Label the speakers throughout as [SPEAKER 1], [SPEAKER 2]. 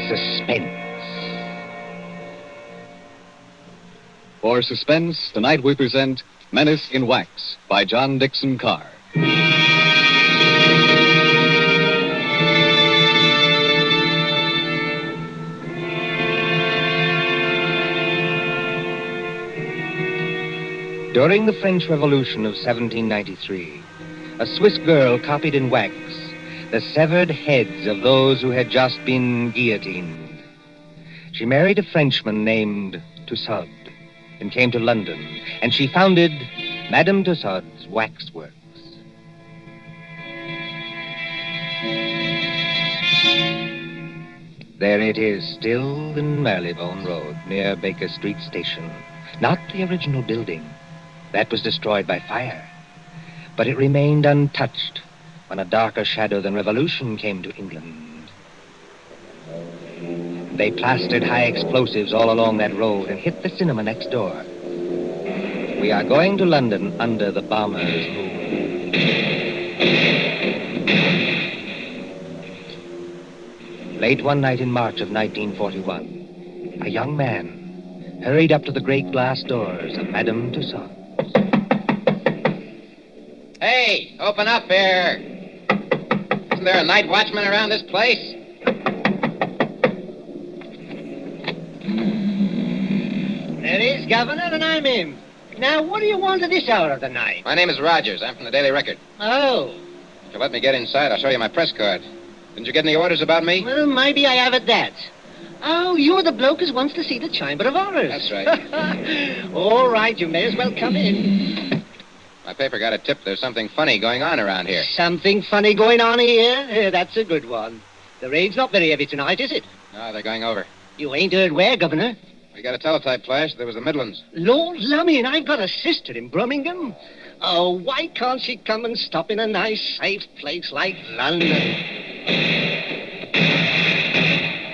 [SPEAKER 1] Suspense.
[SPEAKER 2] For Suspense, tonight we present Menace in Wax by John Dixon Carr.
[SPEAKER 1] During the French Revolution of 1793, a Swiss girl copied in wax the severed heads of those who had just been guillotined. She married a Frenchman named Tussaud and came to London, and she founded Madame Tussaud's Waxworks. There it is, still in Marylebone Road, near Baker Street Station. Not the original building. That was destroyed by fire. But it remained untouched when a darker shadow than revolution came to England. They plastered high explosives all along that road and hit the cinema next door. We are going to London under the bomber's rule. Late one night in March of 1941, a young man hurried up to the great glass doors of Madame Tussaud.
[SPEAKER 3] Hey, open up here. Isn't there a night watchman around this place?
[SPEAKER 4] There is, Governor, and I'm him. Now, what do you want at this hour of the night?
[SPEAKER 3] My name is Rogers. I'm from the Daily Record.
[SPEAKER 4] Oh.
[SPEAKER 3] If you let me get inside, I'll show you my press card. Didn't you get any orders about me?
[SPEAKER 4] Well, maybe I have at that. Oh, you're the bloke who wants to see the Chamber of Horrors.
[SPEAKER 3] That's right.
[SPEAKER 4] All right, you may as well come in.
[SPEAKER 3] My paper got a tip there's something funny going on around here.
[SPEAKER 4] Something funny going on here? That's a good one. The rain's not very heavy tonight, is it?
[SPEAKER 3] No, they're going over.
[SPEAKER 4] You ain't heard where, Governor?
[SPEAKER 3] We got a teletype flash. There was the Midlands.
[SPEAKER 4] Lord lummy, and I've got a sister in Birmingham. Oh, why can't she come and stop in a nice, safe place like London?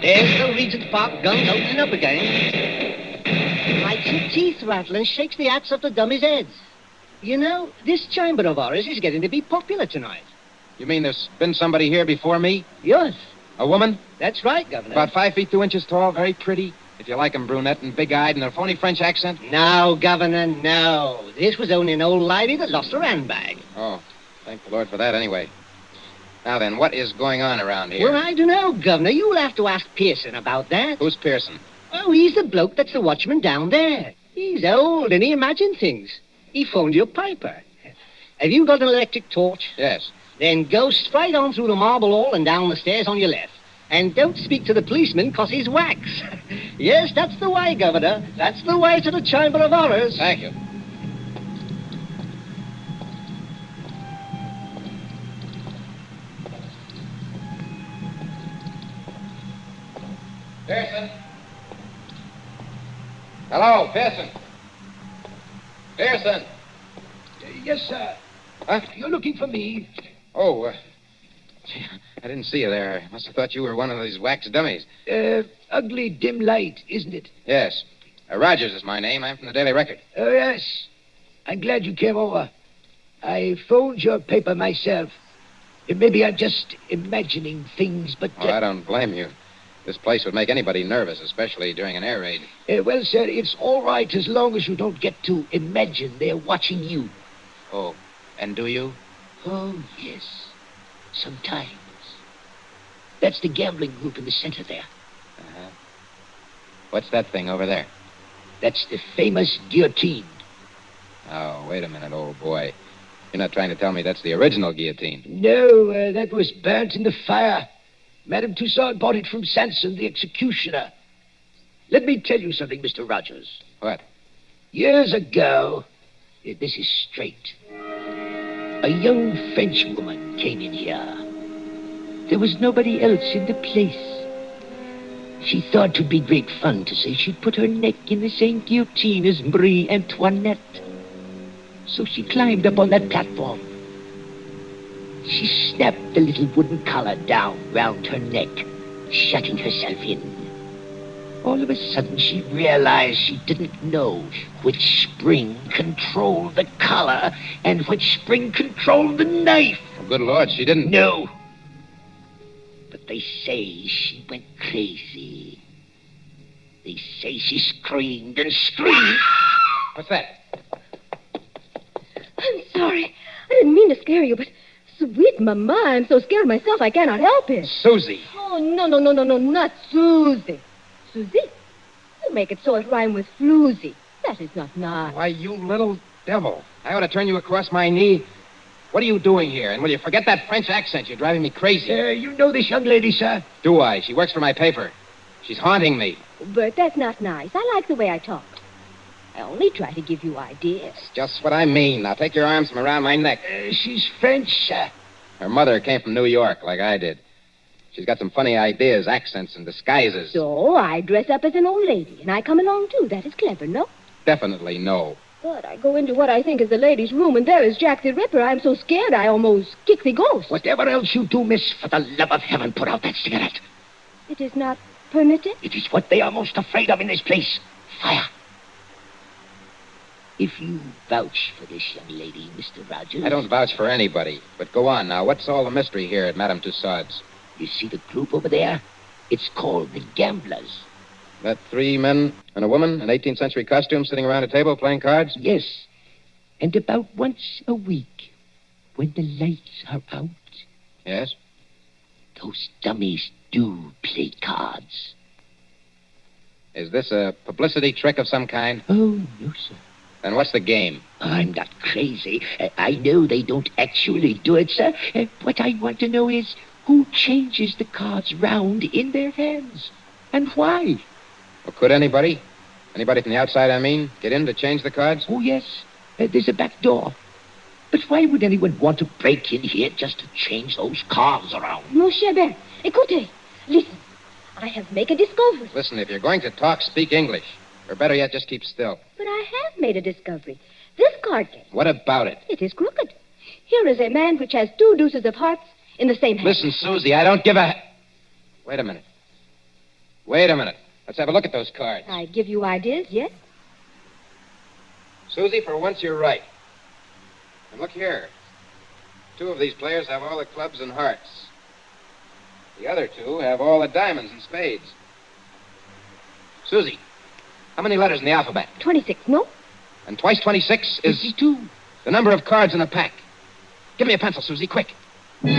[SPEAKER 4] There's the Regent's Park guns opening up again. Makes your teeth rattle and shakes the hats off the dummies' heads. You know, this Chamber of Horrors is getting to be popular tonight.
[SPEAKER 3] You mean there's been somebody here before me?
[SPEAKER 4] Yes.
[SPEAKER 3] A woman?
[SPEAKER 4] That's right, Governor.
[SPEAKER 3] About 5 feet 2 inches tall, very pretty. If you like 'em, brunette and big-eyed and a phony French accent.
[SPEAKER 4] No, Governor, no. This was only an old lady that lost her handbag.
[SPEAKER 3] Oh, thank the Lord for that anyway. Now then, what is going on around here?
[SPEAKER 4] Well, I don't know, Governor. You'll have to ask Pearson about that.
[SPEAKER 3] Who's Pearson?
[SPEAKER 4] Oh, he's the bloke that's the watchman down there. He's old and he imagines things. He phoned your piper. Have you got an electric torch?
[SPEAKER 3] Yes.
[SPEAKER 4] Then go straight on through the marble hall and down the stairs on your left. And don't speak to the policeman, 'cause he's wax. Yes, that's the way, Governor. That's the way to the Chamber of Horrors.
[SPEAKER 3] Thank you. Pearson? Hello, Pearson. Pearson.
[SPEAKER 5] Yes, sir.
[SPEAKER 3] Huh?
[SPEAKER 5] You're looking for me?
[SPEAKER 3] Oh, gee, I didn't see you there. I must have thought you were one of these wax dummies.
[SPEAKER 5] Ugly dim light, isn't it?
[SPEAKER 3] Yes. Rogers is my name. I'm from the Daily Record.
[SPEAKER 5] Oh, yes. I'm glad you came over. I phoned your paper myself. Maybe I'm just imagining things, but...
[SPEAKER 3] Oh, I don't blame you. This place would make anybody nervous, especially during an air raid.
[SPEAKER 5] Well, sir, it's all right as long as you don't get to imagine they're watching you.
[SPEAKER 3] Oh, and do you?
[SPEAKER 5] Oh, yes. Sometimes. That's the gambling group in the center there.
[SPEAKER 3] Uh-huh. What's that thing over there?
[SPEAKER 5] That's the famous guillotine.
[SPEAKER 3] Oh, wait a minute, old boy. You're not trying to tell me that's the original guillotine.
[SPEAKER 5] No, that was burnt in the fire. Madame Tussaud bought it from Sanson, the executioner. Let me tell you something, Mr. Rogers.
[SPEAKER 3] What?
[SPEAKER 5] Years ago, this is straight, a young French woman came in here. There was nobody else in the place. She thought it would be great fun to say she'd put her neck in the same guillotine as Marie Antoinette. So she climbed up on that platform. She snapped the little wooden collar down round her neck, shutting herself in. All of a sudden, she realized she didn't know which spring controlled the collar and which spring controlled the knife.
[SPEAKER 3] Oh, good Lord, she didn't...
[SPEAKER 5] No. But They say she went crazy. They say she screamed and screamed.
[SPEAKER 3] What's that?
[SPEAKER 6] I'm sorry. I didn't mean to scare you, but sweet Mama, I'm so scared myself I cannot help it.
[SPEAKER 3] Susie.
[SPEAKER 6] Oh, no, not Susie. Susie? You make it so it rhyme with floozy. That is not nice.
[SPEAKER 3] Why, you little devil. I ought to turn you across my knee. What are you doing here? And will you forget that French accent? You're driving me crazy.
[SPEAKER 5] You know this young lady, sir?
[SPEAKER 3] Do I? She works for my paper. She's haunting me.
[SPEAKER 6] Bert, that's not nice. I like the way I talk. I only try to give you ideas.
[SPEAKER 3] That's just what I mean. Now take your arms from around my neck.
[SPEAKER 5] She's French, sir.
[SPEAKER 3] Her mother came from New York, like I did. She's got some funny ideas, accents, and disguises.
[SPEAKER 6] So I dress up as an old lady, and I come along, too. That is clever, no?
[SPEAKER 3] Definitely no.
[SPEAKER 6] But I go into what I think is the ladies' room, and there is Jack the Ripper. I'm so scared I almost kick the ghost.
[SPEAKER 5] Whatever else you do, miss, for the love of heaven, put out that cigarette.
[SPEAKER 6] It is not permitted?
[SPEAKER 5] It is what they are most afraid of in this place. Fire. If you vouch for this young lady, Mr. Rogers...
[SPEAKER 3] I don't vouch for anybody. But go on now. What's all the mystery here at Madame Tussaud's?
[SPEAKER 5] You see the group over there? It's called the Gamblers.
[SPEAKER 3] That 3 men and a woman in 18th century costumes sitting around a table playing cards?
[SPEAKER 5] Yes. And about once a week, when the lights are out...
[SPEAKER 3] Yes?
[SPEAKER 5] Those dummies do play cards.
[SPEAKER 3] Is this a publicity trick of some kind?
[SPEAKER 5] Oh, no, sir.
[SPEAKER 3] Then what's the game?
[SPEAKER 5] I'm not crazy. I know they don't actually do it, sir. What I want to know is who changes the cards round in their hands, and why?
[SPEAKER 3] Well, could anybody? Anybody from the outside, I mean, get in to change the cards?
[SPEAKER 5] Oh, yes. There's a back door. But why would anyone want to break in here just to change those cards around?
[SPEAKER 6] Mon cher Bert, écoutez. Listen, I have made a discovery.
[SPEAKER 3] Listen, if you're going to talk, speak English. Or better yet, just keep still.
[SPEAKER 6] But I have made a discovery. This card game,
[SPEAKER 3] What about it?
[SPEAKER 6] it is crooked. Here is a man which has 2 deuces of hearts in the same hand.
[SPEAKER 3] Listen, Susie, I don't give a... Wait a minute. Let's have a look at those cards.
[SPEAKER 6] I give you ideas, yes?
[SPEAKER 3] Susie, for once you're right. And look here. 2 of these players have all the clubs and hearts. The other 2 have all the diamonds and spades. Susie, how many letters in the alphabet?
[SPEAKER 6] 26, no?
[SPEAKER 3] And twice 26 is
[SPEAKER 5] 52.
[SPEAKER 3] the number of cards in a pack. Give me a pencil, Susie, quick.
[SPEAKER 1] The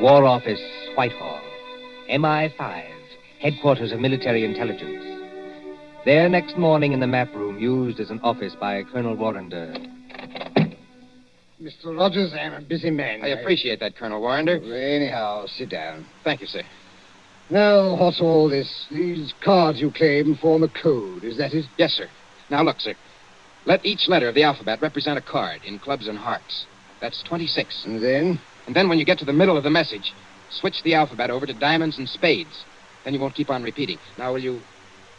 [SPEAKER 1] War Office, Whitehall. MI5, headquarters of military intelligence. There next morning in the map room used as an office by Colonel Warrender.
[SPEAKER 4] Mr. Rogers, I'm a busy man.
[SPEAKER 3] I appreciate that, Colonel Warrender.
[SPEAKER 4] Anyhow, sit down.
[SPEAKER 3] Thank you, sir.
[SPEAKER 4] Now, what's all this? These cards you claim form a code, is that it?
[SPEAKER 3] Yes, sir. Now, look, sir. Let each letter of the alphabet represent a card in clubs and hearts. That's 26.
[SPEAKER 4] And then?
[SPEAKER 3] And then when you get to the middle of the message, switch the alphabet over to diamonds and spades. Then you won't keep on repeating. Now, will you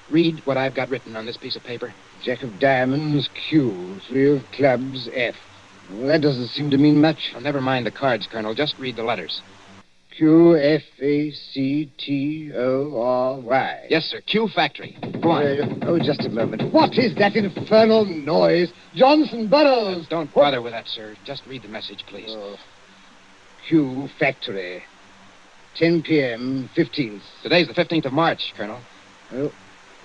[SPEAKER 3] read what I've got written on this piece of paper?
[SPEAKER 4] Jack of diamonds, Q. 3 of clubs, F. Well, that doesn't seem to mean much.
[SPEAKER 3] Well, never mind the cards, Colonel. Just read the letters.
[SPEAKER 4] Q, F, A, C, T, O, R, Y.
[SPEAKER 3] Yes, sir. Q Factory. Go on.
[SPEAKER 4] Oh, just a moment. What is that infernal noise? Johnson Burroughs!
[SPEAKER 3] Don't bother with that, sir. Just read the message, please.
[SPEAKER 4] Oh. Q Factory. 10 p.m., 15th.
[SPEAKER 3] Today's the 15th of March, Colonel.
[SPEAKER 4] Oh,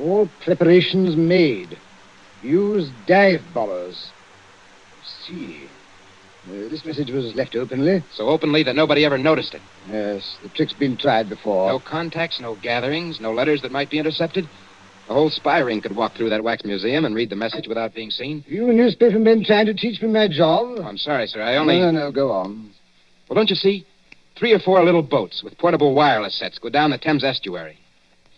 [SPEAKER 4] all preparations made. Use dive bombers. See. This message was left openly.
[SPEAKER 3] So openly that nobody ever noticed it.
[SPEAKER 4] Yes, the trick's been tried before.
[SPEAKER 3] No contacts, no gatherings, no letters that might be intercepted. The whole spy ring could walk through that wax museum and read the message without being seen.
[SPEAKER 4] You newspaper men trying to teach me my job?
[SPEAKER 3] Oh, I'm sorry, sir. I only...
[SPEAKER 4] No, go on.
[SPEAKER 3] Well, don't you see? 3 or 4 little boats with portable wireless sets go down the Thames estuary.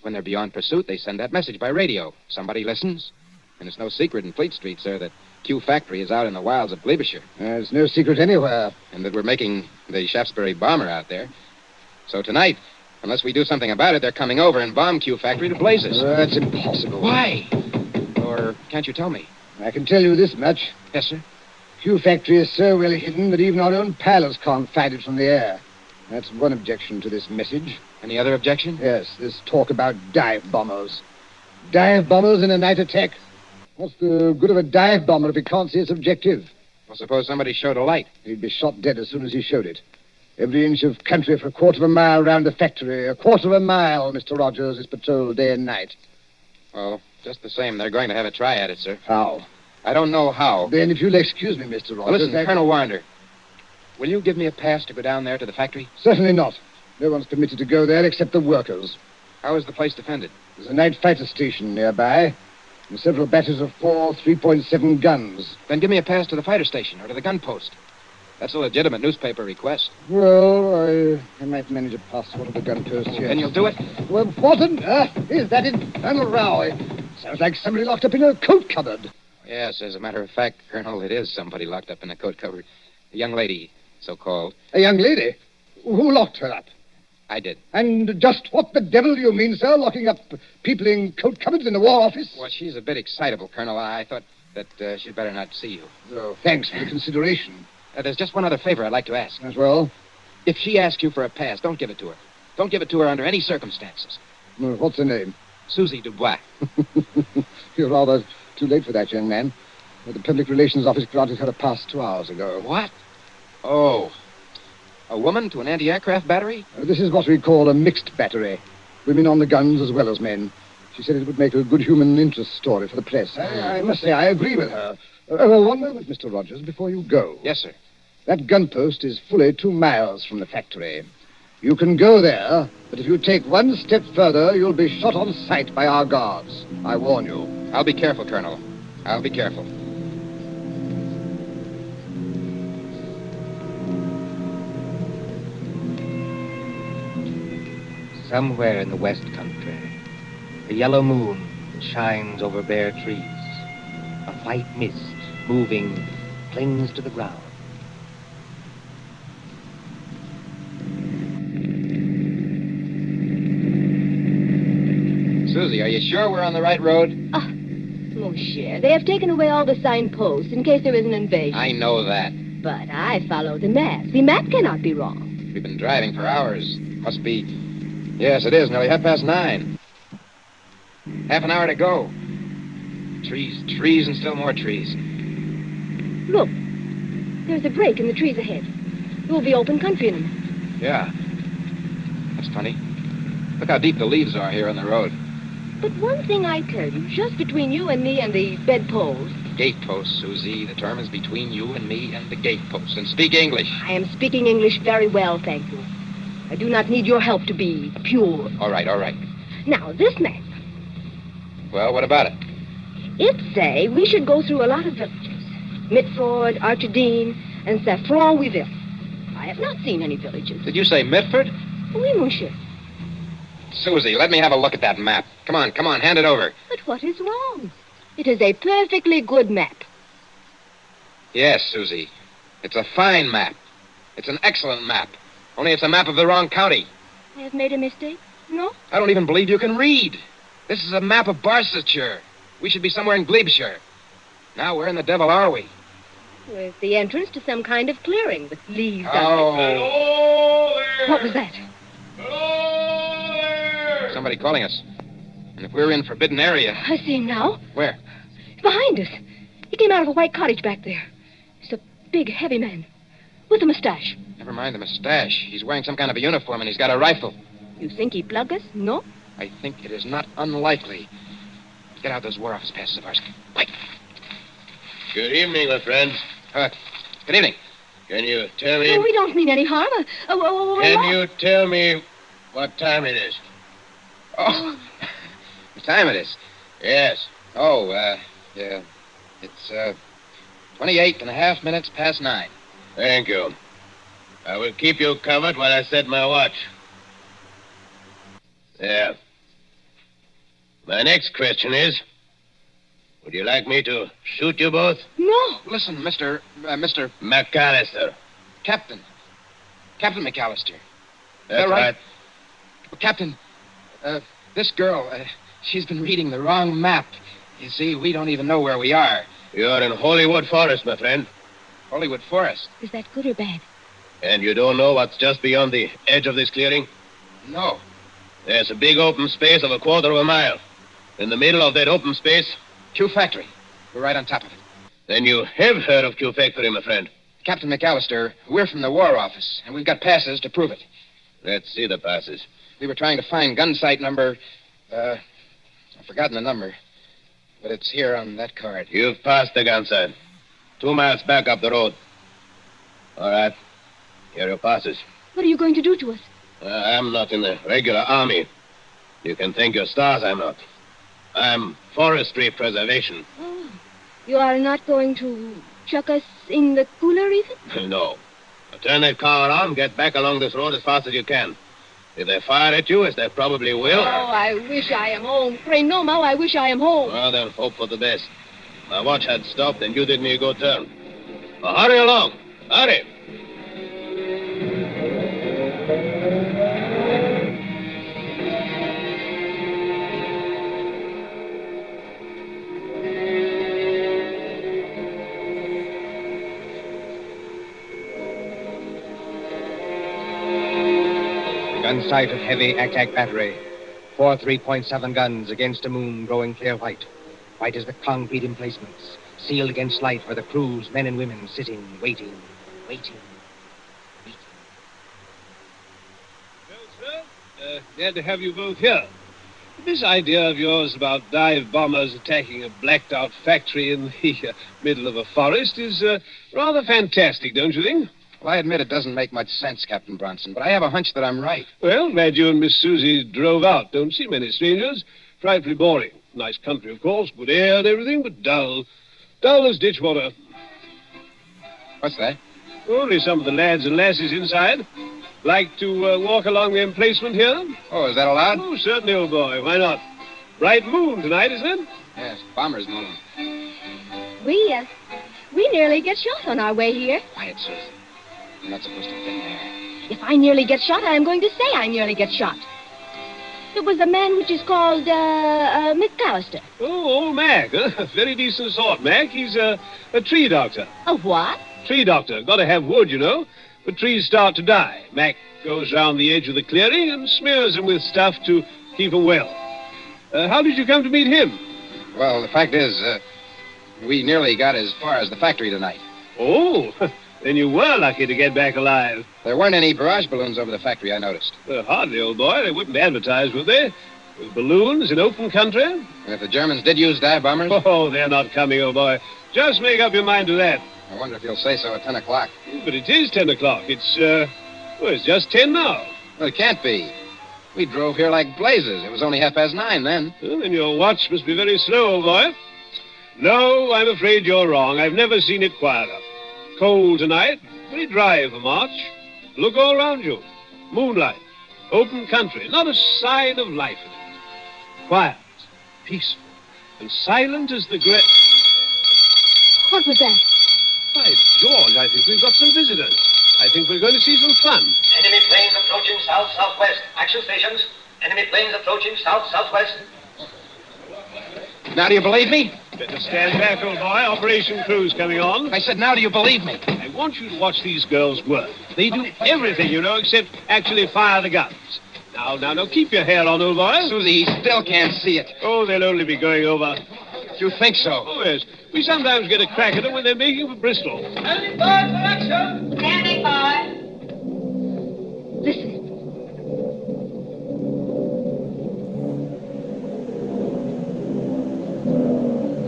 [SPEAKER 3] When they're beyond pursuit, they send that message by radio. Somebody listens. And it's no secret in Fleet Street, sir, that Q Factory is out in the wilds of Gloucestershire.
[SPEAKER 4] There's no secret anywhere.
[SPEAKER 3] And that we're making the Shaftesbury bomber out there. So tonight, unless we do something about it, they're coming over and bomb Q Factory to blazes.
[SPEAKER 4] That's impossible.
[SPEAKER 3] Why? Or can't you tell me?
[SPEAKER 4] I can tell you this much.
[SPEAKER 3] Yes, sir.
[SPEAKER 4] Q Factory is so well hidden that even our own pilots can't find it from the air. That's one objection to this message.
[SPEAKER 3] Any other objection?
[SPEAKER 4] Yes, this talk about dive bombers. Dive bombers in a night attack.
[SPEAKER 7] What's the good of a dive bomber if he can't see its objective?
[SPEAKER 3] Well, suppose somebody showed a light.
[SPEAKER 7] He'd be shot dead as soon as he showed it. Every inch of country for a quarter of a mile round the factory. A quarter of a mile, Mr. Rogers, is patrolled day and night.
[SPEAKER 3] Well, just the same, they're going to have a try at it, sir.
[SPEAKER 7] How?
[SPEAKER 3] I don't know how.
[SPEAKER 7] Then, if you'll excuse me, Mr. Rogers...
[SPEAKER 3] Well, listen, Colonel Warner, will you give me a pass to go down there to the factory?
[SPEAKER 7] Certainly not. No one's permitted to go there except the workers.
[SPEAKER 3] How is the place defended?
[SPEAKER 7] There's a night fighter station nearby, and several batteries of 4 3.7 guns.
[SPEAKER 3] Then give me a pass to the fighter station or to the gun post. That's a legitimate newspaper request.
[SPEAKER 7] Well, I might manage a pass to one of the gun posts here.
[SPEAKER 3] Then you'll do it?
[SPEAKER 7] Well, what on earth is that infernal row? It sounds like somebody locked up in a coat cupboard.
[SPEAKER 3] Yes, as a matter of fact, Colonel, it is somebody locked up in a coat cupboard. A young lady, so-called.
[SPEAKER 7] A young lady? Who locked her up?
[SPEAKER 3] I did.
[SPEAKER 7] And just what the devil do you mean, sir, locking up people in coat cupboards in the War Office?
[SPEAKER 3] Well, she's a bit excitable, Colonel. I thought that she'd better not see you.
[SPEAKER 7] Oh, thanks for the consideration.
[SPEAKER 3] There's just one other favor I'd like to ask.
[SPEAKER 7] As well?
[SPEAKER 3] If she asks you for a pass, don't give it to her. Don't give it to her under any circumstances.
[SPEAKER 7] Well, what's her name?
[SPEAKER 3] Susie Dubois.
[SPEAKER 7] You're rather too late for that, young man. The Public Relations Office granted her a pass 2 hours ago.
[SPEAKER 3] What? Oh. A woman to an anti-aircraft battery?
[SPEAKER 7] This is what we call a mixed battery. Women on the guns as well as men. She said it would make a good human interest story for the press. I must say, I agree with her. One moment, Mr. Rogers, before you go.
[SPEAKER 3] Yes, sir.
[SPEAKER 7] That gun post is fully 2 miles from the factory. You can go there, but if you take one step further, you'll be shot on sight by our guards. I warn you.
[SPEAKER 3] I'll be careful, Colonel. I'll be careful.
[SPEAKER 1] Somewhere in the West Country, a yellow moon shines over bare trees. A white mist, moving, clings to the ground.
[SPEAKER 3] Susie, are you sure we're on the right road?
[SPEAKER 6] Mon cher, they have taken away all the signposts in case there is an invasion.
[SPEAKER 3] I know that.
[SPEAKER 6] But I follow the map. The map cannot be wrong.
[SPEAKER 3] We've been driving for hours. Must be... Yes, it is. Nearly 9:30. Half an hour to go. Trees, and still more trees.
[SPEAKER 6] Look, there's a break in the trees ahead. There will be open country in a minute.
[SPEAKER 3] Yeah. That's funny. Look how deep the leaves are here on the road.
[SPEAKER 6] But one thing I tell you, just between you and me and the bedpost.
[SPEAKER 3] Gatepost, Susie. The term is between you and me and the gatepost. And speak English.
[SPEAKER 6] I am speaking English very well, thank you. I do not need your help to be pure.
[SPEAKER 3] All right.
[SPEAKER 6] Now, this map.
[SPEAKER 3] Well, what about it?
[SPEAKER 6] It say we should go through a lot of villages. Mitford, Archidine, and Saffron-Wiville. I have not seen any villages.
[SPEAKER 3] Did you say Mitford?
[SPEAKER 6] Oui, monsieur.
[SPEAKER 3] Susie, let me have a look at that map. Come on, hand it over.
[SPEAKER 6] But what is wrong? It is a perfectly good map.
[SPEAKER 3] Yes, Susie. It's a fine map. It's an excellent map. Only it's a map of the wrong county.
[SPEAKER 6] I have made a mistake? No?
[SPEAKER 3] I don't even believe you can read. This is a map of Barsetshire. We should be somewhere in Glebeshire. Now, where in the devil are we?
[SPEAKER 6] With the entrance to some kind of clearing with leaves on it.
[SPEAKER 3] Oh.
[SPEAKER 6] What was that?
[SPEAKER 3] Somebody calling us. And if we're in forbidden area...
[SPEAKER 6] I see him now.
[SPEAKER 3] Where?
[SPEAKER 6] Behind us. He came out of a white cottage back there. He's a big, heavy man. With a mustache.
[SPEAKER 3] Never mind the mustache. He's wearing some kind of a uniform and he's got a rifle.
[SPEAKER 6] You think he plug us? No?
[SPEAKER 3] I think it is not unlikely. Get out those War Office passes of ours. Quick.
[SPEAKER 8] Good evening, my friends.
[SPEAKER 3] Good evening.
[SPEAKER 8] Can you tell me...
[SPEAKER 6] Oh, we don't mean any harm.
[SPEAKER 8] Can you tell me what time it is?
[SPEAKER 3] Oh, what time it is?
[SPEAKER 8] Yes.
[SPEAKER 3] Oh, yeah. It's, 28.5 past 9.
[SPEAKER 8] Thank you. I will keep you covered while I set my watch. There. My next question is, would you like me to shoot you both?
[SPEAKER 6] No.
[SPEAKER 3] Listen, Mr.
[SPEAKER 8] McAllister.
[SPEAKER 3] Captain McAllister.
[SPEAKER 8] That's right.
[SPEAKER 3] Well, Captain, this girl, she's been reading the wrong map. You see, we don't even know where we are.
[SPEAKER 8] You're in Hollywood Forest, my friend.
[SPEAKER 3] Hollywood Forest?
[SPEAKER 6] Is that good or bad?
[SPEAKER 8] And you don't know what's just beyond the edge of this clearing?
[SPEAKER 3] No.
[SPEAKER 8] There's a big open space of a quarter of a mile. In the middle of that open space...
[SPEAKER 3] Q Factory. We're right on top of it.
[SPEAKER 8] Then you have heard of Q Factory, my friend.
[SPEAKER 3] Captain McAllister, we're from the War Office, and we've got passes to prove it.
[SPEAKER 8] Let's see the passes.
[SPEAKER 3] We were trying to find gun site number... I've forgotten the number. But it's here on that card.
[SPEAKER 8] You've passed the gun site. 2 miles back up the road. All right. Here are your passes.
[SPEAKER 6] What are you going to do to us?
[SPEAKER 8] I'm not in the regular army. You can thank your stars I'm not. I'm forestry preservation.
[SPEAKER 6] Oh, you are not going to chuck us in the cooler even?
[SPEAKER 8] No. Now turn that car around, get back along this road as fast as you can. If they fire at you, as they probably will...
[SPEAKER 6] Oh, I wish I am home. Pray no, Mo, I wish I am home.
[SPEAKER 8] Well, then hope for the best. My watch had stopped and you did me a good turn. Well, hurry along. Hurry.
[SPEAKER 1] Gun sight of heavy ack-ack battery. 4 3.7 guns against a moon growing clear white. White as the concrete emplacements. Sealed against light where the crews, men and women, sitting, waiting.
[SPEAKER 9] Well, sir, glad to have you both here. This idea of yours about dive bombers attacking a blacked-out factory in the middle of a forest is rather fantastic, don't you think?
[SPEAKER 3] Well, I admit it doesn't make much sense, Captain Bronson, but I have a hunch that I'm right.
[SPEAKER 9] Well, glad you and Miss Susie drove out. Don't see many strangers. Frightfully boring. Nice country, of course, good air and everything, but dull. Dull as ditch water.
[SPEAKER 3] What's that?
[SPEAKER 9] Only some of the lads and lasses inside. Like to walk along the emplacement here?
[SPEAKER 3] Oh, is that allowed?
[SPEAKER 9] Oh, certainly, old boy. Why not? Bright moon tonight, isn't it?
[SPEAKER 3] Yes, bomber's moon.
[SPEAKER 6] We nearly get shot on our way here.
[SPEAKER 3] Quiet, Susie. You're not supposed to have been there.
[SPEAKER 6] If I nearly get shot, I am going to say I nearly get shot. It was a man which is called, McAllister.
[SPEAKER 9] Oh, old Mac. Huh? Very decent sort, Mac. He's a tree doctor.
[SPEAKER 6] A what?
[SPEAKER 9] Tree doctor. Got to have wood, you know. But trees start to die. Mac goes round the edge of the clearing and smears them with stuff to keep them well. How did you come to meet him?
[SPEAKER 3] Well, the fact is, we nearly got as far as the factory tonight.
[SPEAKER 9] Oh, then you were lucky to get back alive.
[SPEAKER 3] There weren't any barrage balloons over the factory, I noticed.
[SPEAKER 9] Hardly, old boy. They wouldn't advertise, would they? With balloons in open country?
[SPEAKER 3] And if the Germans did use dive bombers?
[SPEAKER 9] Oh, they're not coming, old boy. Just make up your mind to that.
[SPEAKER 3] I wonder if you'll say so at 10 o'clock.
[SPEAKER 9] But it is 10 o'clock. It's just 10 now.
[SPEAKER 3] Well, it can't be. We drove here like blazes. It was only 9:30 then.
[SPEAKER 9] Well, then your watch must be very slow, old boy. No, I'm afraid you're wrong. I've never seen it quieter. Cold tonight, very dry for March. Look all around you. Moonlight, open country, not a sign of life in it. Quiet, peaceful, and silent as the great...
[SPEAKER 6] What was that?
[SPEAKER 9] By George, I think we've got some visitors. I think we're going to see some fun.
[SPEAKER 10] Enemy planes approaching south-southwest. Action stations. Enemy planes approaching south-southwest.
[SPEAKER 3] Now do you believe me?
[SPEAKER 9] Better stand back, old boy. Operation Crew's coming on.
[SPEAKER 3] I said, now do you believe me?
[SPEAKER 9] I want you to watch these girls work. They do everything, you know, except actually fire the guns. Now, keep your hair on, old boy.
[SPEAKER 3] Susie, he still can't see it.
[SPEAKER 9] Oh, they'll only be going over.
[SPEAKER 3] You think so?
[SPEAKER 9] Oh, yes. We sometimes get a crack at them when they're making for Bristol.
[SPEAKER 10] Standing by for action. Standing by.
[SPEAKER 6] Listen.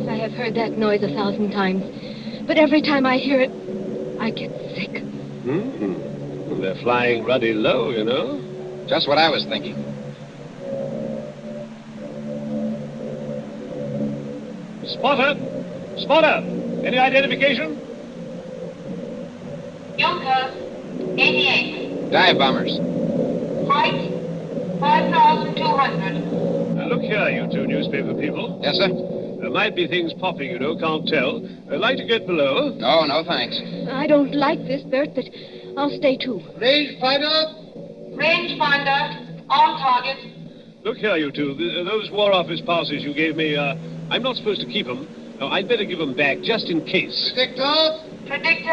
[SPEAKER 6] I have heard that noise 1,000 times, but every time I hear it, I get sick.
[SPEAKER 9] Mm-hmm. They're flying ruddy low, you know.
[SPEAKER 3] Just what I was thinking.
[SPEAKER 9] Spotter! Any identification?
[SPEAKER 10] Junkers, 88.
[SPEAKER 3] Dive bombers.
[SPEAKER 10] Height, 5,200.
[SPEAKER 9] Now, look here, you two newspaper people.
[SPEAKER 3] Yes, sir?
[SPEAKER 9] There might be things popping, you know, can't tell. I'd like to get below.
[SPEAKER 3] No, thanks.
[SPEAKER 6] I don't like this, Bert, but I'll stay too.
[SPEAKER 10] Rangefinder, on target.
[SPEAKER 9] Look here, you two. Those War Office passes you gave me, I'm not supposed to keep them. No, I'd better give them back, just in case.
[SPEAKER 10] Predictor,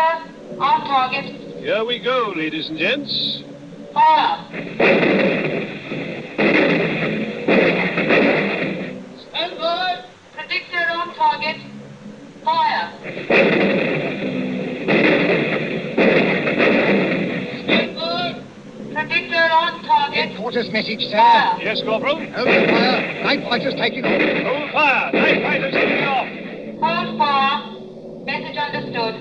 [SPEAKER 10] on target.
[SPEAKER 9] Here we go, ladies and gents.
[SPEAKER 10] Fire. Stand by. Predictor on target.
[SPEAKER 7] Headquarters message, sir.
[SPEAKER 9] Yes, Corporal?
[SPEAKER 7] Hold the fire. Night fighters taking off.
[SPEAKER 9] Hold fire. Night fighters taking off.
[SPEAKER 11] Hold fire. Message understood.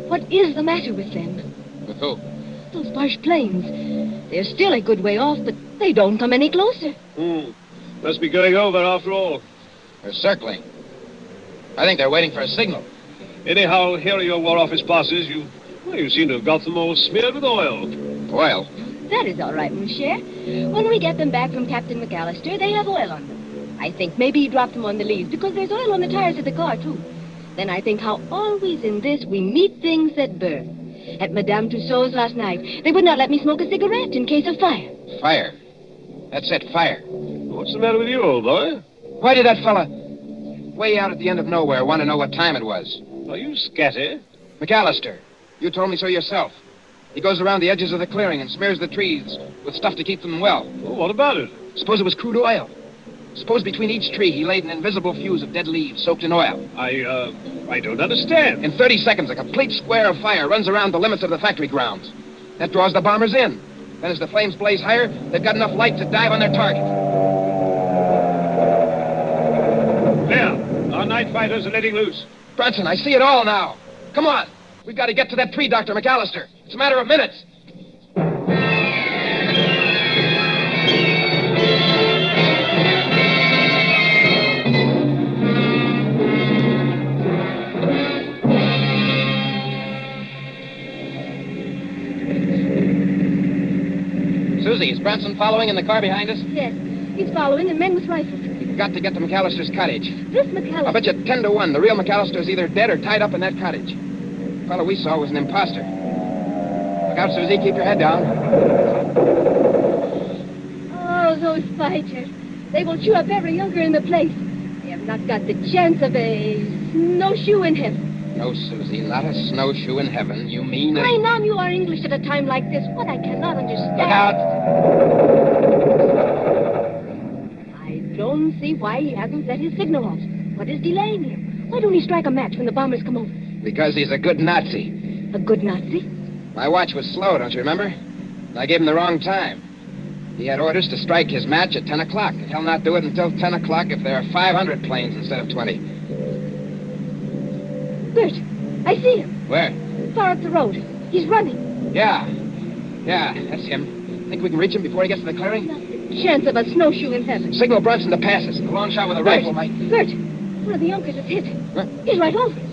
[SPEAKER 6] What is the matter with them?
[SPEAKER 3] With who?
[SPEAKER 6] Those Boche planes. They're still a good way off, but they don't come any closer.
[SPEAKER 9] Must be going over after all.
[SPEAKER 3] They're circling. I think they're waiting for a signal.
[SPEAKER 9] Anyhow, here are your War Office passes. You seem to have got them all smeared with oil.
[SPEAKER 3] Oil?
[SPEAKER 6] That is all right, mon cher. When we get them back from Captain McAllister, they have oil on them. I think maybe he dropped them on the leaves, because there's oil on the tires of the car, too. Then I think how always in this we meet things that burn. At Madame Tussauds last night, they would not let me smoke a cigarette in case of fire.
[SPEAKER 3] Fire. That's it, fire.
[SPEAKER 9] What's the matter with you, old boy?
[SPEAKER 3] Why did that fella, way out at the end of nowhere, want to know what time it was?
[SPEAKER 9] Are you scatty?
[SPEAKER 3] McAllister, you told me so yourself. He goes around the edges of the clearing and smears the trees with stuff to keep them well.
[SPEAKER 9] Well, what about it?
[SPEAKER 3] Suppose it was crude oil. Suppose between each tree he laid an invisible fuse of dead leaves soaked in oil.
[SPEAKER 9] I don't understand.
[SPEAKER 3] In 30 seconds, a complete square of fire runs around the limits of the factory grounds. That draws the bombers in. Then as the flames blaze higher, they've got enough light to dive on their target.
[SPEAKER 9] There. Our night fighters are letting loose.
[SPEAKER 3] Brunson, I see it all now. Come on. We've got to get to that tree, Dr. McAllister. It's a matter of minutes. Susie, is Branson following in the car behind us?
[SPEAKER 6] Yes, he's following the men with rifles.
[SPEAKER 3] We've got to get to McAllister's cottage.
[SPEAKER 6] This McAllister...
[SPEAKER 3] I'll bet you 10 to 1 the real McAllister's either dead or tied up in that cottage. The fellow we saw was an imposter. Look out, Susie. Keep your head down.
[SPEAKER 6] Oh, those fighters. They will chew up every younker in the place. They have not got the chance of a snowshoe in heaven.
[SPEAKER 3] No, Susie, not a snowshoe in heaven. You mean...
[SPEAKER 6] I know you are English at a time like this. What I cannot understand...
[SPEAKER 3] Look out!
[SPEAKER 6] I don't see why he hasn't set his signal off. What is delaying him? Why don't he strike a match when the bombers come over?
[SPEAKER 3] Because he's a good Nazi.
[SPEAKER 6] A good Nazi?
[SPEAKER 3] My watch was slow, don't you remember? And I gave him the wrong time. He had orders to strike his match at 10 o'clock. He'll not do it until 10 o'clock if there are 500 planes instead of 20.
[SPEAKER 6] Bert, I see him.
[SPEAKER 3] Where?
[SPEAKER 6] Far up the road. He's running.
[SPEAKER 3] Yeah, that's him. Think we can reach him before he gets to the clearing?
[SPEAKER 6] Not the chance of a snowshoe in heaven.
[SPEAKER 3] Signal Brunson to pass us. A long shot with a rifle might...
[SPEAKER 6] Bert, one of the Junkers is hit.
[SPEAKER 3] Huh?
[SPEAKER 6] He's right over us.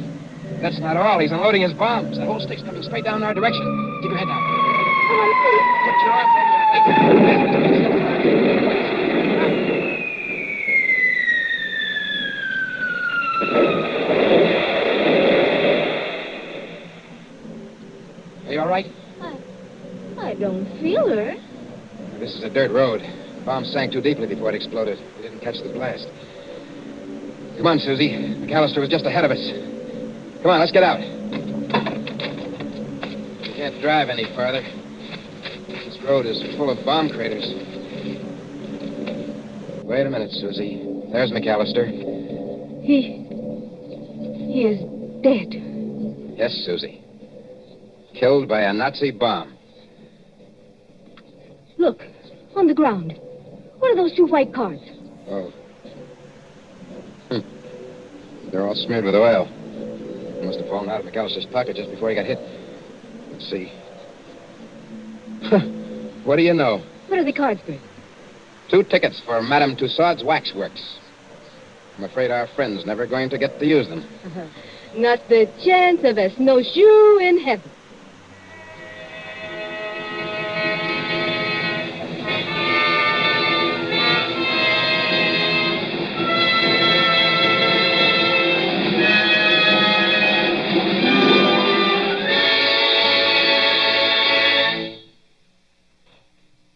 [SPEAKER 3] That's not all. He's unloading his bombs. That whole stick's coming straight down in our direction. Keep your head down.
[SPEAKER 6] Come on, please.
[SPEAKER 3] Put your arms over Are you all right?
[SPEAKER 6] I don't feel her.
[SPEAKER 3] This is a dirt road. The bomb sank too deeply before it exploded. We didn't catch the blast. Come on, Susie. McAllister was just ahead of us. Come on, let's get out. We can't drive any farther. This road is full of bomb craters. Wait a minute, Susie. There's McAllister.
[SPEAKER 6] He is dead.
[SPEAKER 3] Yes, Susie. Killed by a Nazi bomb.
[SPEAKER 6] Look, on the ground. What are those two white cards?
[SPEAKER 3] Oh. They're all smeared with oil. They must have fallen out of McAllister's pocket just before he got hit. Let's see. What do you know?
[SPEAKER 6] What are the cards, Bert?
[SPEAKER 3] 2 tickets for Madame Tussauds Waxworks. I'm afraid our friend's never going to get to use them.
[SPEAKER 6] Not the chance of a snowshoe in heaven.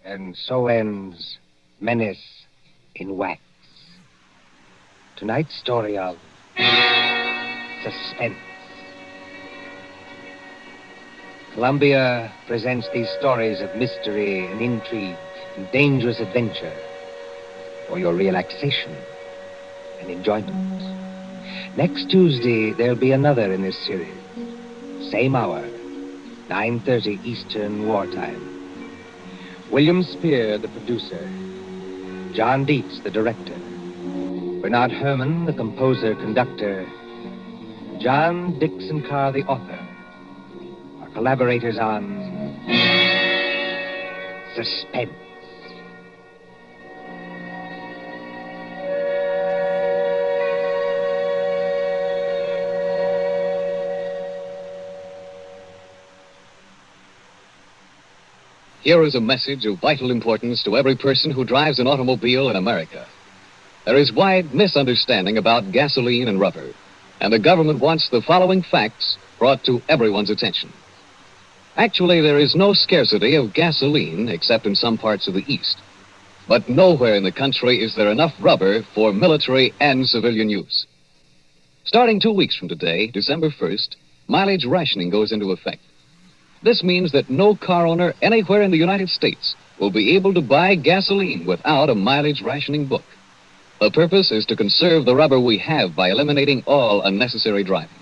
[SPEAKER 1] And so ends Menace in Wax. Tonight's story of Suspense. Columbia presents these stories of mystery and intrigue and dangerous adventure for your relaxation and enjoyment. Next Tuesday, there'll be another in this series. Same hour, 9:30 Eastern Wartime. William Spear, the producer. John Dietz, the director. Bernard Herrmann, the composer-conductor. John Dixon Carr, the author. Our collaborators on Suspense.
[SPEAKER 2] Here is a message of vital importance to every person who drives an automobile in America. There is wide misunderstanding about gasoline and rubber, and the government wants the following facts brought to everyone's attention. Actually, there is no scarcity of gasoline except in some parts of the East. But nowhere in the country is there enough rubber for military and civilian use. Starting 2 weeks from today, December 1st, mileage rationing goes into effect. This means that no car owner anywhere in the United States will be able to buy gasoline without a mileage rationing book. The purpose is to conserve the rubber we have by eliminating all unnecessary driving.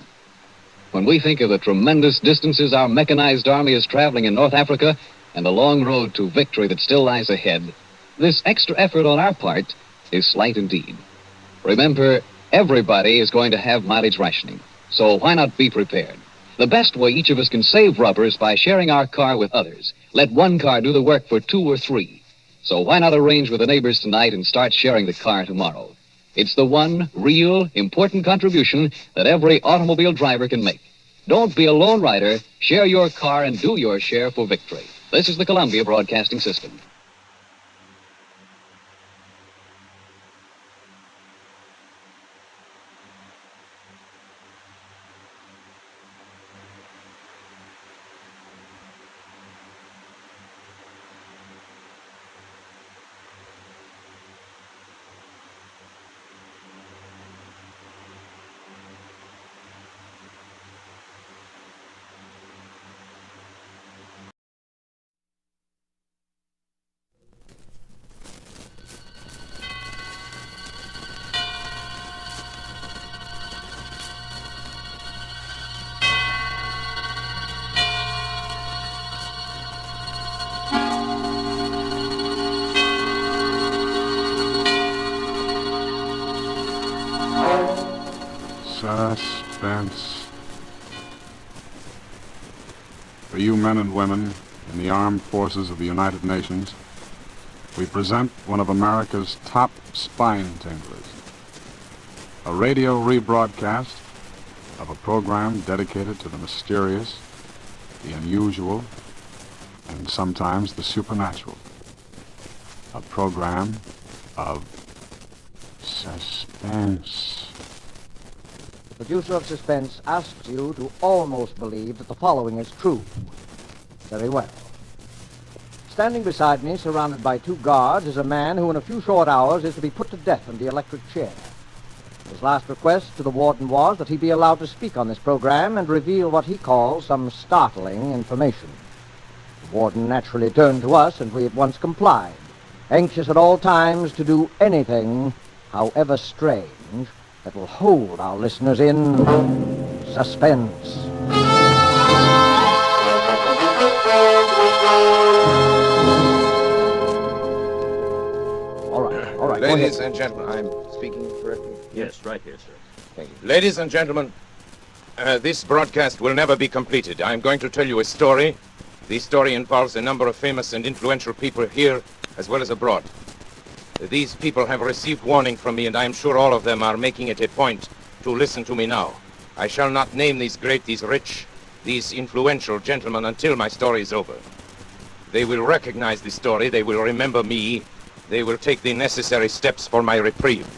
[SPEAKER 2] When we think of the tremendous distances our mechanized army is traveling in North Africa and the long road to victory that still lies ahead, this extra effort on our part is slight indeed. Remember, everybody is going to have mileage rationing, so why not be prepared? The best way each of us can save rubber is by sharing our car with others. Let one car do the work for 2 or 3. So why not arrange with the neighbors tonight and start sharing the car tomorrow? It's the one real, important contribution that every automobile driver can make. Don't be a lone rider. Share your car and do your share for victory. This is the Columbia Broadcasting System.
[SPEAKER 12] Suspense. For you men and women in the armed forces of the United Nations, we present one of America's top spine-tinglers. A radio rebroadcast of a program dedicated to the mysterious, the unusual, and sometimes the supernatural. A program of suspense.
[SPEAKER 13] The producer of Suspense asks you to almost believe that the following is true. Very well. Standing beside me, surrounded by 2 guards, is a man who in a few short hours is to be put to death in the electric chair. His last request to the warden was that he be allowed to speak on this program and reveal what he calls some startling information. The warden naturally turned to us, and we at once complied, anxious at all times to do anything, however strange, that will hold our listeners in suspense. All right.
[SPEAKER 14] Ladies and gentlemen, I'm speaking correctly?
[SPEAKER 15] Yes, right here, sir.
[SPEAKER 14] Thank you. Ladies and gentlemen, this broadcast will never be completed. I'm going to tell you a story. This story involves a number of famous and influential people here as well as abroad. These people have received warning from me, and I am sure all of them are making it a point to listen to me now. I shall not name these great, these rich, these influential gentlemen until my story is over. They will recognize the story, they will remember me, they will take the necessary steps for my reprieve.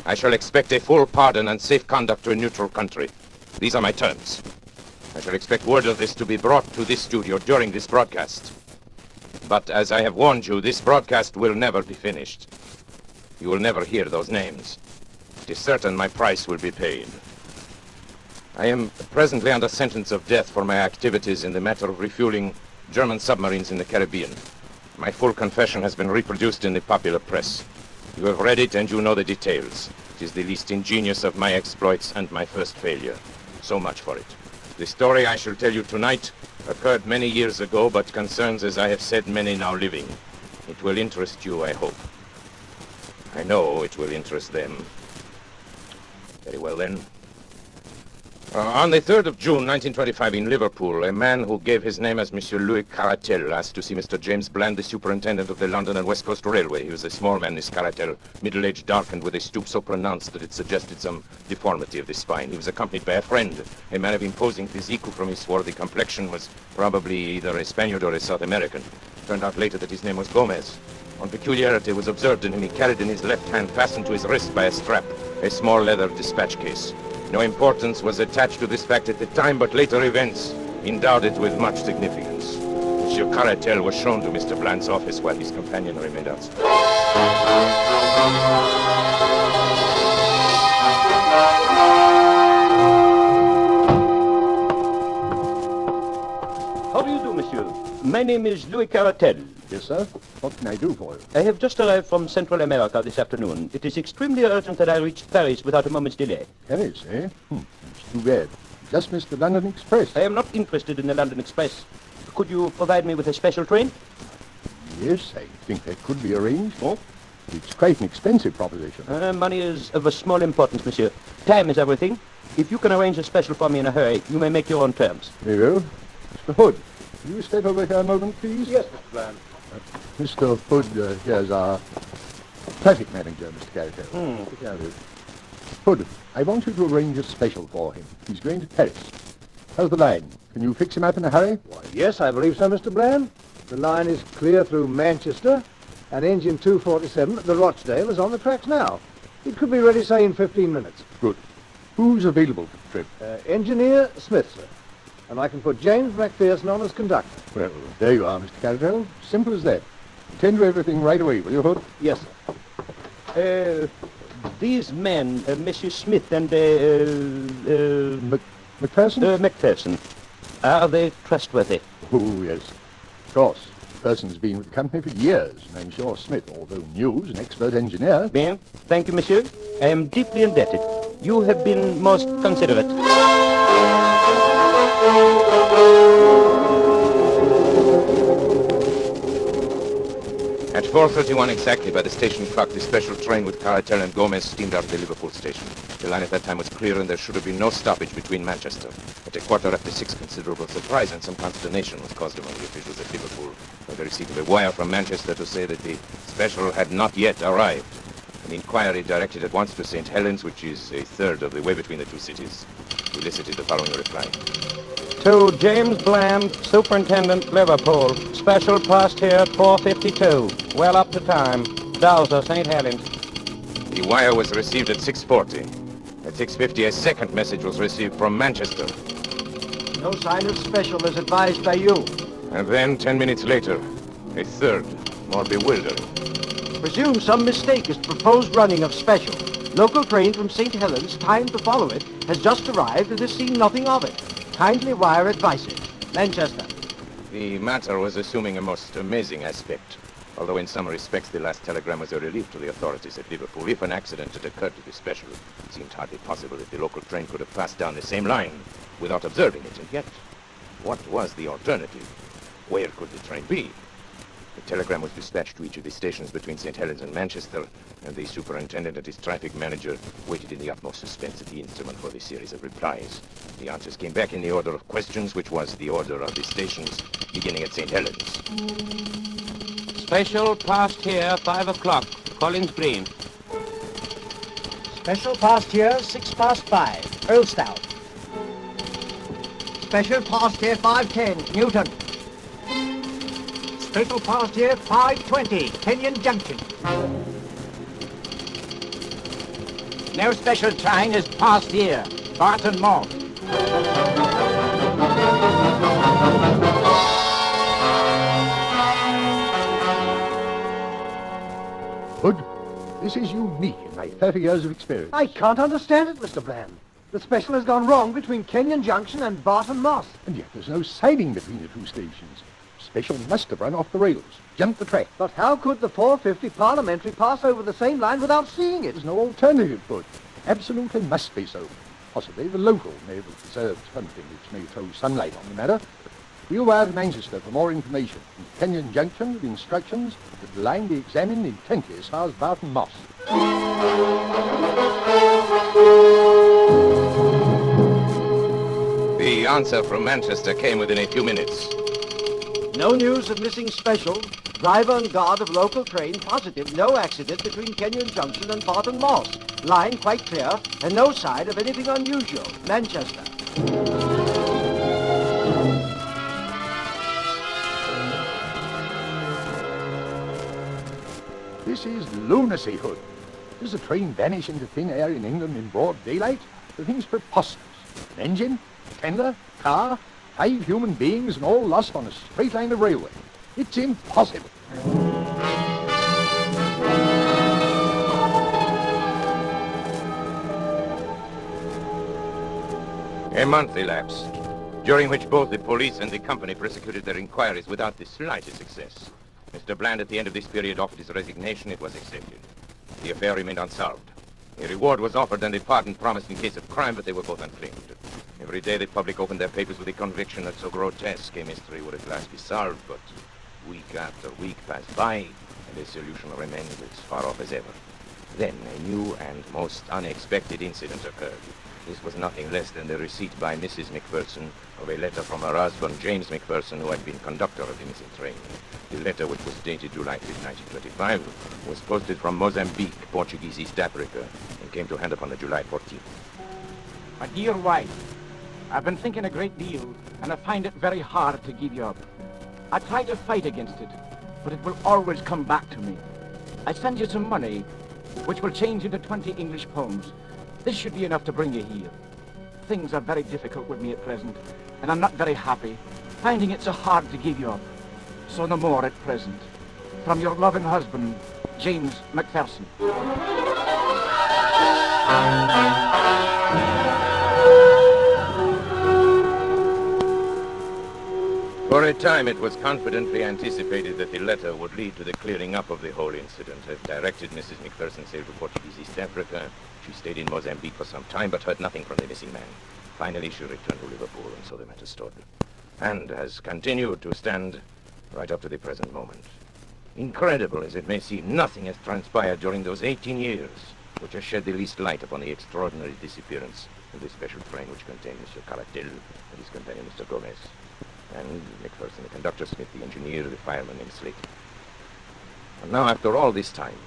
[SPEAKER 14] I shall expect a full pardon and safe conduct to a neutral country. These are my terms. I shall expect word of this to be brought to this studio during this broadcast. But as I have warned you, this broadcast will never be finished. You will never hear those names. It is certain my price will be paid. I am presently under sentence of death for my activities in the matter of refueling German submarines in the Caribbean. My full confession has been reproduced in the popular press. You have read it and you know the details. It is the least ingenious of my exploits and my first failure. So much for it. The story I shall tell you tonight occurred many years ago, but concerns, as I have said, many now living. It will interest you, I hope. I know it will interest them. Very well, then. On the 3rd of June, 1925, in Liverpool, a man who gave his name as Monsieur Louis Caratel asked to see Mr. James Bland, the superintendent of the London and West Coast Railway. He was a small man, this Caratel, middle-aged, darkened, with a stoop so pronounced that it suggested some deformity of the spine. He was accompanied by a friend, a man of imposing physique who, from his swarthy complexion, was probably either a Spaniard or a South American. It turned out later that his name was Gomez. One peculiarity was observed in him. He carried in his left hand, fastened to his wrist by a strap, a small leather dispatch case. No importance was attached to this fact at the time, but later events endowed it with much significance. Monsieur Caratel was shown to Mr. Bland's office while his companion remained outside.
[SPEAKER 15] How do you do, monsieur? My name is Louis Caratel.
[SPEAKER 16] Yes, sir. What can I do for you?
[SPEAKER 15] I have just arrived from Central America this afternoon. It is extremely urgent that I reach Paris without a moment's delay.
[SPEAKER 16] Paris, eh? It's too bad. Just missed the London Express.
[SPEAKER 15] I am not interested in the London Express. Could you provide me with a special train?
[SPEAKER 16] Yes, I think that could be arranged. Oh, it's quite an expensive proposition.
[SPEAKER 15] Money is of a small importance, monsieur. Time is everything. If you can arrange a special for me in a hurry, you may make your own terms.
[SPEAKER 16] Very well. Mr. Hood, will you step over here a moment, please?
[SPEAKER 7] Yes, Mr. Bland.
[SPEAKER 16] Mr. Hood, here's our traffic manager, Mr. Caratel. Hood, I want you to arrange a special for him. He's going to Paris. How's the line? Can you fix him up in a hurry?
[SPEAKER 7] Why, yes, I believe so, Mr. Bland. The line is clear through Manchester, and engine 247 at the Rochdale is on the tracks now. It could be ready, say, in 15 minutes.
[SPEAKER 16] Good. Who's available for the trip?
[SPEAKER 7] Engineer Smith, sir. And I can put James Macpherson on as conductor.
[SPEAKER 16] Well, there you are, Mr. Caratel. Simple as that. Attend to everything right away, will you, Hood?
[SPEAKER 7] Yes,
[SPEAKER 15] sir. These men, Monsieur Smith and,
[SPEAKER 16] Macpherson?
[SPEAKER 15] Macpherson, are they trustworthy?
[SPEAKER 16] Oh, yes. Of course. Macpherson's been with the company for years, and I'm sure Smith, although new, is an expert engineer.
[SPEAKER 15] Bien. Thank you, monsieur. I am deeply indebted. You have been most considerate.
[SPEAKER 14] At 4:31 exactly by the station clock, the special train with Caratel and Gomez steamed out of the Liverpool station. The line at that time was clear and there should have been no stoppage between Manchester. At 6:15, considerable surprise and some consternation was caused among the officials at Liverpool by the receipt of a wire from Manchester to say that the special had not yet arrived. An inquiry directed at once to St. Helens, which is a third of the way between the two cities, elicited the following reply.
[SPEAKER 15] To James Bland, Superintendent, Liverpool. Special passed here at 4:52. Well up to time. Dowser, St. Helens.
[SPEAKER 14] The wire was received at 6:40. At 6:50, a second message was received from Manchester.
[SPEAKER 13] No sign of special as advised by you.
[SPEAKER 14] And then, 10 minutes later, a third, more bewildering.
[SPEAKER 13] Presume some mistake is proposed running of special. Local train from St. Helens, timed to follow it, has just arrived and has seen nothing of it. Kindly wire advices. Manchester.
[SPEAKER 14] The matter was assuming a most amazing aspect, although in some respects the last telegram was a relief to the authorities at Liverpool. If an accident had occurred to the special, it seemed hardly possible that the local train could have passed down the same line without observing it. And yet, what was the alternative? Where could the train be? The telegram was dispatched to each of the stations between St. Helens and Manchester, and the superintendent and his traffic manager waited in the utmost suspense at the instrument for the series of replies. The answers came back in the order of questions, which was the order of the stations, beginning at St. Helens.
[SPEAKER 15] Special passed here, 5 o'clock. Collins Green.
[SPEAKER 4] Special passed here, 5:06, Earlstown.
[SPEAKER 13] Special passed here 5:10, Newton.
[SPEAKER 4] Special passed here, 5:20, Kenyon Junction.
[SPEAKER 17] No special train has passed here, Barton Moss.
[SPEAKER 16] Hood, this is unique in my 30 years of experience.
[SPEAKER 7] I can't understand it, Mr. Bland. The special has gone wrong between Kenyon Junction and Barton Moss.
[SPEAKER 16] And yet there's no siding between the two stations. Special must have run off the rails, jumped the track.
[SPEAKER 7] But how could the 450 Parliamentary pass over the same line without seeing it?
[SPEAKER 16] There's no alternative, Hood. Absolutely must be so. possibly the local may have observed something which may throw sunlight on the matter. We wire to Manchester for more information, and to Kenyon Junction with instructions that the line be examined intently as far as Barton Moss.
[SPEAKER 14] The answer from Manchester came within a few minutes.
[SPEAKER 13] No news of missing special. Driver and guard of local train positive. No accident between Kenyon Junction and Barton Moss. Line quite clear, and no sign of anything unusual. Manchester.
[SPEAKER 16] This is lunacy, Hood. Does a train vanish into thin air in England in broad daylight? The thing's preposterous. An engine, a tender, car, 5 human beings, and all lost on a straight line of railway. It's impossible.
[SPEAKER 14] A month elapsed, during which both the police and the company prosecuted their inquiries without the slightest success. Mr. Bland, at the end of this period, offered his resignation. It was accepted. The affair remained unsolved. A reward was offered and a pardon promised in case of crime, but they were both unclaimed. Every day the public opened their papers with the conviction that so grotesque a mystery would at last be solved, but week after week passed by, and a solution remained as far off as ever. Then a new and most unexpected incident occurred. This was nothing less than the receipt by Mrs. McPherson of a letter from her husband, James McPherson, who had been conductor of the missing train. The letter, which was dated July 5, 1925, was posted from Mozambique, Portuguese East Africa, and came to hand upon the July 14th.
[SPEAKER 17] My dear wife, I've been thinking a great deal, and I find it very hard to give you up. I try to fight against it, but it will always come back to me. I send you some money, which will change into 20 English pounds. This should be enough to bring you here. Things are very difficult with me at present, and I'm not very happy, finding it so hard to give you up. So no more at present. From your loving husband, James McPherson.
[SPEAKER 14] For a time, it was confidently anticipated that the letter would lead to the clearing up of the whole incident. As directed, Mrs. McPherson sailed to Portuguese East Africa. She stayed in Mozambique for some time, but heard nothing from the missing man. Finally, she returned to Liverpool, and so the matter stood. And has continued to stand right up to the present moment. Incredible as it may seem, nothing has transpired during those 18 years which has shed the least light upon the extraordinary disappearance of the special train which contained Monsieur Caratel and his companion, Mr. Gomez. And McPherson, the conductor, Smith, the engineer, the fireman, and Slate. And now, after all this time,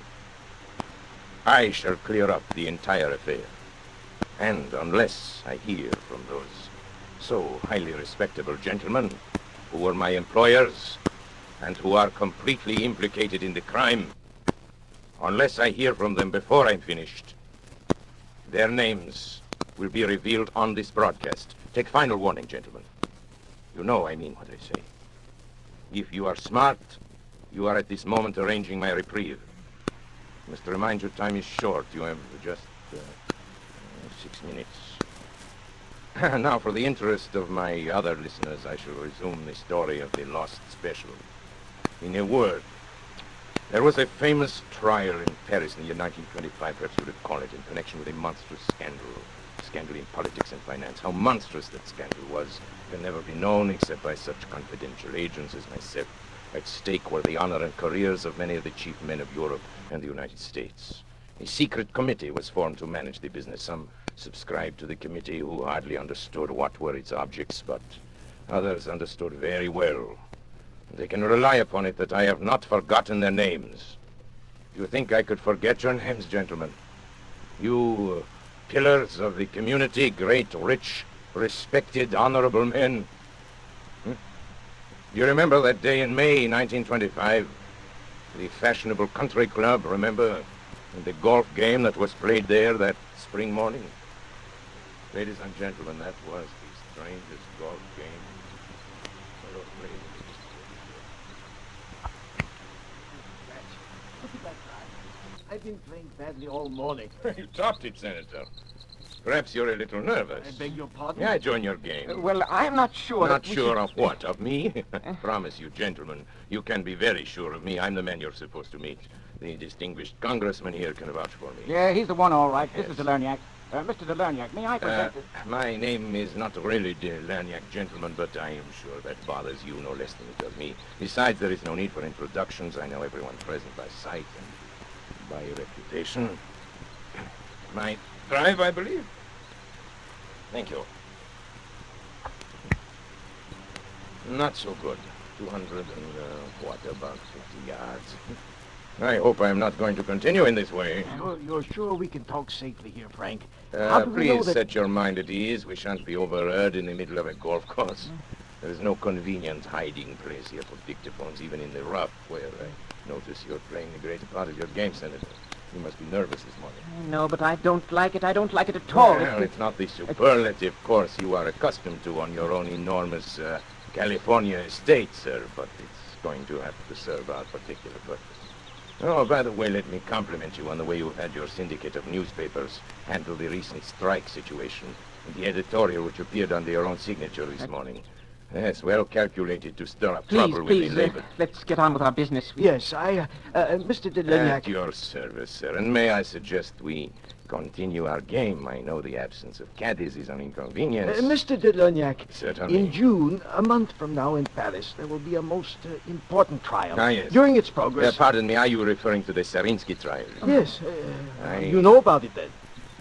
[SPEAKER 14] I shall clear up the entire affair. And unless I hear from those so highly respectable gentlemen who were my employers and who are completely implicated in the crime, unless I hear from them before I'm finished, their names will be revealed on this broadcast. Take final warning, gentlemen. You know I mean what I say. If you are smart, you are at this moment arranging my reprieve. I must remind you, time is short. You have just 6 minutes. Now, for the interest of my other listeners, I shall resume the story of the lost special. In a word, there was a famous trial in Paris in the year 1925, perhaps you would call it, in connection with a monstrous scandal in politics and finance. How monstrous that scandal was can never be known except by such confidential agents as myself. At stake were the honor and careers of many of the chief men of Europe and the United States. A secret committee was formed to manage the business. Some subscribed to the committee who hardly understood what were its objects, but others understood very well. They can rely upon it that I have not forgotten their names. Do you think I could forget your names, gentlemen? You pillars of the community, great, rich, respected, honorable men. Do you remember that day in May 1925? The fashionable country club, remember? And the golf game that was played there that spring morning? Ladies and gentlemen, that was the strangest golf game ever played.
[SPEAKER 17] I've been playing badly all morning.
[SPEAKER 14] You topped it, Senator. Perhaps you're a little nervous.
[SPEAKER 17] I beg your pardon?
[SPEAKER 14] Yeah, I join your game.
[SPEAKER 17] Well, I'm not sure.
[SPEAKER 14] Not sure of what? Of me? Promise you, gentlemen, you can be very sure of me. I'm the man you're supposed to meet. The distinguished congressman here can vouch for me.
[SPEAKER 17] Yeah, he's the one, all right. This is the Lerniac. Mr. de Lerniac, may I present...
[SPEAKER 14] My name is not really de Lerniac, gentlemen, but I am sure that bothers you no less than it does me. Besides, there is no need for introductions. I know everyone present by sight and by reputation. My drive, I believe. Thank you. Not so good. 200 and, about 50 yards. I hope I'm not going to continue in this way.
[SPEAKER 17] You're sure we can talk safely here, Frank?
[SPEAKER 14] Please set your mind at ease. We shan't be overheard in the middle of a golf course. There is no convenient hiding place here for dictaphones, even in the rough, where I notice you're playing the greater part of your game, Senator. You must be nervous this morning.
[SPEAKER 17] No, but I don't like it. I don't like it at all.
[SPEAKER 14] Well, it's not the superlative course you are accustomed to on your own enormous California estate, sir, but it's going to have to serve our particular purpose. Oh, by the way, let me compliment you on the way you had your syndicate of newspapers handle the recent strike situation and the editorial which appeared under your own signature this morning. Yes, well calculated to stir up trouble with the labor.
[SPEAKER 17] Let's get on with our business. Yes, Mr. de Lerniac...
[SPEAKER 14] At your service, sir. And may I suggest we continue our game? I know the absence of caddies is an inconvenience.
[SPEAKER 17] Mr. de Lerniac,
[SPEAKER 14] certainly.
[SPEAKER 17] In June, a month from now in Paris, there will be a most important trial.
[SPEAKER 14] Ah, yes.
[SPEAKER 17] During its progress...
[SPEAKER 14] pardon me, are you referring to the Serinsky trial?
[SPEAKER 17] Yes. You know about it, then?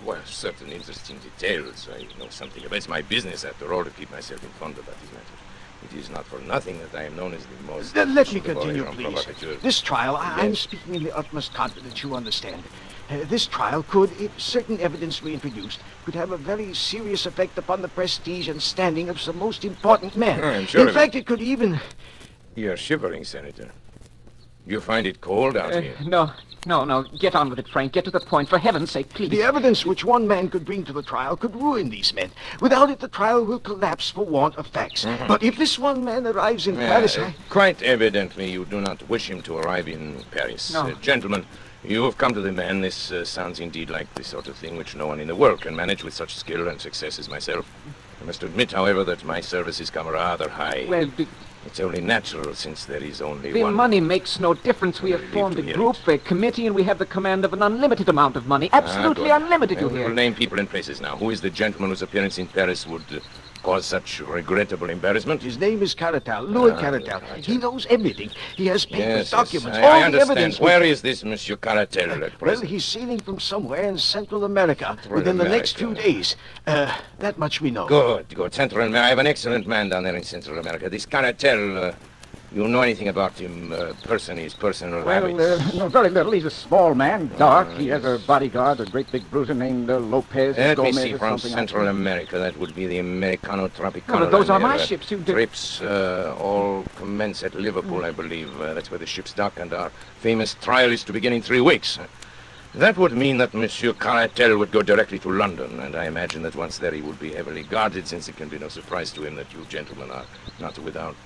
[SPEAKER 14] Well, certain interesting details. I know something about it. It's my business, after all, to keep myself informed about these matters. It is not for nothing that I am known as the most...
[SPEAKER 17] Let me continue, please. This trial, I'm speaking in the utmost confidence, you understand. This trial could, if certain evidence were introduced, could have a very serious effect upon the prestige and standing of some most important men.
[SPEAKER 14] I'm sure
[SPEAKER 17] in fact, it could even...
[SPEAKER 14] You're shivering, Senator. You find it cold out here?
[SPEAKER 17] No. Get on with it, Frank. Get to the point. For heaven's sake, please. The evidence which one man could bring to the trial could ruin these men. Without it, the trial will collapse for want of facts.
[SPEAKER 14] Mm-hmm.
[SPEAKER 17] But if this one man arrives in Paris...
[SPEAKER 14] Quite evidently, you do not wish him to arrive in Paris.
[SPEAKER 17] No.
[SPEAKER 14] Gentlemen, you have come to the man. This sounds indeed like the sort of thing which no one in the world can manage with such skill and success as myself. I must admit, however, that my services come rather high.
[SPEAKER 17] Well,
[SPEAKER 14] it's only natural, since there is only
[SPEAKER 17] the
[SPEAKER 14] one...
[SPEAKER 17] money makes no difference. We have formed a group, a committee, and we have the command of an unlimited amount of money. Absolutely unlimited, you
[SPEAKER 14] We
[SPEAKER 17] hear.
[SPEAKER 14] will name people and places now. Who is the gentleman whose appearance in Paris would cause such regrettable embarrassment?
[SPEAKER 17] His name is Caratal, Louis Caratal. He knows everything. He has papers, documents,
[SPEAKER 14] I
[SPEAKER 17] all the
[SPEAKER 14] understand.
[SPEAKER 17] evidence.
[SPEAKER 14] Where is this Monsieur Caratal at
[SPEAKER 17] Well,
[SPEAKER 14] present?
[SPEAKER 17] he's sailing from somewhere in Central America within the next few days. That much we know.
[SPEAKER 14] Good. Central America. I have an excellent man down there in Central America. This Caratal, you know anything about him, his personal habits?
[SPEAKER 17] No, very little. He's a small man, dark. He has a bodyguard, a great big bruiser named Lopez.
[SPEAKER 14] Let me
[SPEAKER 17] Gomez
[SPEAKER 14] see,
[SPEAKER 17] or
[SPEAKER 14] from
[SPEAKER 17] something
[SPEAKER 14] Central
[SPEAKER 17] like that.
[SPEAKER 14] America, that would be the Americano Tropicano.
[SPEAKER 17] No, those are
[SPEAKER 14] line
[SPEAKER 17] my
[SPEAKER 14] there.
[SPEAKER 17] ships.
[SPEAKER 14] Trips all commence at Liverpool, I believe. That's where the ships dock, and our famous trial is to begin in 3 weeks. That would mean that Monsieur Caratal would go directly to London, and I imagine that once there he would be heavily guarded, since it can be no surprise to him that you gentlemen are not without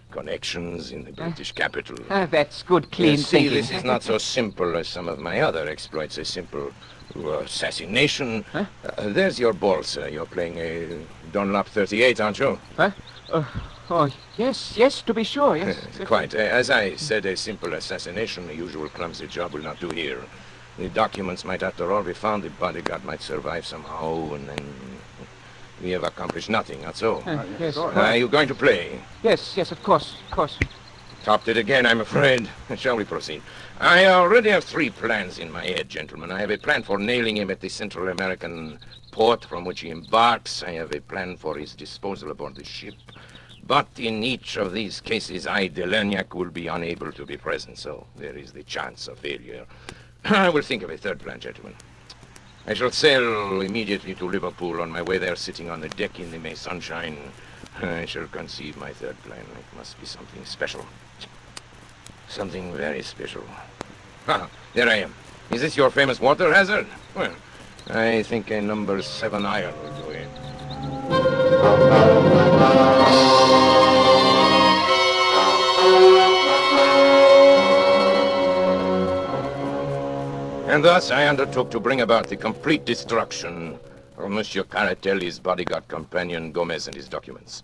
[SPEAKER 14] connections in the British capital.
[SPEAKER 17] That's good, clean
[SPEAKER 14] See,
[SPEAKER 17] thinking.
[SPEAKER 14] this is not so simple as some of my other exploits. A simple assassination. There's your ball, sir. You're playing a Dunlop 38, aren't you?
[SPEAKER 17] Huh? Oh, yes, to be sure, yes.
[SPEAKER 14] Quite. As I said, a simple assassination, the usual clumsy job, will not do here. The documents might, after all, be found. The bodyguard might survive somehow, and then we have accomplished nothing, not so.
[SPEAKER 17] Yes.
[SPEAKER 14] Are you going to play?
[SPEAKER 17] Yes, of course.
[SPEAKER 14] Topped it again, I'm afraid. Shall we proceed? I already have 3 plans in my head, gentlemen. I have a plan for nailing him at the Central American port from which he embarks. I have a plan for his disposal aboard the ship. But in each of these cases, I, de Lerniac, will be unable to be present, so there is the chance of failure. I will think of a 3rd plan, gentlemen. I shall sail immediately to Liverpool. On my way there, sitting on the deck in the May sunshine, I shall conceive my 3rd plan. It must be something special. Something very special. There I am. Is this your famous water hazard? Well, I think a number 7 iron will go in. And thus I undertook to bring about the complete destruction of Monsieur Caratelli's bodyguard companion Gomez and his documents.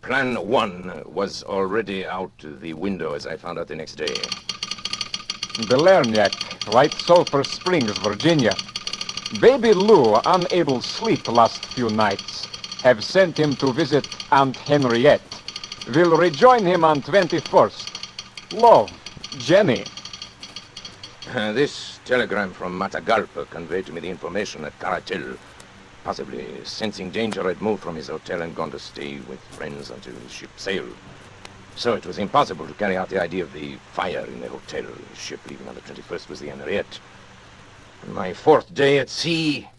[SPEAKER 14] Plan 1 was already out the window, as I found out the next day.
[SPEAKER 15] De Lerniac, White Sulphur Springs, Virginia. Baby Lou, unable sleep last few nights, have sent him to visit Aunt Henriette. Will rejoin him on 21st. Love, Jenny.
[SPEAKER 14] This telegram from Matagalpa conveyed to me the information that Caratel, possibly sensing danger, had moved from his hotel and gone to stay with friends until his ship sailed. So it was impossible to carry out the idea of the fire in the hotel. His ship leaving on the 21st was the Henriette. On my 4th day at sea,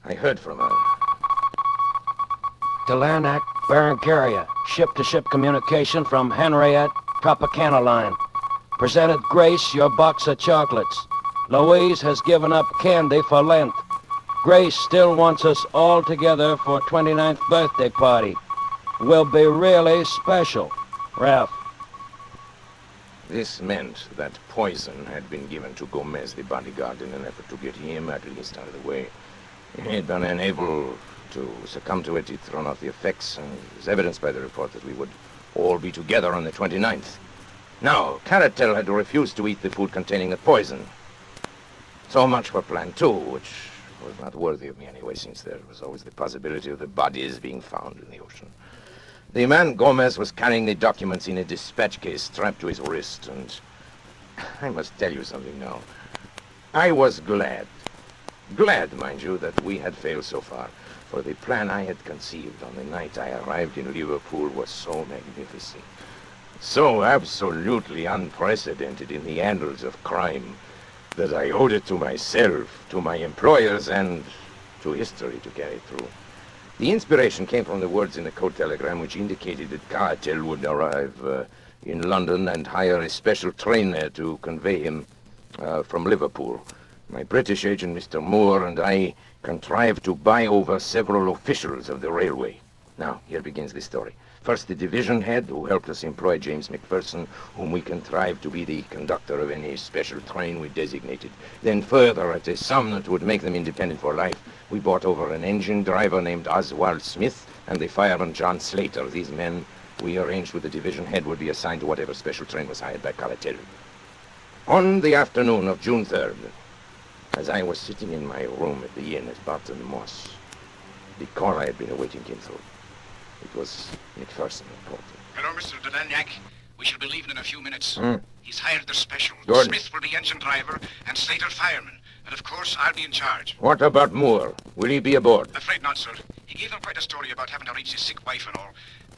[SPEAKER 14] I heard from her.
[SPEAKER 17] Delanak, Baron Carrier. Ship-to-ship communication from Henriette, Tropicana line. Presented Grace your box of chocolates. Louise has given up candy for Lent. Grace still wants us all together for 29th birthday party. Will be really special. Ralph.
[SPEAKER 14] This meant that poison had been given to Gomez, the bodyguard, in an effort to get him at least out of the way. He had been unable to succumb to it. He'd thrown off the effects, and it was evidenced by the report that we would all be together on the 29th. Now, Caratel had refused to eat the food containing the poison. So much for Plan 2, which was not worthy of me anyway, since there was always the possibility of the bodies being found in the ocean. The man Gomez was carrying the documents in a dispatch case strapped to his wrist, and I must tell you something now. I was glad, mind you, that we had failed so far, for the plan I had conceived on the night I arrived in Liverpool was so magnificent, so absolutely unprecedented in the annals of crime, that I owed it to myself, to my employers, and to history to carry through. The inspiration came from the words in the code telegram which indicated that Caratel would arrive in London and hire a special train there to convey him from Liverpool. My British agent, Mr. Moore, and I contrived to buy over several officials of the railway. Now, here begins the story. First, the division head, who helped us employ James McPherson, whom we contrived to be the conductor of any special train we designated. Then further, at a sum that would make them independent for life, we bought over an engine driver named Oswald Smith and the fireman John Slater. These men, we arranged with the division head, would be assigned to whatever special train was hired by Caratel. On the afternoon of June 3rd, as I was sitting in my room at the inn at Barton Moss, the call I had been awaiting came through. It was McPherson reporting.
[SPEAKER 18] Hello, Mr. Delaniak. We shall be leaving in a few minutes. He's hired the special.
[SPEAKER 14] Good.
[SPEAKER 18] Smith will be engine driver and Slater fireman. And of course, I'll be in charge.
[SPEAKER 14] What about Moore? Will he be aboard?
[SPEAKER 18] Afraid not, sir. He gave them quite a story about having to reach his sick wife and all.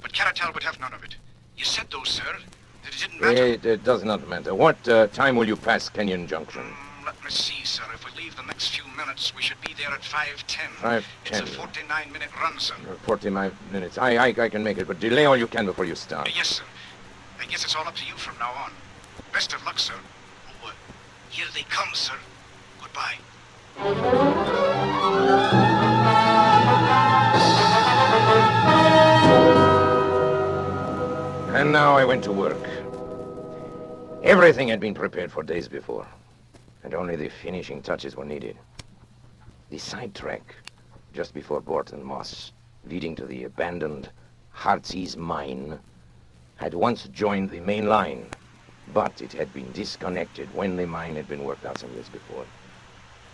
[SPEAKER 18] But Caratal would have none of it. You said, though, sir, that it didn't matter.
[SPEAKER 14] It does not matter. What time will you pass Kenyon Junction?
[SPEAKER 18] Let me see, sir. If we leave the next few minutes, we should be there at 5:10.
[SPEAKER 14] 5:10.
[SPEAKER 18] It's a 49-minute run, sir.
[SPEAKER 14] 49 minutes. I can make it, but delay all you can before you start.
[SPEAKER 18] Yes, sir. I guess it's all up to you from now on. Best of luck, sir. Oh, here they come, sir. Goodbye.
[SPEAKER 14] And now I went to work. Everything had been prepared for days before, and only the finishing touches were needed. The sidetrack, just before Barton Moss, leading to the abandoned Heartsease mine, had once joined the main line, but it had been disconnected when the mine had been worked out some years before.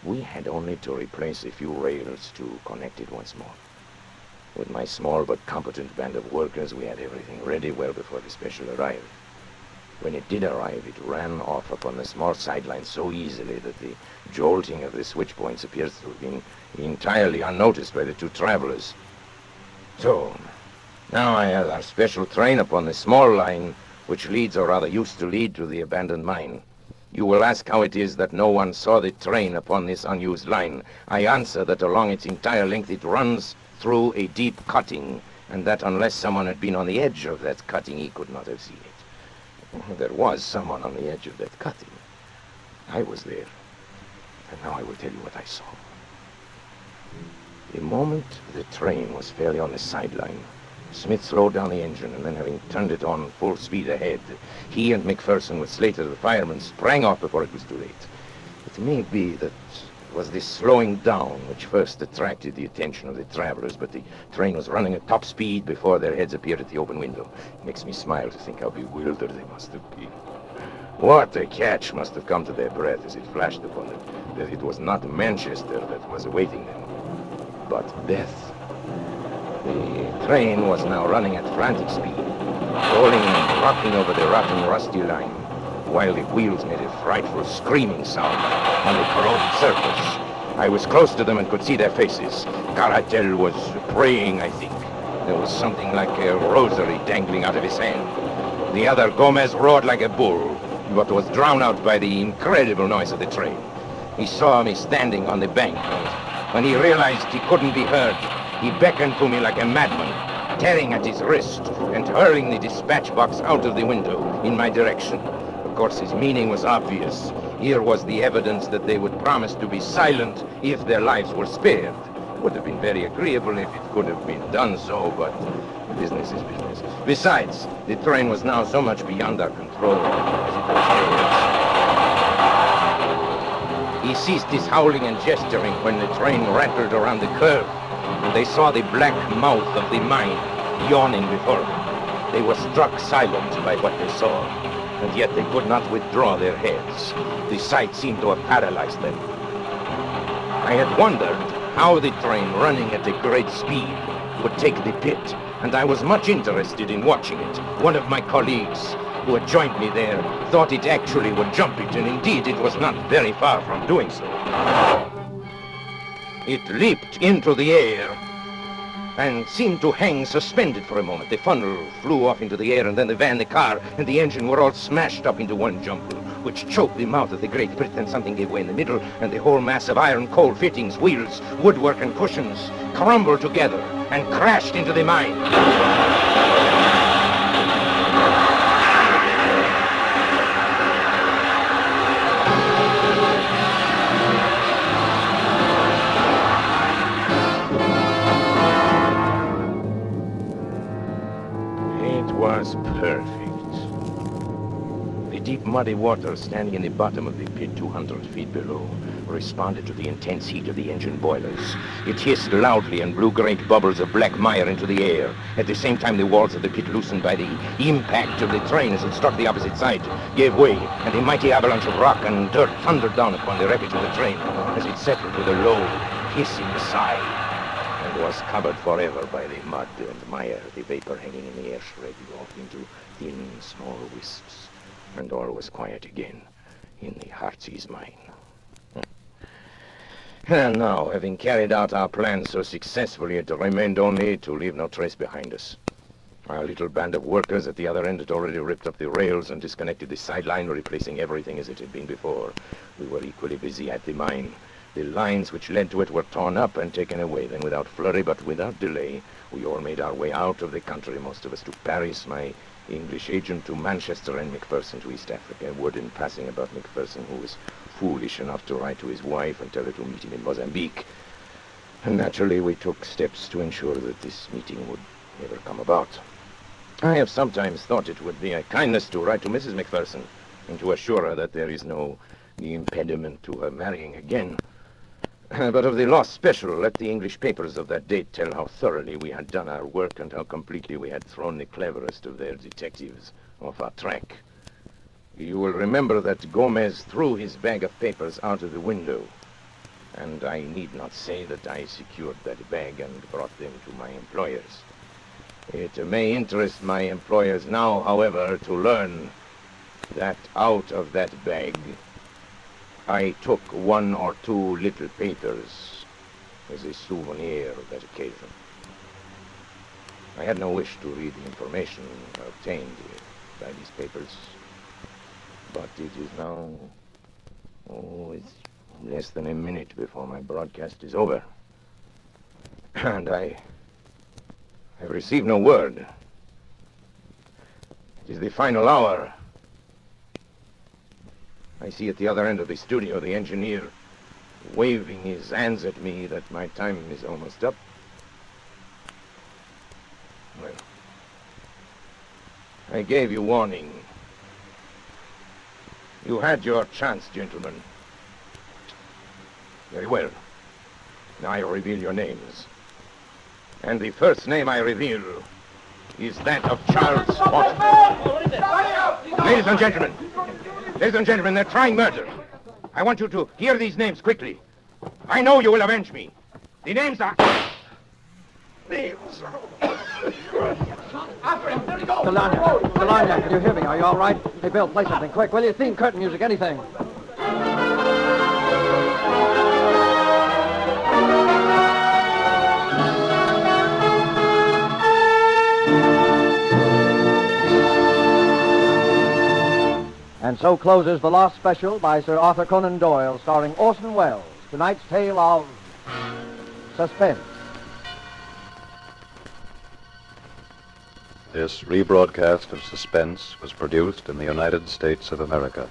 [SPEAKER 14] We had only to replace a few rails to connect it once more. With my small but competent band of workers, we had everything ready well before the special arrived. When it did arrive, it ran off upon the small sideline so easily that the jolting of the switch points appears to have been entirely unnoticed by the two travelers. So, now I have our special train upon the small line which leads, or rather used to lead, to the abandoned mine. You will ask how it is that no one saw the train upon this unused line. I answer that along its entire length it runs through a deep cutting, and that unless someone had been on the edge of that cutting, he could not have seen it. There was someone on the edge of that cutting. I was there. And now I will tell you what I saw. The moment the train was fairly on the sideline, Smith slowed down the engine, and then having turned it on full speed ahead, he and McPherson, with Slater the fireman, sprang off before it was too late. It may be that it was this slowing down which first attracted the attention of the travelers, but the train was running at top speed before their heads appeared at the open window. It makes me smile to think how bewildered they must have been. What a catch must have come to their breath as it flashed upon them. that it was not Manchester that was awaiting them, but death. The train was now running at frantic speed, rolling and rocking over the rotten, rusty line, while the wheels made a frightful screaming sound on the corroded surface. I was close to them and could see their faces. Caratel was praying, I think. There was something like a rosary dangling out of his hand. The other, Gomez, roared like a bull, but was drowned out by the incredible noise of the train. He saw me standing on the bank, and when he realized he couldn't be heard, he beckoned to me like a madman, tearing at his wrist and hurling the dispatch box out of the window in my direction. Of course, his meaning was obvious. Here was the evidence that they would promise to be silent if their lives were spared. It would have been very agreeable if it could have been done so, but business is business. Besides, the train was now so much beyond our control as it was theirs. He ceased his howling and gesturing when the train rattled around the curve, and they saw the black mouth of the mine yawning before them. They were struck silent by what they saw, and yet they could not withdraw their heads. The sight seemed to have paralyzed them. I had wondered how the train running at a great speed would take the pit, and I was much interested in watching it. One of my colleagues who had joined me there thought it actually would jump it, and indeed it was not very far from doing so. It leaped into the air and seemed to hang suspended for a moment. The funnel flew off into the air, and then the van, the car, and the engine were all smashed up into one jumble, which choked the mouth of the great pit. Then something gave way in the middle, and the whole mass of iron, coal fittings, wheels, woodwork, and cushions crumbled together and crashed into the mine. Was perfect. The deep muddy water standing in the bottom of the pit 200 feet below responded to the intense heat of the engine boilers. It hissed loudly and blew great bubbles of black mire into the air. At the same time, the walls of the pit, loosened by the impact of the train as it struck the opposite side, gave way, and a mighty avalanche of rock and dirt thundered down upon the wreckage of the train as it settled with a low, hissing sigh, was covered forever by the mud and mire, the vapor hanging in the air shredded off into thin, small wisps, and all was quiet again in the Heartsease mine. And now, having carried out our plan so successfully, it remained only to leave no trace behind us. Our little band of workers at the other end had already ripped up the rails and disconnected the sideline, replacing everything as it had been before. We were equally busy at the mine. The lines which led to it were torn up and taken away. Then, without flurry but without delay, we all made our way out of the country, most of us to Paris, my English agent to Manchester, and Macpherson to East Africa. A word in passing about Macpherson, who was foolish enough to write to his wife and tell her to meet him in Mozambique. And naturally, we took steps to ensure that this meeting would never come about. I have sometimes thought it would be a kindness to write to Mrs. Macpherson and to assure her that there is no impediment to her marrying again. But of the Lost Special, let the English papers of that date tell how thoroughly we had done our work and how completely we had thrown the cleverest of their detectives off our track. You will remember that Gomez threw his bag of papers out of the window, and I need not say that I secured that bag and brought them to my employers. It may interest my employers now, however, to learn that out of that bag I took one or two little papers as a souvenir of that occasion. I had no wish to read the information obtained by these papers, but it is now, it's less than a minute before my broadcast is over. And I have received no word. It is the final hour. I see at the other end of the studio the engineer waving his hands at me that my time is almost up. Well, I gave you warning. You had your chance, gentlemen. Very well. Now I reveal your names. And the first name I reveal is that of Charles Watson. Ladies and gentlemen, they're trying murder. I want you to hear these names quickly. I know you will avenge me. The names are...
[SPEAKER 13] Delania, can you hear me? Are you all right? Hey, Bill, play something quick, will you? Theme, curtain music, anything. And so closes the Lost Special by Sir Arthur Conan Doyle, starring Orson Welles. Tonight's tale of Suspense.
[SPEAKER 2] This rebroadcast of Suspense was produced in the United States of America.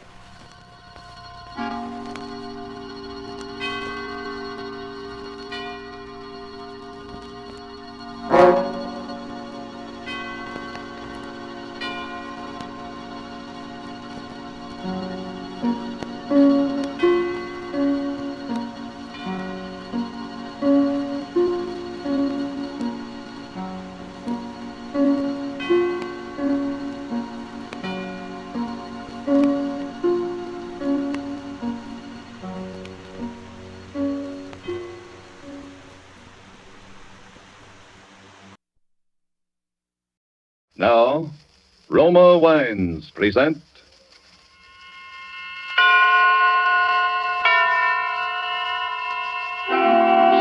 [SPEAKER 19] Now, Roma Wines present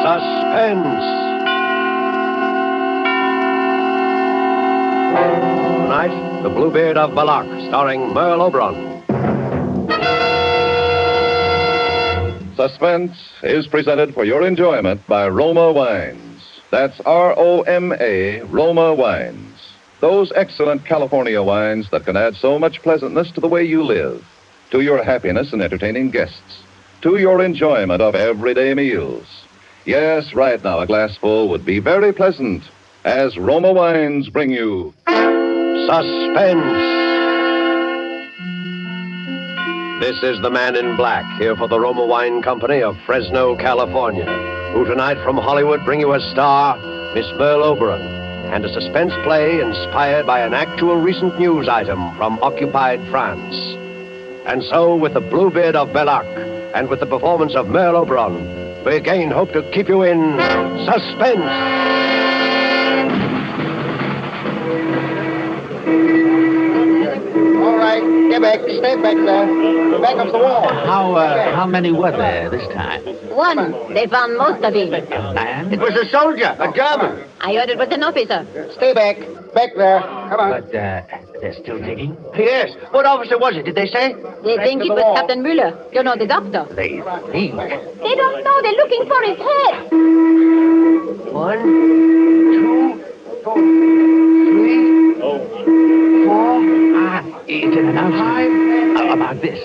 [SPEAKER 20] Suspense. Tonight, The Bluebeard of Bellac, starring Merle Oberon.
[SPEAKER 19] Suspense is presented for your enjoyment by Roma Wines. That's R-O-M-A, Roma Wines. Those excellent California wines that can add so much pleasantness to the way you live, to your happiness in entertaining guests, to your enjoyment of everyday meals. Yes, right now a glassful would be very pleasant, as Roma Wines bring you
[SPEAKER 20] Suspense. This is the Man in Black, here for the Roma Wine Company of Fresno, California, who tonight from Hollywood bring you a star, Miss Merle Oberon, and a suspense play inspired by an actual recent news item from occupied France. And so, with the Bluebeard of Bellac, and with the performance of Merle Oberon, we again hope to keep you in suspense.
[SPEAKER 4] All right, get back. Stay back there. Back up the wall.
[SPEAKER 5] How many were there this time?
[SPEAKER 21] One. They found most of him.
[SPEAKER 5] Man?
[SPEAKER 4] It was a soldier, a German.
[SPEAKER 21] I heard it was an officer.
[SPEAKER 4] Stay back. Back there. Come on.
[SPEAKER 5] But they're still digging?
[SPEAKER 4] Yes. What officer was it, did they say?
[SPEAKER 21] They think it was Captain Müller. You know, the doctor.
[SPEAKER 5] They think?
[SPEAKER 21] They don't know. They're looking for his head.
[SPEAKER 4] 1, 2, 3, 4.
[SPEAKER 5] It's an announcement about this.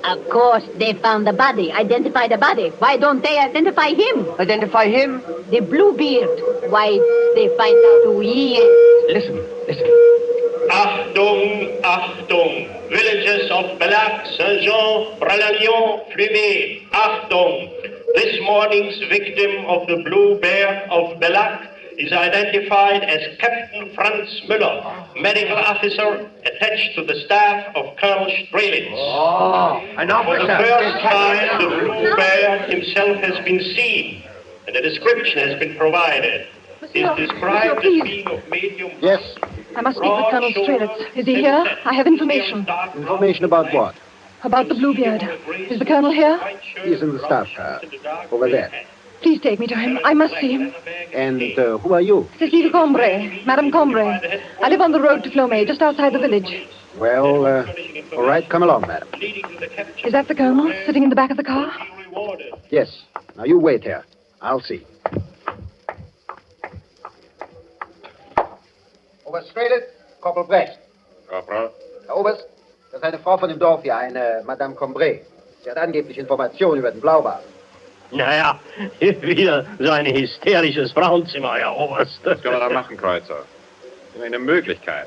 [SPEAKER 21] Of course, they found the body, identified the body. Why don't they identify him?
[SPEAKER 4] Identify him?
[SPEAKER 21] The Bluebeard. Why, they find out who he is.
[SPEAKER 5] Listen.
[SPEAKER 22] Achtung, Achtung. Villages of Bellac, Saint-Jean, Bralalion, Fleury. Achtung. This morning's victim of the Bluebeard of Bellac is identified as Captain Franz Müller, medical officer attached to the staff of Colonel Strelitz.
[SPEAKER 4] Oh, an officer.
[SPEAKER 22] For the first time, the Bluebeard himself has been seen, and a description has been provided. He is described as being of medium...
[SPEAKER 4] Yes?
[SPEAKER 23] I must speak with Colonel Strelitz. Is he here? I have information.
[SPEAKER 7] Information about what?
[SPEAKER 23] About the Bluebeard. Is the Colonel here?
[SPEAKER 7] He's in the staff car. Over there.
[SPEAKER 23] Please take me to him. I must see him.
[SPEAKER 7] And who are you?
[SPEAKER 23] Cécile Combray, Madame Combray. I live on the road to Flomé, just outside the village.
[SPEAKER 7] Well, all right, come along, madam.
[SPEAKER 23] Is that the Colonel, sitting in the back of the car?
[SPEAKER 7] Yes. Now, you wait here. I'll see.
[SPEAKER 4] Oberst Strelitz, Corporal Brecht.
[SPEAKER 8] Corporal?
[SPEAKER 4] Herr Oberst, das ist eine Frau von dem Dorf hier, eine Madame Combray. Sie hat angeblich Informationen über den Blaubart.
[SPEAKER 24] Naja, wieder so ein hysterisches Frauenzimmer, Herr Oberst.
[SPEAKER 8] Was können wir da machen, Kreuzer? Eine Möglichkeit.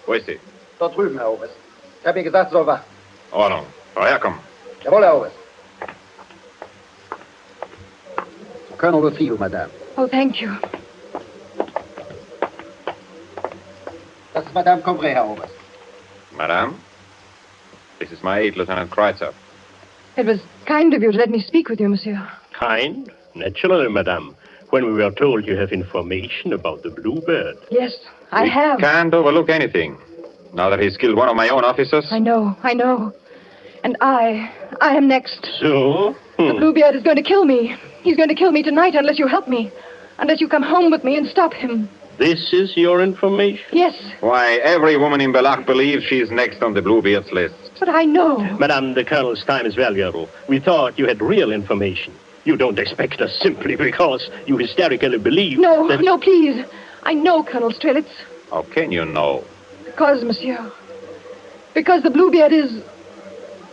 [SPEAKER 8] Wo ist sie?
[SPEAKER 4] Dort drüben, Herr Oberst. Ich habe ihr gesagt, sie soll warten.
[SPEAKER 8] Ordnung. Frau herkommen.
[SPEAKER 4] Jawohl, Herr Oberst.
[SPEAKER 7] The Colonel will see you, madame.
[SPEAKER 23] Oh, thank you.
[SPEAKER 4] Das ist Madame Combray, Herr Oberst.
[SPEAKER 8] Madame, this is my aide, Lieutenant Kreuzer.
[SPEAKER 23] It was kind of you to let me speak with you, monsieur.
[SPEAKER 24] Kind? Naturally, madame. When we were told you have information about the Bluebird.
[SPEAKER 23] Yes, I have.
[SPEAKER 14] Can't overlook anything. Now that he's killed one of my own officers.
[SPEAKER 23] I know. And I am next.
[SPEAKER 24] So?
[SPEAKER 23] The Bluebeard is going to kill me. He's going to kill me tonight unless you help me. Unless you come home with me and stop him.
[SPEAKER 24] This is your information?
[SPEAKER 23] Yes.
[SPEAKER 14] Why, every woman in Bellac believes she's next on the Bluebeard's list.
[SPEAKER 23] But I know.
[SPEAKER 24] Madame, the Colonel's time is valuable. We thought you had real information. You don't expect us simply because you hysterically believe that...
[SPEAKER 23] No, please. I know, Colonel Strelitz.
[SPEAKER 14] How can you know?
[SPEAKER 23] Because, monsieur. Because the Bluebeard is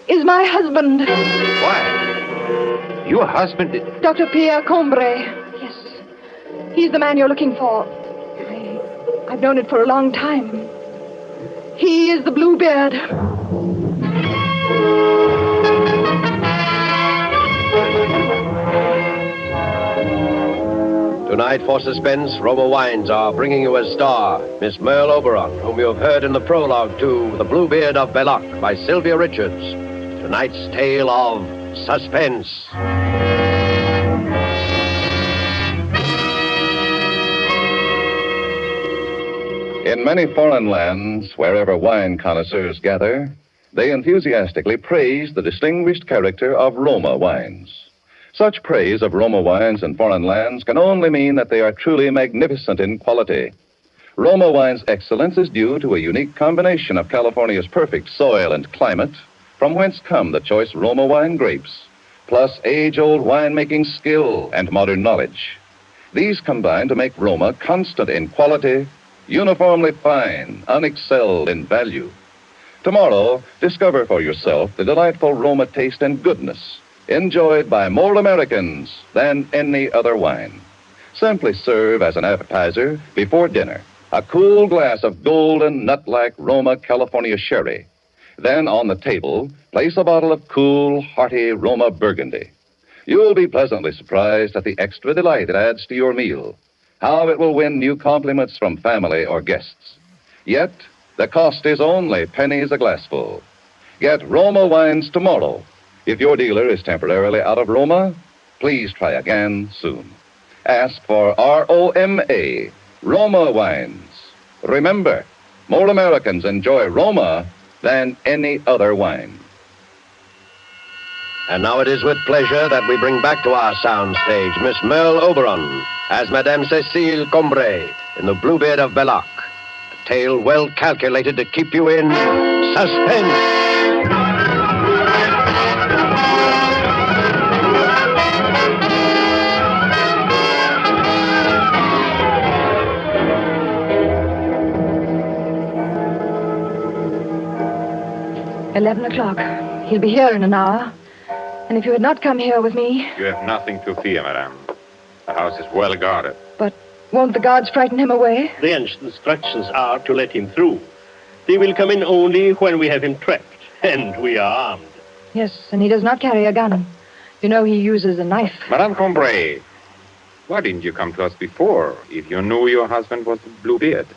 [SPEAKER 23] my husband.
[SPEAKER 14] Why? Your husband?
[SPEAKER 23] Dr. Pierre Combray. Yes. He's the man you're looking for. I've known it for a long time. He is the Bluebeard.
[SPEAKER 20] Tonight for Suspense, Roma Wines are bringing you a star, Miss Merle Oberon, whom you have heard in the prologue to The Bluebeard of Bellac by Sylvia Richards. Tonight's tale of Suspense.
[SPEAKER 19] In many foreign lands, wherever wine connoisseurs gather, they enthusiastically praise the distinguished character of Roma wines. Such praise of Roma wines in foreign lands can only mean that they are truly magnificent in quality. Roma wine's excellence is due to a unique combination of California's perfect soil and climate, from whence come the choice Roma wine grapes, plus age-old winemaking skill and modern knowledge. These combine to make Roma constant in quality, uniformly fine, unexcelled in value. Tomorrow, discover for yourself the delightful Roma taste and goodness enjoyed by more Americans than any other wine. Simply serve as an appetizer before dinner a cool glass of golden nut-like Roma California sherry. Then on the table, place a bottle of cool, hearty Roma Burgundy. You'll be pleasantly surprised at the extra delight it adds to your meal, how it will win new compliments from family or guests. Yet, the cost is only pennies a glassful. Get Roma wines tomorrow. If your dealer is temporarily out of Roma, please try again soon. Ask for ROMA, Roma wines. Remember, more Americans enjoy Roma than any other wine.
[SPEAKER 20] And now it is with pleasure that we bring back to our soundstage Miss Merle Oberon as Madame Cécile Combray in The Bluebeard of Bellac, a tale well calculated to keep you in suspense.
[SPEAKER 23] 11 o'clock. He'll be here in an hour. And if you had not come here with me...
[SPEAKER 14] You have nothing to fear, madame. The house is well guarded.
[SPEAKER 23] But won't the guards frighten him away?
[SPEAKER 24] The instructions are to let him through. They will come in only when we have him trapped. And we are armed.
[SPEAKER 23] Yes, and he does not carry a gun. You know he uses a knife.
[SPEAKER 14] Madame Combray, why didn't you come to us before if you knew your husband was the Bluebeard?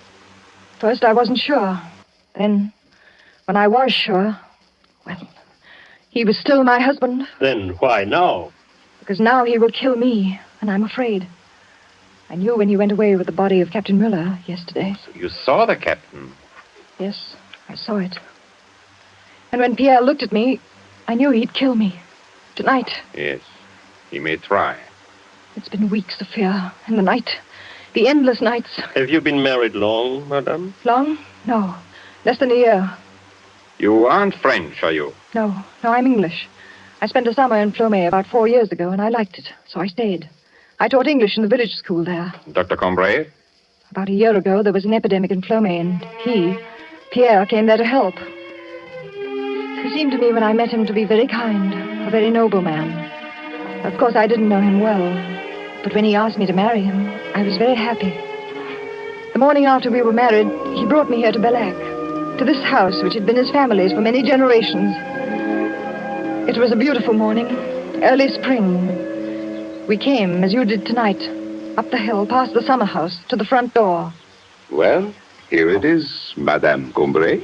[SPEAKER 23] First, I wasn't sure. Then, when I was sure... Well, he was still my husband.
[SPEAKER 24] Then why now?
[SPEAKER 23] Because now he will kill me, and I'm afraid. I knew when he went away with the body of Captain Müller yesterday.
[SPEAKER 14] So you saw the captain?
[SPEAKER 23] Yes, I saw it. And when Pierre looked at me, I knew he'd kill me. Tonight.
[SPEAKER 14] Yes, he may try.
[SPEAKER 23] It's been weeks of fear, and the night, the endless nights.
[SPEAKER 24] Have you been married long, madame?
[SPEAKER 23] Long? No, less than a year.
[SPEAKER 14] You aren't French, are you?
[SPEAKER 23] No, I'm English. I spent a summer in Flomé about 4 years ago, and I liked it, so I stayed. I taught English in the village school there.
[SPEAKER 14] Dr. Combray?
[SPEAKER 23] About a year ago, there was an epidemic in Flomé, and Pierre, came there to help. He seemed to me when I met him to be very kind, a very noble man. Of course, I didn't know him well, but when he asked me to marry him, I was very happy. The morning after we were married, he brought me here to Bellac, to this house which had been his family's for many generations. It was a beautiful morning, early spring. We came, as you did tonight, up the hill, past the summer house, to the front door.
[SPEAKER 14] Well, here it is, Madame Combray.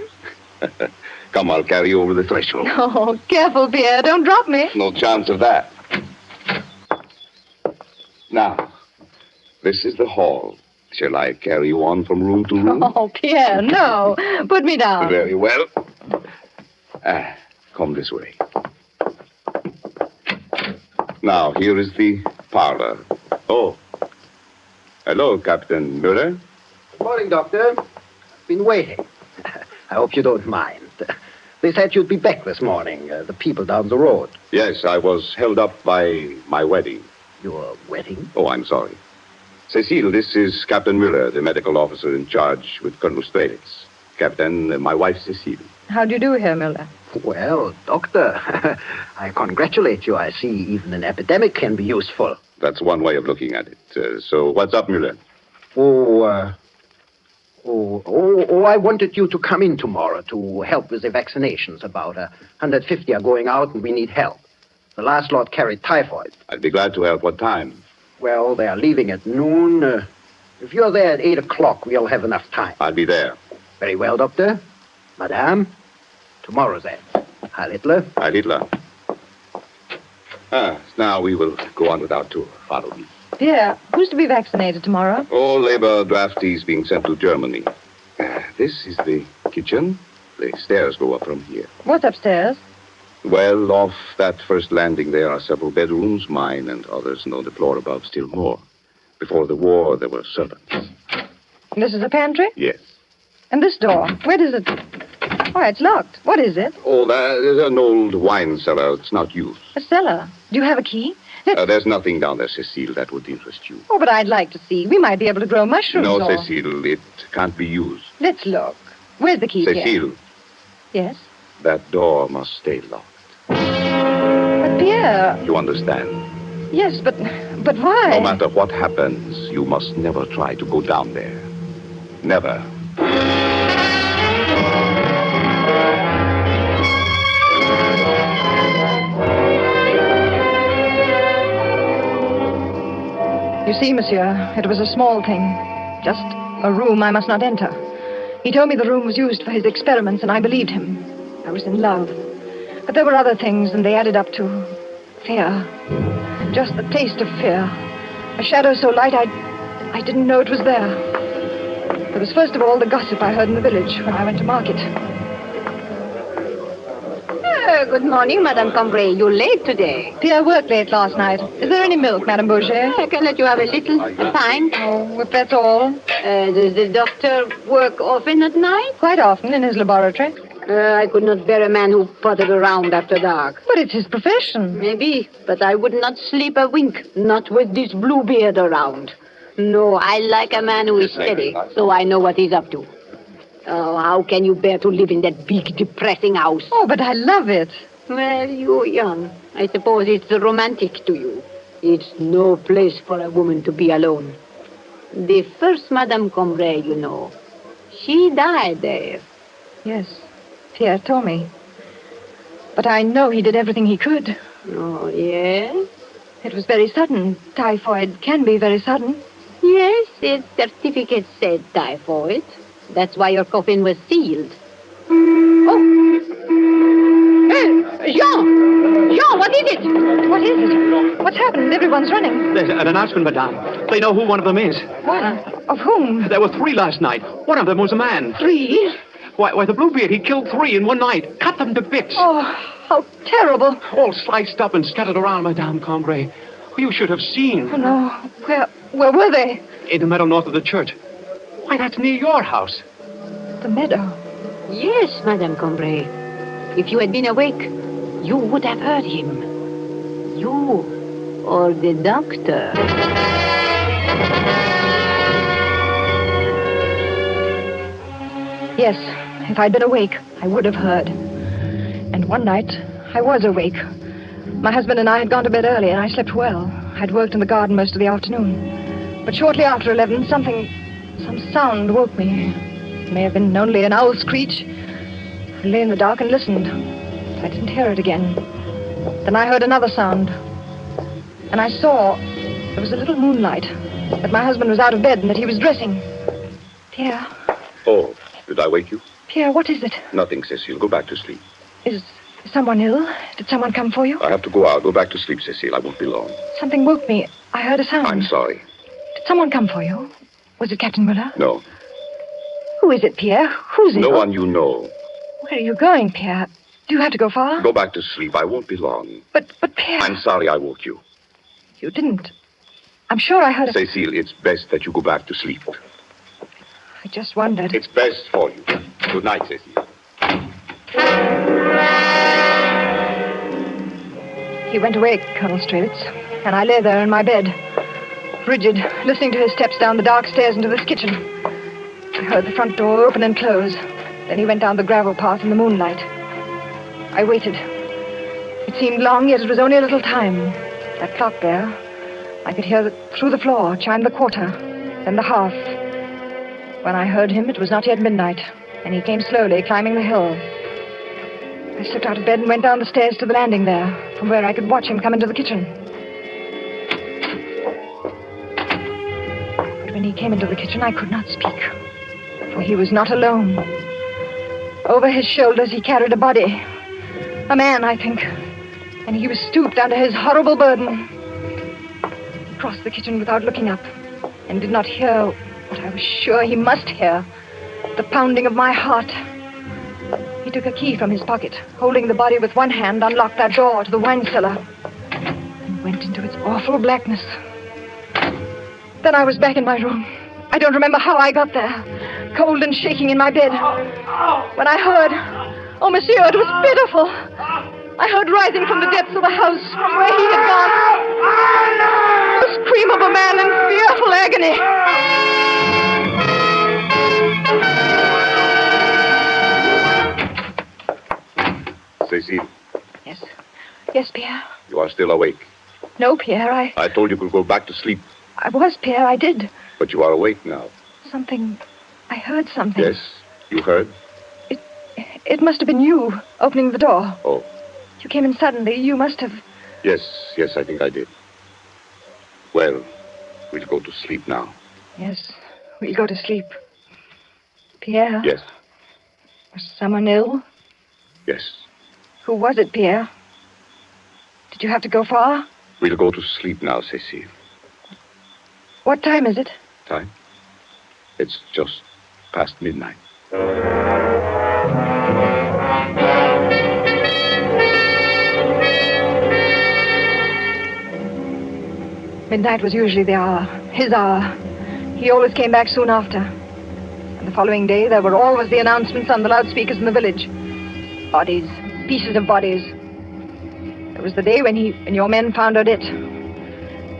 [SPEAKER 3] Come, I'll carry you over the threshold.
[SPEAKER 23] Oh, careful, Pierre. Don't drop me.
[SPEAKER 3] No chance of that. Now, this is the hall. Shall I carry you on from room to room?
[SPEAKER 23] Oh, Pierre, no. Put me down.
[SPEAKER 3] Very well. Come this way. Now, here is the parlor. Oh. Hello, Captain Muller.
[SPEAKER 9] Good morning, Doctor. I've been waiting. I hope you don't mind. They said you'd be back this morning. The people down the road.
[SPEAKER 3] Yes, I was held up by my wedding.
[SPEAKER 9] Your wedding?
[SPEAKER 3] Oh, I'm sorry. Cecile, this is Captain Muller, the medical officer in charge with Colonel Strelitz. Captain, my wife, Cecile.
[SPEAKER 23] How do you do, Herr Müller?
[SPEAKER 9] Well, Doctor, I congratulate you. I see even an epidemic can be useful.
[SPEAKER 3] That's one way of looking at it. So what's up, Muller?
[SPEAKER 9] I wanted you to come in tomorrow to help with the vaccinations. About 150 are going out, and we need help. The last lot carried typhoid.
[SPEAKER 3] I'd be glad to help. What time?
[SPEAKER 9] Well, they are leaving at noon. If you're there at 8 o'clock, we'll have enough time.
[SPEAKER 3] I'll be there.
[SPEAKER 9] Very well, Doctor. Madame, tomorrow then. Heil Hitler.
[SPEAKER 3] Heil Hitler. Now we will go on with our tour. Follow me.
[SPEAKER 23] Pierre, who's to be vaccinated tomorrow?
[SPEAKER 3] All labor draftees being sent to Germany. This is the kitchen. The stairs go up from here.
[SPEAKER 23] What's upstairs?
[SPEAKER 3] Well, off that first landing there are several bedrooms, mine and others, and on the floor above still more. Before the war, there were servants.
[SPEAKER 23] This is a pantry?
[SPEAKER 3] Yes.
[SPEAKER 23] And this door, where does it... Why, it's locked. What is it?
[SPEAKER 3] Oh, that is an old wine cellar. It's not used.
[SPEAKER 23] A cellar. Do you have a key?
[SPEAKER 3] There's nothing down there, Cecile, that would interest you.
[SPEAKER 23] Oh, but I'd like to see. We might be able to grow mushrooms.
[SPEAKER 3] No,
[SPEAKER 23] or...
[SPEAKER 3] Cecile, it can't be used.
[SPEAKER 23] Let's look. Where's the key, Pierre?
[SPEAKER 3] Cecile.
[SPEAKER 23] Yes?
[SPEAKER 3] That door must stay locked.
[SPEAKER 23] But, Pierre...
[SPEAKER 3] You understand?
[SPEAKER 23] Yes, but why?
[SPEAKER 3] No matter what happens, you must never try to go down there. Never.
[SPEAKER 23] You see, monsieur, it was a small thing. Just a room I must not enter. He told me the room was used for his experiments, and I believed him. I was in love. But there were other things, and they added up to fear. Just the taste of fear. A shadow so light I didn't know it was there. There was first of all the gossip I heard in the village when I went to market.
[SPEAKER 21] Good morning, Madame Cambrai. You're late today.
[SPEAKER 23] Pierre worked late last night. Is there any milk, Madame Bourget?
[SPEAKER 21] I can let you have a little, a pint.
[SPEAKER 23] Oh, if that's all.
[SPEAKER 21] Does the doctor work often at night?
[SPEAKER 23] Quite often in his laboratory.
[SPEAKER 21] I could not bear a man who pottered around after dark.
[SPEAKER 23] But it's his profession.
[SPEAKER 21] Maybe, but I would not sleep a wink, not with this Bluebeard around. No, I like a man who is steady, so I know what he's up to. Oh, how can you bear to live in that big, depressing house?
[SPEAKER 23] Oh, but I love it.
[SPEAKER 21] Well, you're young. I suppose it's romantic to you. It's no place for a woman to be alone. The first Madame Cambrai, you know, she died there.
[SPEAKER 23] Yes, Pierre told me. But I know he did everything he could.
[SPEAKER 21] Oh, yes?
[SPEAKER 23] It was very sudden. Typhoid can be very sudden.
[SPEAKER 21] Yes, its certificate said typhoid. That's why your coffin was sealed. Oh! Hey, Jean! Jean, what is it?
[SPEAKER 23] What is it? What's happened? Everyone's running.
[SPEAKER 10] There's an announcement, madame. They know who one of them is.
[SPEAKER 23] One? Of whom?
[SPEAKER 10] There were 3 last night. One of them was a man.
[SPEAKER 23] 3?
[SPEAKER 10] Why, the Bluebeard, he killed 3 in one night. Cut them to bits.
[SPEAKER 23] Oh, how terrible.
[SPEAKER 10] All sliced up and scattered around, Madame Cambrai. You should have seen.
[SPEAKER 23] Oh, no. Where were they?
[SPEAKER 10] In the meadow north of the church. Why, that's near your house.
[SPEAKER 23] The meadow?
[SPEAKER 21] Yes, Madame Cambrai. If you had been awake, you would have heard him. You or the doctor.
[SPEAKER 23] Yes, if I'd been awake, I would have heard. And one night, I was awake. My husband and I had gone to bed early, and I slept well. I'd worked in the garden most of the afternoon. But shortly after 11, some sound woke me. It may have been only an owl screech. I lay in the dark and listened. I didn't hear it again. Then I heard another sound. And I saw there was a little moonlight, that my husband was out of bed and that he was dressing. Pierre.
[SPEAKER 3] Oh, did I wake you?
[SPEAKER 23] Pierre, what is it?
[SPEAKER 3] Nothing, Cecile. Go back to sleep.
[SPEAKER 23] Is someone ill? Did someone come for you?
[SPEAKER 3] I have to go out. Go back to sleep, Cecile. I won't be long.
[SPEAKER 23] Something woke me. I heard a sound.
[SPEAKER 3] I'm sorry.
[SPEAKER 23] Did someone come for you? Was it Captain Muller?
[SPEAKER 3] No.
[SPEAKER 23] Who is it, Pierre? Who's it?
[SPEAKER 3] No one you know.
[SPEAKER 23] Where are you going, Pierre? Do you have to go far?
[SPEAKER 3] Go back to sleep. I won't be long.
[SPEAKER 23] But Pierre...
[SPEAKER 3] I'm sorry I woke you.
[SPEAKER 23] You didn't. I'm sure I heard a...
[SPEAKER 3] Cecile, it's best that you go back to sleep.
[SPEAKER 23] I just wondered.
[SPEAKER 3] It's best for you. Good night, Cecile.
[SPEAKER 23] He went away, Colonel Strelitz, and I lay there in my bed, rigid, listening to his steps down the dark stairs into this kitchen. I heard the front door open and close. Then he went down the gravel path in the moonlight. I waited. It seemed long, yet it was only a little time. That clock there, I could hear through the floor chime the quarter, then the half. When I heard him, it was not yet midnight, and he came slowly, climbing the hill. I slipped out of bed and went down the stairs to the landing there, from where I could watch him come into the kitchen. But when he came into the kitchen, I could not speak, for he was not alone. Over his shoulders, he carried a body. A man, I think. And he was stooped under his horrible burden. He crossed the kitchen without looking up, and did not hear what I was sure he must hear, the pounding of my heart. He took a key from his pocket, holding the body with one hand, unlocked that door to the wine cellar, and went into its awful blackness. Then I was back in my room. I don't remember how I got there, cold and shaking in my bed. When I heard, oh, monsieur, it was pitiful. I heard rising from the depths of the house, from where he had gone, the scream of a man in fearful agony.
[SPEAKER 3] Cecile.
[SPEAKER 23] Yes. Yes, Pierre.
[SPEAKER 3] You are still awake.
[SPEAKER 23] No, Pierre,
[SPEAKER 3] I told you to go back to sleep.
[SPEAKER 23] I was, Pierre, I did.
[SPEAKER 3] But you are awake now.
[SPEAKER 23] Something... I heard something.
[SPEAKER 3] Yes, you heard?
[SPEAKER 23] It must have been you opening the door.
[SPEAKER 3] Oh.
[SPEAKER 23] You came in suddenly. You must have...
[SPEAKER 3] Yes, I think I did. Well, we'll go to sleep now.
[SPEAKER 23] Yes, we'll go to sleep. Pierre?
[SPEAKER 3] Yes.
[SPEAKER 23] Was someone ill?
[SPEAKER 3] Yes.
[SPEAKER 23] Who was it, Pierre? Did you have to go far?
[SPEAKER 3] We'll go to sleep now, Cecile.
[SPEAKER 23] What time is it?
[SPEAKER 3] Time? It's just past midnight.
[SPEAKER 23] Midnight was usually the hour, his hour. He always came back soon after. And the following day, there were always the announcements on the loudspeakers in the village. Bodies, pieces of bodies. It was the day when your men found Odette.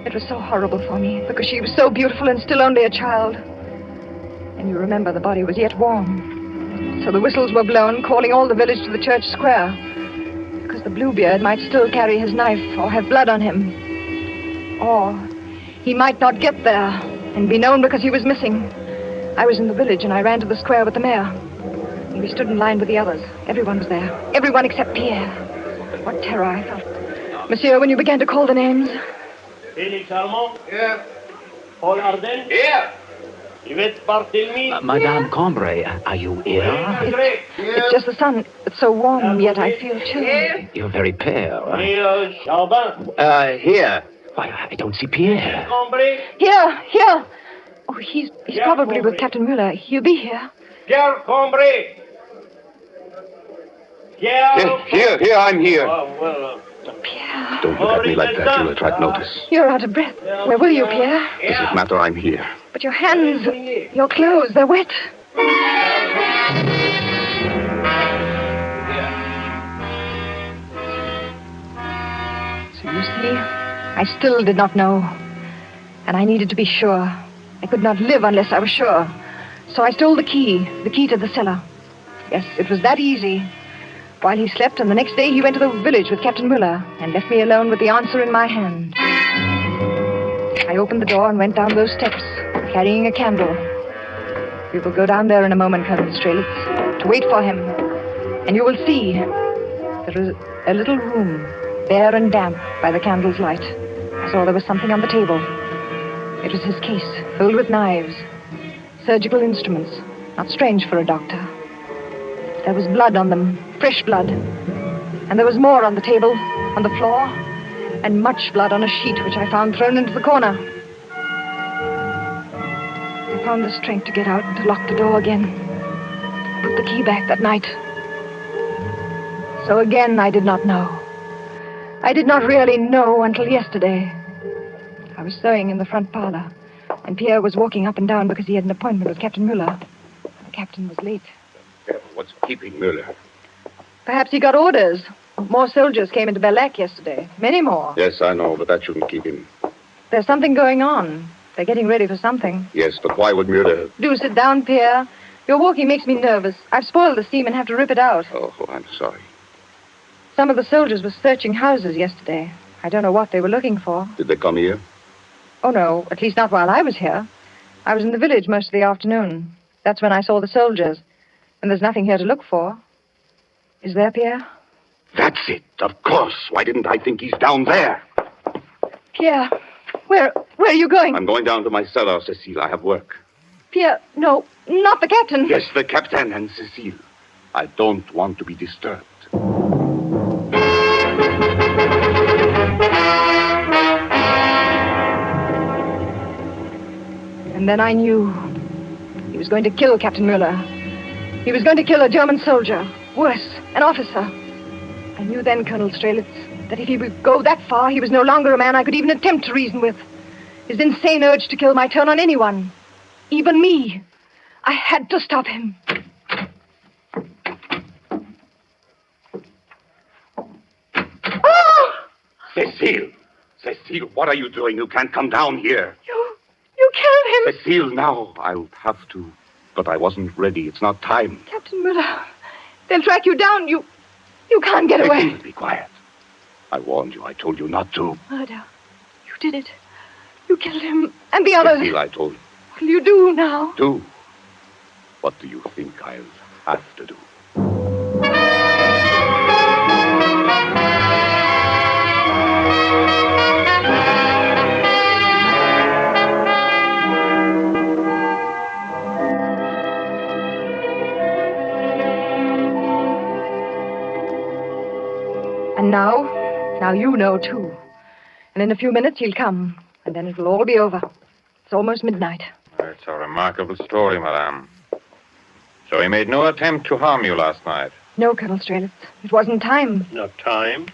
[SPEAKER 23] It was so horrible for me, because she was so beautiful and still only a child. And you remember the body was yet warm. So the whistles were blown, calling all the village to the church square, because the Bluebeard might still carry his knife or have blood on him. Or he might not get there and be known because he was missing. I was in the village and I ran to the square with the mayor. And we stood in line with the others. Everyone was there. Everyone except Pierre. What terror I felt. Monsieur, when you began to call the names...
[SPEAKER 22] Félix Armand? Here. Paul Arden? Here. Yvette Barthélemy?
[SPEAKER 5] Madame Combray, are you ill?
[SPEAKER 23] It's just the sun. It's so warm, yet I feel chill.
[SPEAKER 5] You're very pale.
[SPEAKER 22] Neil Charbin?
[SPEAKER 5] Here. Why, I don't see Pierre.
[SPEAKER 23] Here. Oh, he's probably with Captain Muller. He'll be here.
[SPEAKER 22] Pierre Combray.
[SPEAKER 3] Here, I'm here.
[SPEAKER 23] Pierre.
[SPEAKER 3] Don't look at me like that. You'll attract notice.
[SPEAKER 23] You're out of breath. Where will you, Pierre?
[SPEAKER 3] Does it matter? I'm here.
[SPEAKER 23] But your hands, your clothes, they're wet. So you see, I still did not know. And I needed to be sure. I could not live unless I was sure. So I stole the key to the cellar. Yes, it was that easy. While he slept, and the next day he went to the village with Captain Muller and left me alone with the answer in my hand. I opened the door and went down those steps, carrying a candle. We will go down there in a moment, Colonel Strelitz, to wait for him. And you will see there is a little room, bare and damp by the candle's light. I saw there was something on the table. It was his case, filled with knives, surgical instruments, not strange for a doctor. There was blood on them, fresh blood. And there was more on the table, on the floor, and much blood on a sheet which I found thrown into the corner. I found the strength to get out and to lock the door again. Put the key back that night. So again, I did not know. I did not really know until yesterday. I was sewing in the front parlor, and Pierre was walking up and down because he had an appointment with Captain Muller. The captain was late.
[SPEAKER 3] What's keeping Muller?
[SPEAKER 23] Perhaps he got orders. More soldiers came into Bellac yesterday. Many more.
[SPEAKER 3] Yes, I know, but that shouldn't keep him.
[SPEAKER 23] There's something going on. They're getting ready for something.
[SPEAKER 3] Yes, but why would Muller...
[SPEAKER 23] Do sit down, Pierre. Your walking makes me nervous. I've spoiled the seam and have to rip it out.
[SPEAKER 3] Oh, I'm sorry.
[SPEAKER 23] Some of the soldiers were searching houses yesterday. I don't know what they were looking for.
[SPEAKER 3] Did they come here?
[SPEAKER 23] Oh, no, at least not while I was here. I was in the village most of the afternoon. That's when I saw the soldiers. And there's nothing here to look for. Is there, Pierre?
[SPEAKER 3] That's it, of course. Why didn't I think he's down there?
[SPEAKER 23] Pierre, where are you going?
[SPEAKER 3] I'm going down to my cellar, Cecile. I have work.
[SPEAKER 23] Pierre, no, not the captain.
[SPEAKER 3] Yes, the captain and Cecile. I don't want to be disturbed.
[SPEAKER 23] And then I knew he was going to kill Captain Muller. He was going to kill a German soldier. Worse, an officer. I knew then, Colonel Strelitz, that if he would go that far, he was no longer a man I could even attempt to reason with. His insane urge to kill might turn on anyone. Even me. I had to stop him. Oh!
[SPEAKER 3] Cecile! Cecile, what are you doing? You can't come down here.
[SPEAKER 23] You killed him.
[SPEAKER 3] Cecile, now. I'll have to. But I wasn't ready. It's not time.
[SPEAKER 23] Captain Muller, they'll track you down. You can't get away.
[SPEAKER 3] Cecile, be quiet. I warned you. I told you not to.
[SPEAKER 23] Murder. You did it. You killed him and the others.
[SPEAKER 3] Cecile, I told you.
[SPEAKER 23] What will you do now?
[SPEAKER 3] Do? What do you think I'll have to do?
[SPEAKER 23] And now you know, too. And in a few minutes he'll come, and then it will all be over. It's almost midnight.
[SPEAKER 14] It's a remarkable story, madame. So he made no attempt to harm you last night?
[SPEAKER 23] No, Colonel Strelitz. It wasn't time.
[SPEAKER 24] Not time?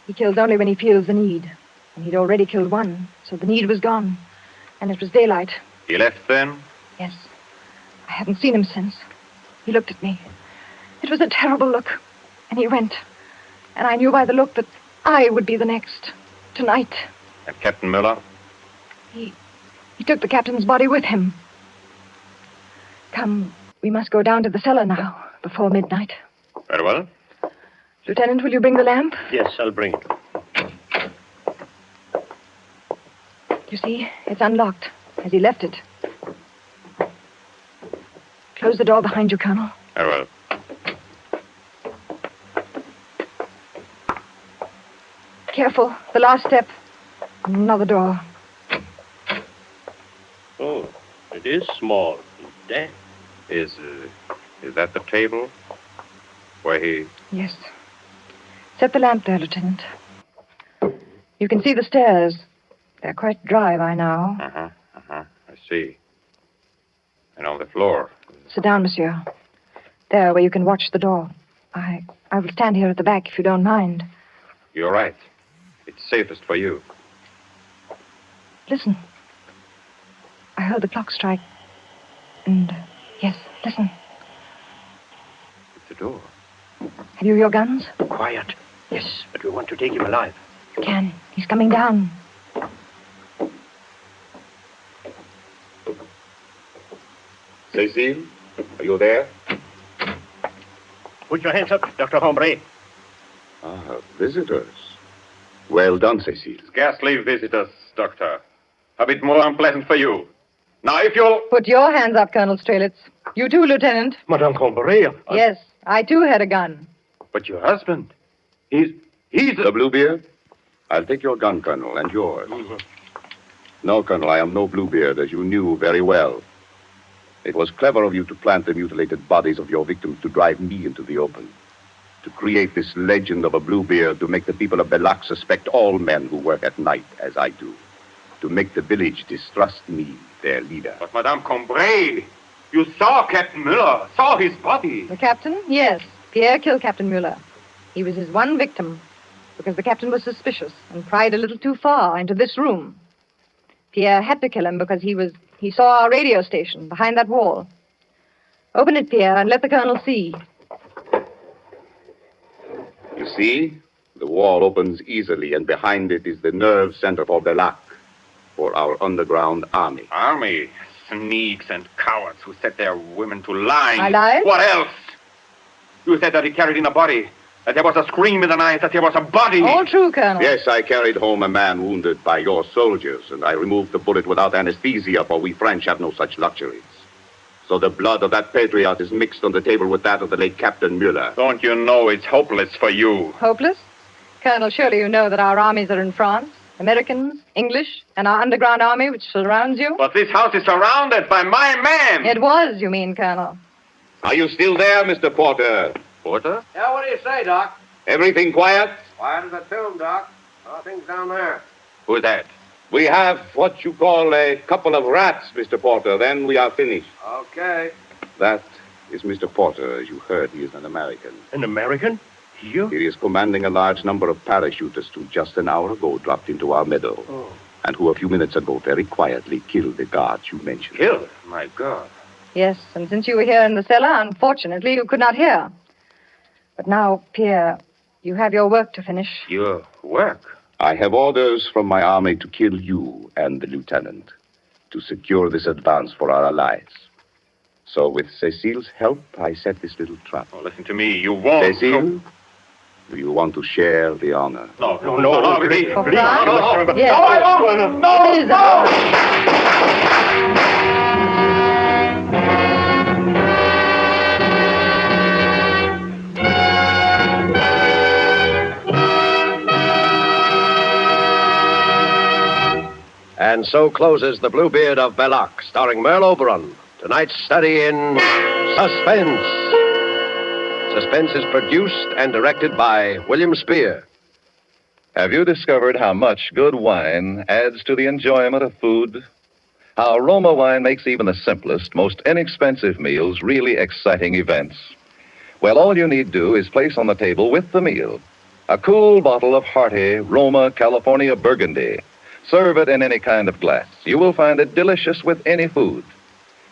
[SPEAKER 23] He kills only when he feels the need. And he'd already killed one, so the need was gone. And it was daylight.
[SPEAKER 14] He left then?
[SPEAKER 23] Yes. I haven't seen him since. He looked at me. It was a terrible look. And he went. And I knew by the look that I would be the next. Tonight.
[SPEAKER 14] And Captain Muller?
[SPEAKER 23] He took the captain's body with him. Come, we must go down to the cellar now, before midnight.
[SPEAKER 14] Very well.
[SPEAKER 23] Lieutenant, will you bring the lamp?
[SPEAKER 24] Yes, I'll bring it.
[SPEAKER 23] You see, it's unlocked, as he left it. Close the door behind you, Colonel.
[SPEAKER 14] Very well.
[SPEAKER 23] Careful, the last step. Another door.
[SPEAKER 24] Oh, it is small. Damn.
[SPEAKER 14] Is that the table where he...
[SPEAKER 23] Yes. Set the lamp there, Lieutenant. You can see the stairs. They're quite dry by now.
[SPEAKER 14] I see. And on the floor.
[SPEAKER 23] Sit down, monsieur. There, where you can watch the door. I will stand here at the back if you don't mind.
[SPEAKER 14] You're right. It's safest for you.
[SPEAKER 23] Listen. I heard the clock strike. And, yes, listen.
[SPEAKER 14] It's the door.
[SPEAKER 23] Have you your guns?
[SPEAKER 24] Quiet. Yes, but we want to take him alive.
[SPEAKER 23] You can. He's coming down.
[SPEAKER 3] Cecile, are you there?
[SPEAKER 24] Put your hands up, Dr. Hombre.
[SPEAKER 3] Ah, visitors. Well done, Cecile.
[SPEAKER 14] Scarcely visitors, Doctor. A bit more unpleasant for you. Now, if you'll...
[SPEAKER 23] Put your hands up, Colonel Strelitz. You too, Lieutenant.
[SPEAKER 24] Madame Hombre.
[SPEAKER 23] Yes, I too had a gun.
[SPEAKER 3] But your husband, he's the Bluebeard? I'll take your gun, Colonel, and yours. No, Colonel, I am no Bluebeard, as you knew very well. It was clever of you to plant the mutilated bodies of your victims to drive me into the open. To create this legend of a Bluebeard to make the people of Bellac suspect all men who work at night, as I do. To make the village distrust me, their leader.
[SPEAKER 1] But Madame Combray, you saw Captain Muller, saw his body.
[SPEAKER 23] The captain? Yes. Pierre killed Captain Muller. He was his one victim, because the captain was suspicious and pried a little too far into this room. Pierre had to kill him because he saw our radio station behind that wall. Open it, Pierre, and let the colonel see.
[SPEAKER 3] You see? The wall opens easily, and behind it is the nerve center for Bellac, for our underground army.
[SPEAKER 1] Army? Sneaks and cowards who set their women to lying.
[SPEAKER 23] I lied?
[SPEAKER 1] What else? You said that he carried in a body, that there was a scream in the night, that there was a body.
[SPEAKER 23] All true, Colonel.
[SPEAKER 3] Yes, I carried home a man wounded by your soldiers, and I removed the bullet without anesthesia, for we French have no such luxuries. So the blood of that patriot is mixed on the table with that of the late Captain Muller.
[SPEAKER 1] Don't you know it's hopeless for you?
[SPEAKER 23] Hopeless? Colonel, surely you know that our armies are in France, Americans, English, and our underground army which surrounds you?
[SPEAKER 1] But this house is surrounded by my men.
[SPEAKER 23] It was, you mean, Colonel.
[SPEAKER 3] Are you still there, Mr. Porter?
[SPEAKER 1] Porter?
[SPEAKER 9] Yeah, what do you say, Doc?
[SPEAKER 3] Everything quiet?
[SPEAKER 9] Quiet as a tomb, Doc. How are things down there?
[SPEAKER 1] Who's that?
[SPEAKER 3] We have what you call a couple of rats, Mr. Porter. Then we are finished.
[SPEAKER 9] Okay.
[SPEAKER 3] That is Mr. Porter. As you heard, he is an American.
[SPEAKER 1] An American? You?
[SPEAKER 3] He is commanding a large number of parachutists who just an hour ago dropped into our meadow.
[SPEAKER 1] Oh.
[SPEAKER 3] And who a few minutes ago very quietly killed the guards you mentioned.
[SPEAKER 1] Killed? My God.
[SPEAKER 23] Yes, and since you were here in the cellar, unfortunately, you could not hear. But now, Pierre, you have your work to finish.
[SPEAKER 1] Your work?
[SPEAKER 3] I have orders from my army to kill you and the lieutenant, to secure this advance for our allies. So with Cecile's help, I set this little trap.
[SPEAKER 1] Oh, listen to me. You won't.
[SPEAKER 3] Cecile, do you want to share the honor?
[SPEAKER 1] No, please.
[SPEAKER 23] For
[SPEAKER 1] Please.
[SPEAKER 23] France?
[SPEAKER 1] No,
[SPEAKER 23] Yes.
[SPEAKER 1] No, I don't. No,
[SPEAKER 23] Please.
[SPEAKER 20] And so closes The Bluebeard of Bellac, starring Merle Oberon. Tonight's study in Suspense. Suspense is produced and directed by William Spear.
[SPEAKER 19] Have you discovered how much good wine adds to the enjoyment of food? How Roma wine makes even the simplest, most inexpensive meals really exciting events? Well, all you need do is place on the table with the meal a cool bottle of hearty Roma California Burgundy. Serve it in any kind of glass. You will find it delicious with any food.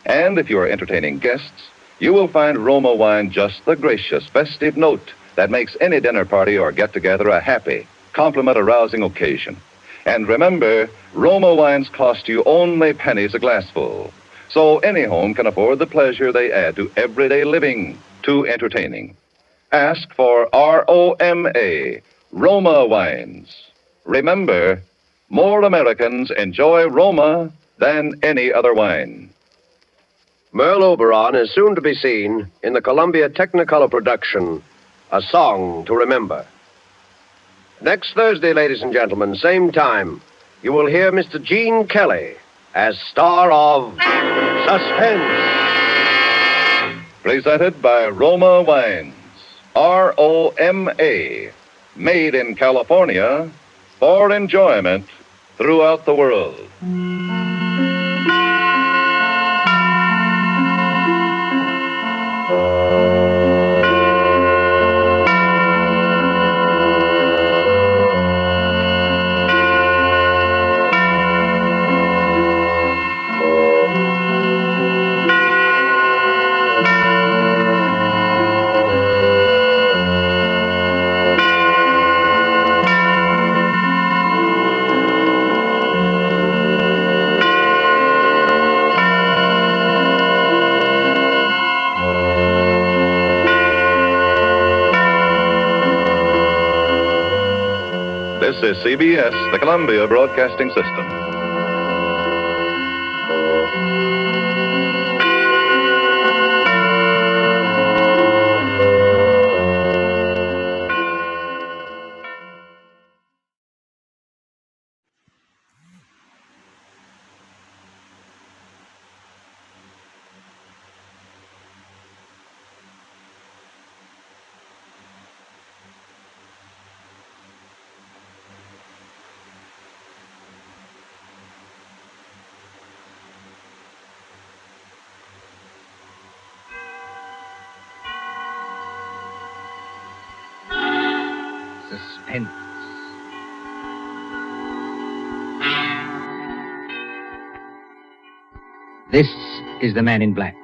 [SPEAKER 19] And if you are entertaining guests, you will find Roma wine just the gracious, festive note that makes any dinner party or get-together a happy, compliment-arousing occasion. And remember, Roma wines cost you only pennies a glassful. So any home can afford the pleasure they add to everyday living, to entertaining. Ask for ROMA, Roma wines. Remember, more Americans enjoy Roma than any other wine.
[SPEAKER 20] Merle Oberon is soon to be seen in the Columbia Technicolor production, A Song to Remember. Next Thursday, ladies and gentlemen, same time, you will hear Mr. Gene Kelly as star of Suspense.
[SPEAKER 19] Presented by Roma Wines, ROMA, made in California for enjoyment throughout the world. This is CBS, the Columbia Broadcasting System.
[SPEAKER 6] Suspense. This is the Man in Black.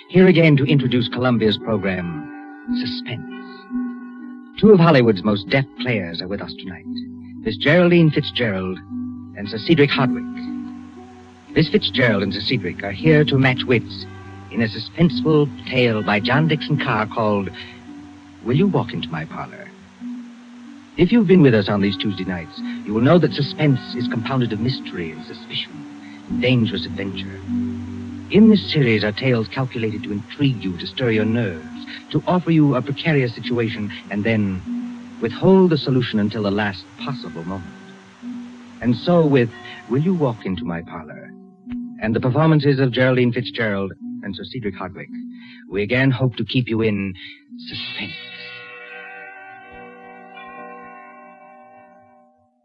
[SPEAKER 6] Here again to introduce Columbia's program, Suspense. Two of Hollywood's most deft players are with us tonight, Miss Geraldine Fitzgerald and Sir Cedric Hardwicke. Miss Fitzgerald and Sir Cedric are here to match wits in a suspenseful tale by John Dixon Carr called Will You Walk Into My Parlor? If you've been with us on these Tuesday nights, you will know that suspense is compounded of mystery and suspicion and dangerous adventure. In this series are tales calculated to intrigue you, to stir your nerves, to offer you a precarious situation, and then withhold the solution until the last possible moment. And so with Will You Walk Into My Parlor? And the performances of Geraldine Fitzgerald and Sir Cedric Hardwicke, we again hope to keep you in suspense.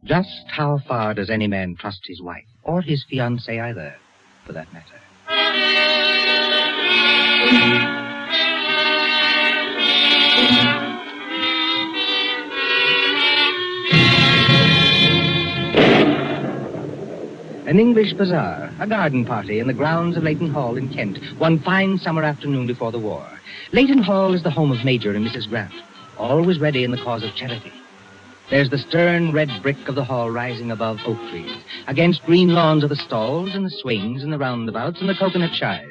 [SPEAKER 6] Just how far does any man trust his wife, or his fiancée either, for that matter? An English bazaar, a garden party in the grounds of Leighton Hall in Kent, one fine summer afternoon before the war. Leighton Hall is the home of Major and Mrs. Grant, always ready in the cause of charity. There's the stern red brick of the hall rising above oak trees, against green lawns of the stalls and the swings and the roundabouts and the coconut shies.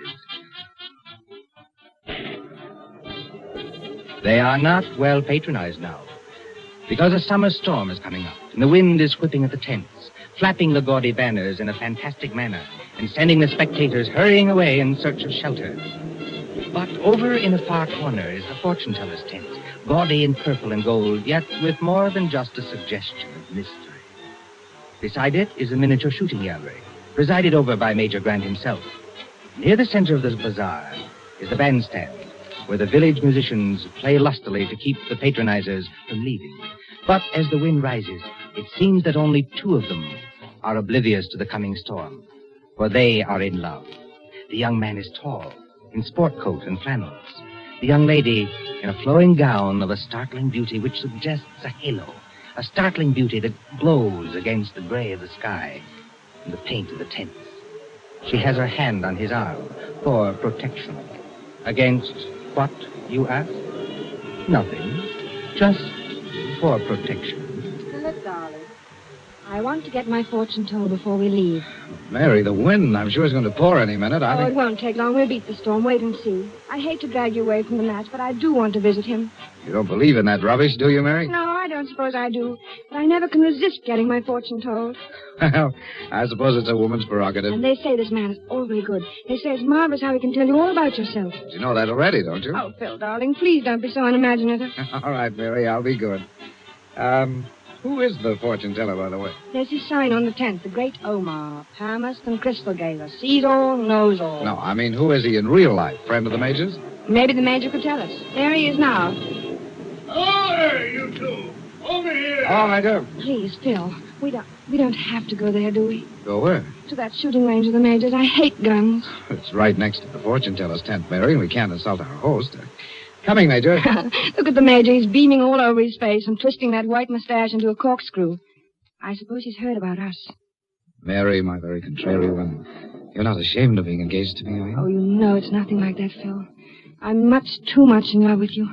[SPEAKER 6] They are not well patronized now, because a summer storm is coming up, and the wind is whipping at the tents, flapping the gaudy banners in a fantastic manner, and sending the spectators hurrying away in search of shelter. But over in a far corner is the fortune-teller's tent, gaudy in purple and gold, yet with more than just a suggestion of mystery. Beside it is a miniature shooting gallery, presided over by Major Grant himself. Near the center of this bazaar is the bandstand, where the village musicians play lustily to keep the patronizers from leaving. But as the wind rises, it seems that only two of them are oblivious to the coming storm, for they are in love. The young man is tall, in sport coat and flannels. The young lady in a flowing gown of a startling beauty which suggests a halo, a startling beauty that glows against the gray of the sky and the paint of the tents. She has her hand on his arm for protection. Against what, you ask? Nothing. Just for protection.
[SPEAKER 23] Philip, darling, I want to get my fortune told before we leave.
[SPEAKER 13] Mary, the wind, I'm sure, is going to pour any minute.
[SPEAKER 23] It won't take long. We'll beat the storm. Wait and see. I hate to drag you away from the match, but I do want to visit him.
[SPEAKER 13] You don't believe in that rubbish, do you, Mary?
[SPEAKER 23] No, I don't suppose I do. But I never can resist getting my fortune told.
[SPEAKER 13] Well, I suppose it's a woman's prerogative.
[SPEAKER 23] And they say this man is awfully good. They say it's marvelous how he can tell you all about yourself.
[SPEAKER 13] You know that already, don't you?
[SPEAKER 23] Oh, Phil, darling, please don't be so unimaginative.
[SPEAKER 13] All right, Mary, I'll be good. Who is the fortune teller, by the way?
[SPEAKER 23] There's his sign on the tent, the great Omar, palmist and crystal gazer, sees all, knows all.
[SPEAKER 13] No, I mean, who is he in real life? Friend of the Major's?
[SPEAKER 23] Maybe the Major could tell us. There he is now.
[SPEAKER 22] Oh, there, you two. Over here.
[SPEAKER 13] Oh, I do.
[SPEAKER 23] Please, Phil, we don't have to go there, do we?
[SPEAKER 13] Go where?
[SPEAKER 23] To that shooting range of the Major's. I hate guns.
[SPEAKER 13] It's right next to the fortune teller's tent, Mary, and we can't insult our host. Coming, Major.
[SPEAKER 23] Look at the Major. He's beaming all over his face and twisting that white mustache into a corkscrew. I suppose he's heard about us.
[SPEAKER 13] Mary, my very contrary one. You're not ashamed of being engaged to me, are you?
[SPEAKER 23] Oh, you know it's nothing like that, Phil. I'm much too much in love with you.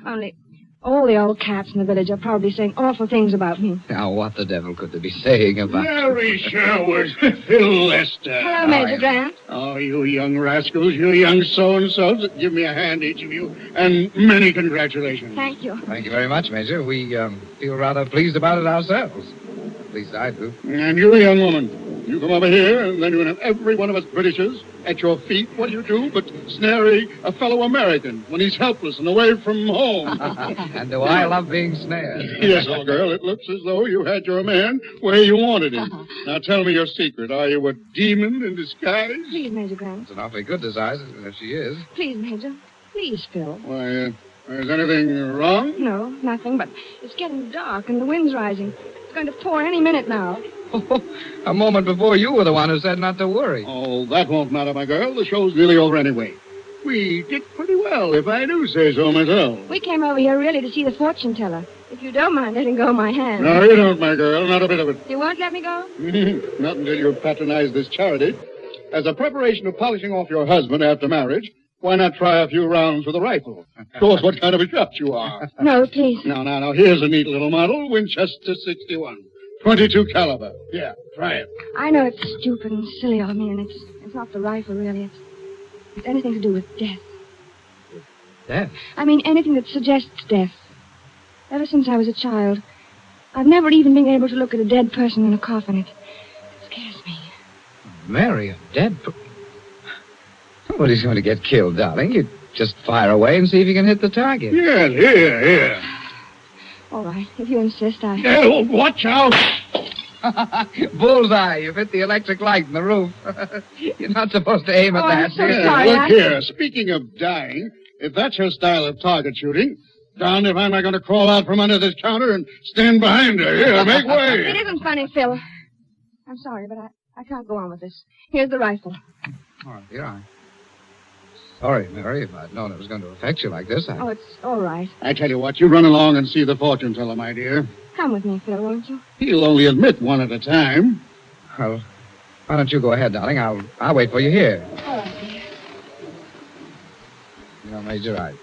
[SPEAKER 23] Only all the old cats in the village are probably saying awful things about me.
[SPEAKER 13] Now, what the devil could they be saying about
[SPEAKER 22] Mary Sherwood, Phil Lester.
[SPEAKER 23] Hello, Major Grant.
[SPEAKER 22] Oh, you young rascals, you young so-and-sos. Give me a hand, each of you, and many congratulations.
[SPEAKER 23] Thank you.
[SPEAKER 13] Thank you very much, Major. We feel rather pleased about it ourselves. At least I do.
[SPEAKER 22] And you, young woman, you come over here, and then you have every one of us Britishers at your feet. What do you do but snare a fellow American when he's helpless and away from home?
[SPEAKER 13] And do I love being snared?
[SPEAKER 22] Yes, old girl, it looks as though you had your man where you wanted him. Now tell me your secret. Are you a demon in disguise?
[SPEAKER 23] Please, Major Grant.
[SPEAKER 13] It's an awfully good disguise, if she is.
[SPEAKER 23] Please, Major. Please, Phil.
[SPEAKER 22] Why, is anything wrong?
[SPEAKER 23] No, nothing, but it's getting dark and the wind's rising. It's going to pour any minute now.
[SPEAKER 13] A moment before you were the one who said not to worry.
[SPEAKER 22] Oh, that won't matter, my girl. The show's nearly over anyway. We did pretty well, if I do say so myself.
[SPEAKER 23] We came over here really to see the fortune teller. If you don't mind letting go of my hand.
[SPEAKER 7] No, you don't, my girl. Not a bit of it.
[SPEAKER 23] You won't let me go?
[SPEAKER 7] Not until you patronize this charity. As a preparation of polishing off your husband after marriage, why not try a few rounds with a rifle? Show us what kind of a shot you are.
[SPEAKER 23] No, please.
[SPEAKER 7] No. Here's a neat little model, Winchester 61. 22 caliber. Yeah, try it.
[SPEAKER 23] I know it's stupid and silly of me, and it's not the rifle, really. It's anything to do with death.
[SPEAKER 6] Death?
[SPEAKER 23] I mean, anything that suggests death. Ever since I was a child, I've never even been able to look at a dead person in a coffin. It scares me.
[SPEAKER 11] Mary, a dead person? Nobody's going to get killed, darling. You just fire away and see if you can hit the target.
[SPEAKER 7] Yes, here.
[SPEAKER 23] All right, if you insist, I...
[SPEAKER 7] Oh, watch out!
[SPEAKER 11] Bullseye, you've hit the electric light in the roof. You're not supposed to aim at that.
[SPEAKER 23] I'm so sorry.
[SPEAKER 7] Look here, speaking of dying, if that's your style of target shooting, darned if I'm not going to crawl out from under this counter and stand behind her. Here, make way.
[SPEAKER 23] It isn't funny, Phil. I'm sorry, but I can't go on with this. Here's the rifle.
[SPEAKER 11] All right, here I am. Sorry, Mary, if I'd known it was going to affect you like this,
[SPEAKER 23] Oh, it's all right.
[SPEAKER 7] I tell you what, you run along and see the fortune teller, my dear.
[SPEAKER 23] Come with me, Phil, won't you?
[SPEAKER 7] He'll only admit one at a time.
[SPEAKER 11] Well, why don't you go ahead, darling? I'll wait for you here.
[SPEAKER 23] All right, dear.
[SPEAKER 11] You know, Major,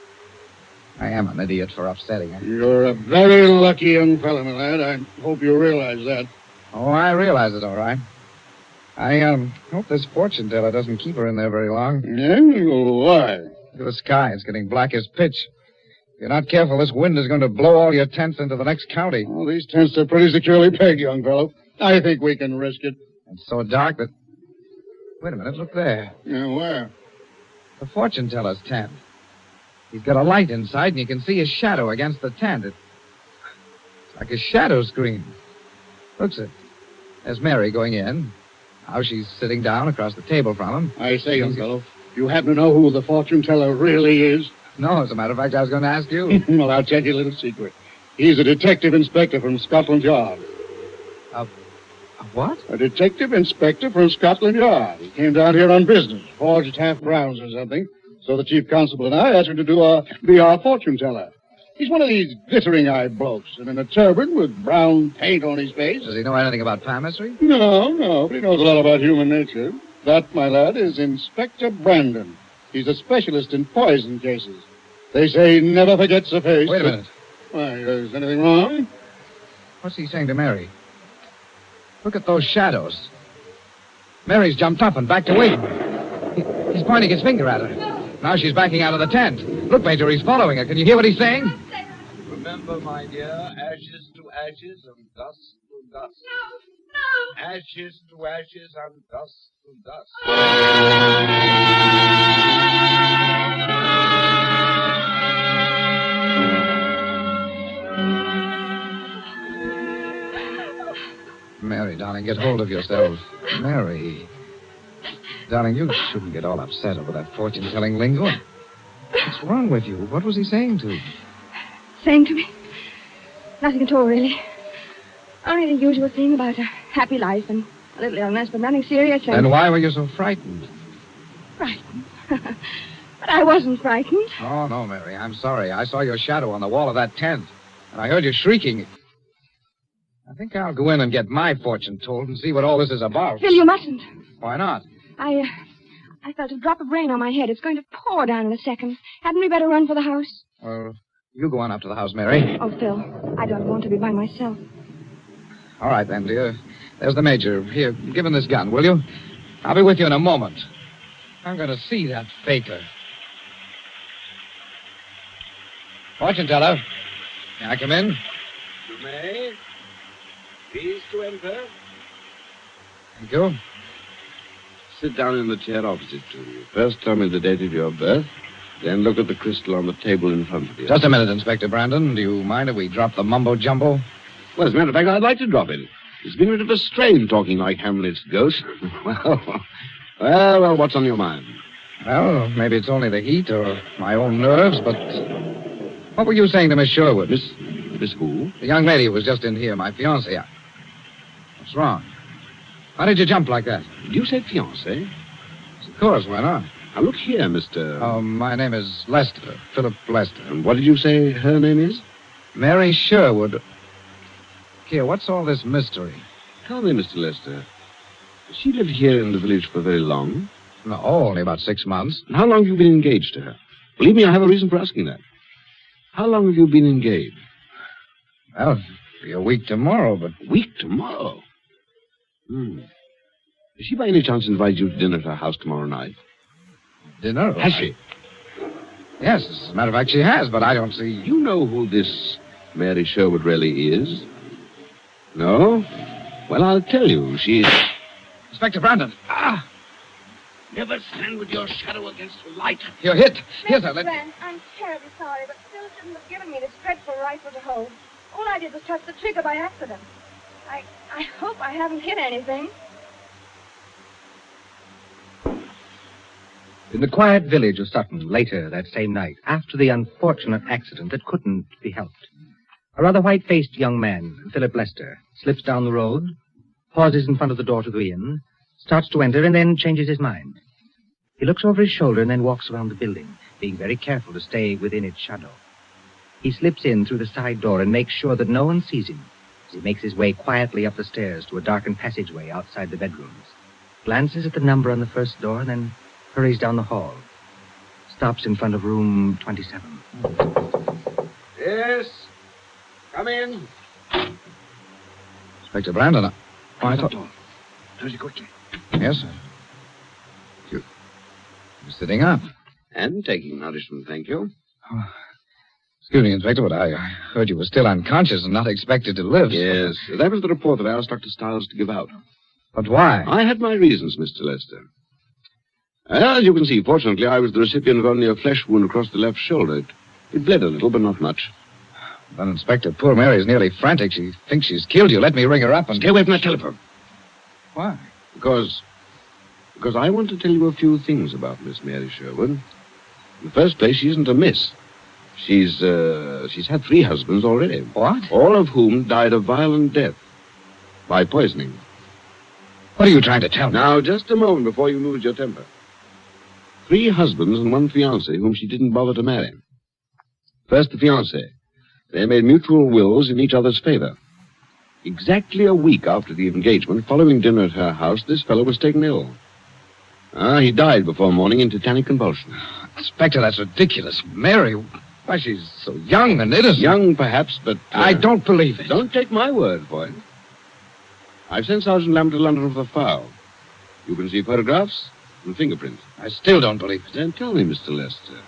[SPEAKER 11] I am an idiot for upsetting her.
[SPEAKER 7] You're a very lucky young fellow, my lad. I hope you realize that.
[SPEAKER 11] Oh, I realize it, all right. I hope this fortune teller doesn't keep her in there very long.
[SPEAKER 7] Yeah? Why?
[SPEAKER 11] Look at the sky. It's getting black as pitch. If you're not careful, this wind is going to blow all your tents into the next county.
[SPEAKER 7] Well, these tents are pretty securely pegged, young fellow. I think we can risk it.
[SPEAKER 11] It's so dark that... Wait a minute, look there.
[SPEAKER 7] Yeah, where?
[SPEAKER 11] The fortune teller's tent. He's got a light inside, and you can see his shadow against the tent. It's like a shadow screen. Looks it. There's Mary going in. Now she's sitting down across the table from him.
[SPEAKER 7] I say, young fellow, you happen to know who the fortune teller really is?
[SPEAKER 11] No, as a matter of fact, I was going to ask you.
[SPEAKER 7] Well, I'll tell you a little secret. He's a detective inspector from Scotland Yard.
[SPEAKER 11] A what?
[SPEAKER 7] A detective inspector from Scotland Yard. He came down here on business, forged half-crowns or something. So the chief constable and I asked him to be our fortune teller. He's one of these glittering-eyed blokes, and in a turban with brown paint on his face.
[SPEAKER 11] Does he know anything about palmistry?
[SPEAKER 7] No, but he knows a lot about human nature. That, my lad, is Inspector Brandon. He's a specialist in poison cases. They say he never forgets a face.
[SPEAKER 11] Wait a minute.
[SPEAKER 7] Why, is anything wrong?
[SPEAKER 11] What's he saying to Mary? Look at those shadows. Mary's jumped up and backed away. He's pointing his finger at her. Now she's backing out of the tent. Look, Major, he's following her. Can you hear what he's saying?
[SPEAKER 12] Remember, my dear, ashes to ashes and dust to dust. No. Ashes to ashes and dust to dust.
[SPEAKER 11] Mary, darling, get hold of yourself. Mary. Darling, you shouldn't get all upset over that fortune-telling lingo. What's wrong with you? What was he saying to you?
[SPEAKER 23] Saying to me? Nothing at all, really. Only the usual thing about a happy life and a little illness, but nothing serious.
[SPEAKER 11] Then why were you so frightened?
[SPEAKER 23] Frightened? But I wasn't frightened.
[SPEAKER 11] Oh, no, Mary, I'm sorry. I saw your shadow on the wall of that tent, and I heard you shrieking. I think I'll go in and get my fortune told and see what all this is about.
[SPEAKER 23] Phil, you mustn't.
[SPEAKER 11] Why not?
[SPEAKER 23] I felt a drop of rain on my head. It's going to pour down in a second. Hadn't we better run for the house?
[SPEAKER 11] Well, you go on up to the house, Mary.
[SPEAKER 23] Oh, Phil, I don't want to be by myself.
[SPEAKER 11] All right, then, dear. There's the Major. Here, give him this gun, will you? I'll be with you in a moment. I'm going to see that faker. Fortune teller. May I come in?
[SPEAKER 12] You may. Please to enter.
[SPEAKER 11] Thank you.
[SPEAKER 12] Sit down in the chair opposite to you. First tell me the date of your birth, then look at the crystal on the table in front of you.
[SPEAKER 11] Just a minute, Inspector Brandon. Do you mind if we drop the mumbo-jumbo?
[SPEAKER 12] Well, as a matter of fact, I'd like to drop it. It's been a bit of a strain talking like Hamlet's ghost. well, what's on your mind?
[SPEAKER 11] Well, maybe it's only the heat or my own nerves, but... What were you saying to Miss Sherwood?
[SPEAKER 12] Miss who?
[SPEAKER 11] The young lady who was just in here, my fiancée. What's wrong? Why did you jump like that?
[SPEAKER 12] Did you say fiancé?
[SPEAKER 11] Of course, why not?
[SPEAKER 12] Now, look here, Mr...
[SPEAKER 11] My name is Lester, Philip Lester.
[SPEAKER 12] And what did you say her name is?
[SPEAKER 11] Mary Sherwood. Here, what's all this mystery?
[SPEAKER 15] Tell me, Mr. Lester, has she lived here in the village for very long?
[SPEAKER 11] No, only about 6 months.
[SPEAKER 15] And how long have you been engaged to her? Believe me, I have a reason for asking that. How long have you been engaged?
[SPEAKER 11] Well, it'll be a week tomorrow, but...
[SPEAKER 15] A week tomorrow? Has she by any chance invited you to dinner at her house tomorrow night?
[SPEAKER 11] Dinner?
[SPEAKER 15] Has she?
[SPEAKER 11] Yes, as a matter of fact, she has, but I don't see...
[SPEAKER 15] You know who this Mary Sherwood really is? No? Well, I'll tell you. She's...
[SPEAKER 11] Inspector Brandon.
[SPEAKER 15] Ah! Never stand with your shadow against the light.
[SPEAKER 11] You're hit. Here, sir.
[SPEAKER 23] Mr. Brand, I'm terribly sorry, but Phil shouldn't have given me this dreadful rifle to hold. All I did was touch the trigger by accident. I hope I haven't hit anything.
[SPEAKER 6] In the quiet village of Sutton, later that same night, after the unfortunate accident that couldn't be helped, a rather white-faced young man, Philip Lester, slips down the road, pauses in front of the door to the inn, starts to enter, and then changes his mind. He looks over his shoulder and then walks around the building, being very careful to stay within its shadow. He slips in through the side door and makes sure that no one sees him as he makes his way quietly up the stairs to a darkened passageway outside the bedrooms, glances at the number on the first door, and then hurries down the hall. Stops in front of room 27.
[SPEAKER 15] Yes? Come in.
[SPEAKER 11] Inspector Brandon, I thought...
[SPEAKER 15] Close it quickly.
[SPEAKER 11] Yes, sir. You're sitting up.
[SPEAKER 15] And taking nourishment, thank you.
[SPEAKER 11] Oh, excuse me, Inspector, but I heard you were still unconscious and not expected to live.
[SPEAKER 15] Yes, that was the report that I asked Dr. Stiles to give out.
[SPEAKER 11] But why?
[SPEAKER 15] I had my reasons, Mr. Lester. As you can see, fortunately, I was the recipient of only a flesh wound across the left shoulder. It bled a little, but not much.
[SPEAKER 11] But, Inspector, poor Mary's nearly frantic. She thinks she's killed you. Let me ring her up and...
[SPEAKER 15] Stay away from that telephone.
[SPEAKER 11] Why?
[SPEAKER 15] Because I want to tell you a few things about Miss Mary Sherwood. In the first place, she isn't a miss. She's had 3 husbands already.
[SPEAKER 11] What?
[SPEAKER 15] All of whom died a violent death by poisoning.
[SPEAKER 11] What are you trying to tell me?
[SPEAKER 15] Now, just a moment before you lose your temper. 3 husbands and 1 fiancée whom she didn't bother to marry. First, the fiancé. They made mutual wills in each other's favor. Exactly a week after the engagement, following dinner at her house, this fellow was taken ill. He died before morning in tetanic convulsion.
[SPEAKER 11] Inspector, that's ridiculous. Mary, why, she's so young and innocent.
[SPEAKER 15] Young, perhaps, but...
[SPEAKER 11] I don't believe it.
[SPEAKER 15] Don't take my word for it. I've sent Sergeant Lamb to London for the file. You can see photographs and fingerprints.
[SPEAKER 11] I still don't believe it.
[SPEAKER 15] Then tell me, Mr. Lester.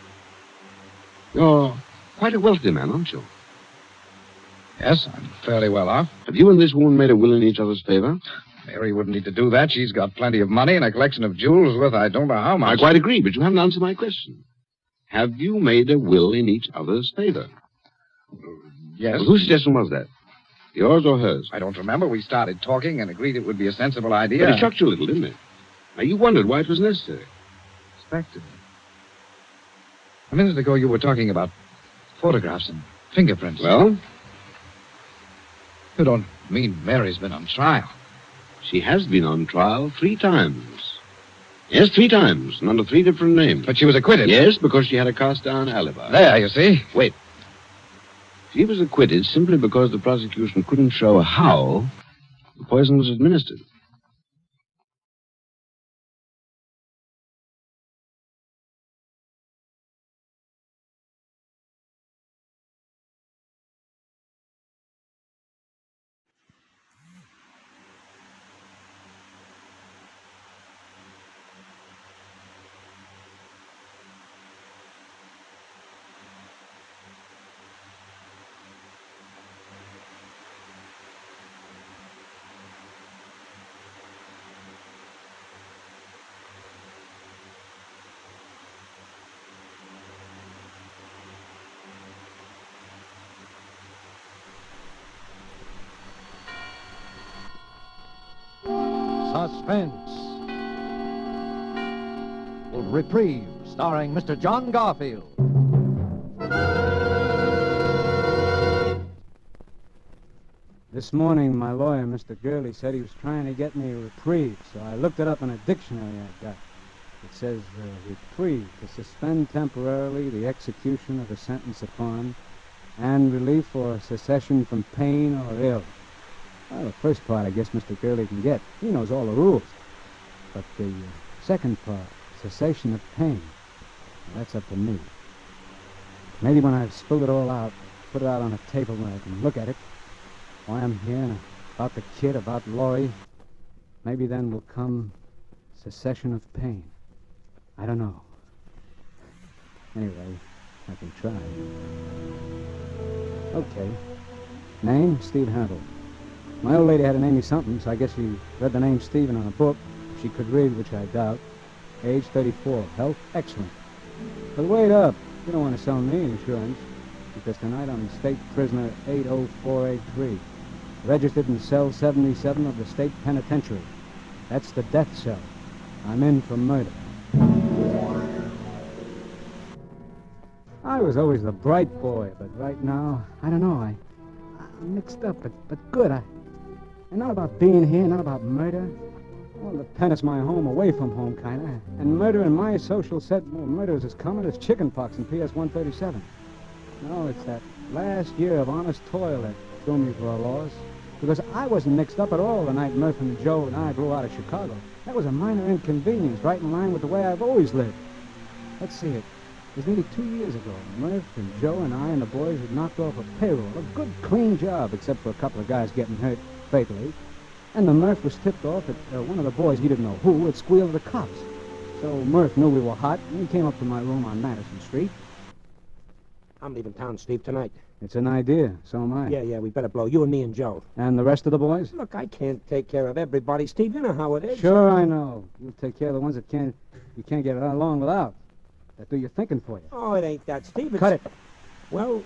[SPEAKER 15] You're quite a wealthy man, aren't you?
[SPEAKER 11] Yes, I'm fairly well off.
[SPEAKER 15] Have you and this woman made a will in each other's favor?
[SPEAKER 11] Mary wouldn't need to do that. She's got plenty of money and a collection of jewels worth I don't know how much.
[SPEAKER 15] I quite agree, but you haven't answered my question. Have you made a will in each other's favor?
[SPEAKER 11] Yes.
[SPEAKER 15] Well, whose suggestion was that? Yours or hers?
[SPEAKER 11] I don't remember. We started talking and agreed it would be a sensible idea.
[SPEAKER 15] But it shocked you a little, didn't it? Now, you wondered why it was necessary.
[SPEAKER 11] Inspector. A minute ago, you were talking about photographs and fingerprints.
[SPEAKER 15] Well?
[SPEAKER 11] You don't mean Mary's been on trial?
[SPEAKER 15] She has been on trial 3 times. Yes, 3 times, and under 3 different names.
[SPEAKER 11] But she was acquitted?
[SPEAKER 15] Yes, because she had a cast-down alibi.
[SPEAKER 11] There, you see.
[SPEAKER 15] Wait. She was acquitted simply because the prosecution couldn't show how the poison was administered.
[SPEAKER 13] Suspense. Reprieve, starring Mr. John Garfield.
[SPEAKER 16] This morning, my lawyer, Mr. Gurley, said he was trying to get me a reprieve, so I looked it up in a dictionary I got. It says, reprieve, to suspend temporarily the execution of a sentence upon And relief or cessation from pain or ill. Well, the first part, I guess Mr. Gurley can get. He knows all the rules. But the second part, cessation of pain, that's up to me. Maybe when I've spilled it all out, put it out on a table where I can look at it, why I'm here, and about the kid, about Laurie, maybe then will come cessation of pain. I don't know. Anyway, I can try. Okay. Name, Steve Handel. My old lady had to name me something, so I guess she read the name Stephen on a book. She could read, which I doubt. Age 34. Health, excellent. But wait up. You don't want to sell me insurance, because tonight I'm state prisoner 80483. Registered in cell 77 of the state penitentiary. That's the death cell. I'm in for murder. I was always the bright boy, but right now, I don't know, I'm mixed up, but good. And not about being here, not about murder. Well, the pen is my home, away from home, kind of. And murder in my social set, well, murder is as common as chickenpox in PS 137. No, it's that last year of honest toil that threw me for a loss. Because I wasn't mixed up at all the night Murph and Joe and I blew out of Chicago. That was a minor inconvenience, right in line with the way I've always lived. Let's see it. It was nearly 2 years ago. Murph and Joe and I and the boys had knocked off a payroll. A good, clean job, except for a couple of guys getting hurt fatally. And the Murph was tipped off that one of the boys, he didn't know who, had squealed at the cops. So Murph knew we were hot, and he came up to my room on Madison Street.
[SPEAKER 2] I'm leaving town, Steve, tonight.
[SPEAKER 16] It's an idea. So am I.
[SPEAKER 2] Yeah, we better blow. You and me and Joe.
[SPEAKER 16] And the rest of the boys?
[SPEAKER 2] Look, I can't take care of everybody, Steve. You know how it is.
[SPEAKER 16] Sure, I know. You take care of the ones that you can't get along without. That do your thinking for you.
[SPEAKER 2] Oh, it ain't that, Steve. It's...
[SPEAKER 16] Cut it.
[SPEAKER 2] Well,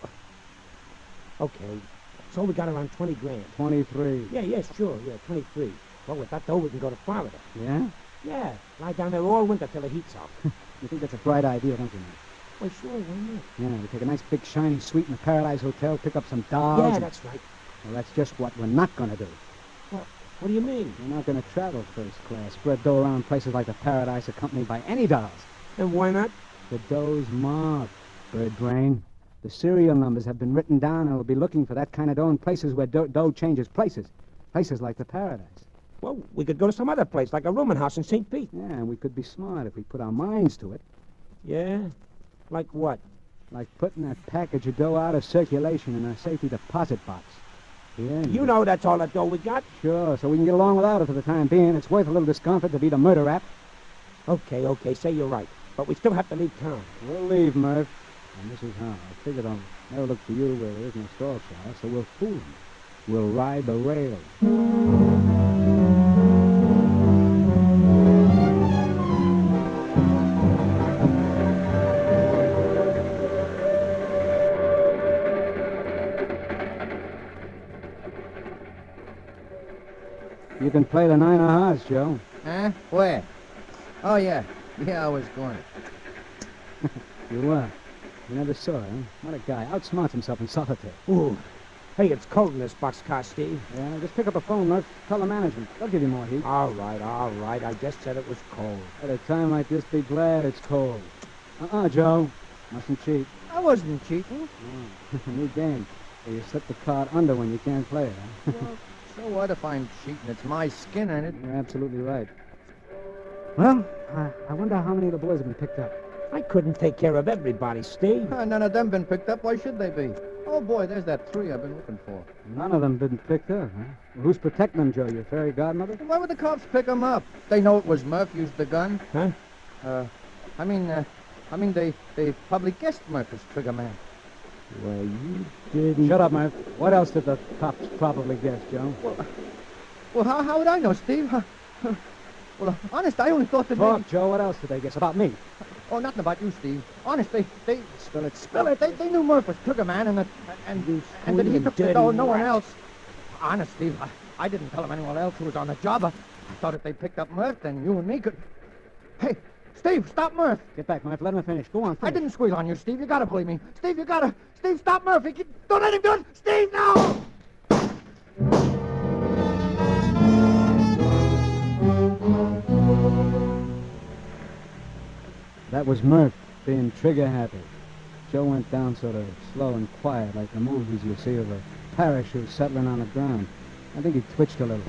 [SPEAKER 2] okay. So we got around 20 grand.
[SPEAKER 16] 23.
[SPEAKER 2] Yeah, sure. Yeah, 23. Well, with that, though, we can go to Florida.
[SPEAKER 16] Yeah?
[SPEAKER 2] Yeah. Lie down there all winter till the heat's off.
[SPEAKER 16] You think that's a bright idea, don't you, Mike?
[SPEAKER 2] Well, sure, why not?
[SPEAKER 16] Yeah, we take a nice big shiny suite in the Paradise Hotel, pick up some dolls.
[SPEAKER 2] Yeah, that's right.
[SPEAKER 16] Well, that's just what we're not going to do.
[SPEAKER 2] What do you mean?
[SPEAKER 16] We're not going to travel first class, spread dough around places like the Paradise accompanied by any dolls.
[SPEAKER 2] And why not?
[SPEAKER 16] The dough's marked, bird brain. The serial numbers have been written down, and we'll be looking for that kind of dough in places where dough changes places. Places like the Paradise.
[SPEAKER 2] Well, we could go to some other place, like a rooming house in St. Pete.
[SPEAKER 16] Yeah, and we could be smart if we put our minds to it.
[SPEAKER 2] Yeah? Like what?
[SPEAKER 16] Like putting that package of dough out of circulation in a safety deposit box. Yeah.
[SPEAKER 2] You know that's all the dough we got.
[SPEAKER 16] Sure, so we can get along without it for the time being. It's worth a little discomfort to beat a murder rap.
[SPEAKER 2] Okay, say you're right. But we still have to leave town.
[SPEAKER 16] We'll leave, Murph. And this is how. I figured I'll never look for you where there is no stall shower, so we'll fool them. We'll ride the rail. You can play the 9 of hearts, Joe.
[SPEAKER 13] Huh? Where? Oh, yeah. Yeah, I was going to.
[SPEAKER 16] You were. You never saw it, huh? What a guy. Outsmarts himself in solitaire.
[SPEAKER 2] Ooh. Hey, it's cold in this boxcar, Steve.
[SPEAKER 16] Yeah, just pick up the phone, Murph. Tell the management. They'll give you more heat.
[SPEAKER 2] All right. I just said it was cold.
[SPEAKER 16] At a time like this, be glad it's cold. Joe. Mustn't cheat.
[SPEAKER 13] I wasn't cheating.
[SPEAKER 16] No. New game. So you slip the card under when you can't play it, huh?
[SPEAKER 13] Well, so what if I'm cheating? It's my skin, ain't it?
[SPEAKER 16] You're absolutely right. Well, I wonder how many of the boys have been picked up.
[SPEAKER 2] I couldn't take care of everybody, Steve.
[SPEAKER 13] None of them been picked up. Why should they be? Oh, boy, there's that 3 I've been looking for.
[SPEAKER 16] None of them been picked up, huh? Well, who's protecting them, Joe? Your fairy godmother?
[SPEAKER 13] Why would the cops pick them up? They know it was Murph used the gun.
[SPEAKER 2] Huh?
[SPEAKER 13] I mean, they probably guessed Murph was trigger man.
[SPEAKER 2] Well, you didn't...
[SPEAKER 16] Shut up, Murph. What else did the cops probably guess, Joe?
[SPEAKER 13] Well, how would I know, Steve? Well, honest, I only thought that
[SPEAKER 16] Talk, Joe. What else did they guess? About me?
[SPEAKER 13] Oh, nothing about you, Steve. Honest, they...
[SPEAKER 16] Spill it.
[SPEAKER 13] They knew Murph was trigger man, and that he took the dough, no one else. Honest, Steve, I didn't tell them anyone else who was on the job. I thought if they picked up Murph, then you and me could... Hey, Steve, stop Murph.
[SPEAKER 16] Get back, Murph. Let him finish. Go on, finish.
[SPEAKER 13] I didn't squeeze on you, Steve. You gotta believe me. Steve, you gotta... Steve, stop Murph. Don't let him do it. Steve, no!
[SPEAKER 16] That was Murph being trigger happy. Joe went down sort of slow and quiet, like the movies you see of a parachute settling on the ground. I think he twitched a little.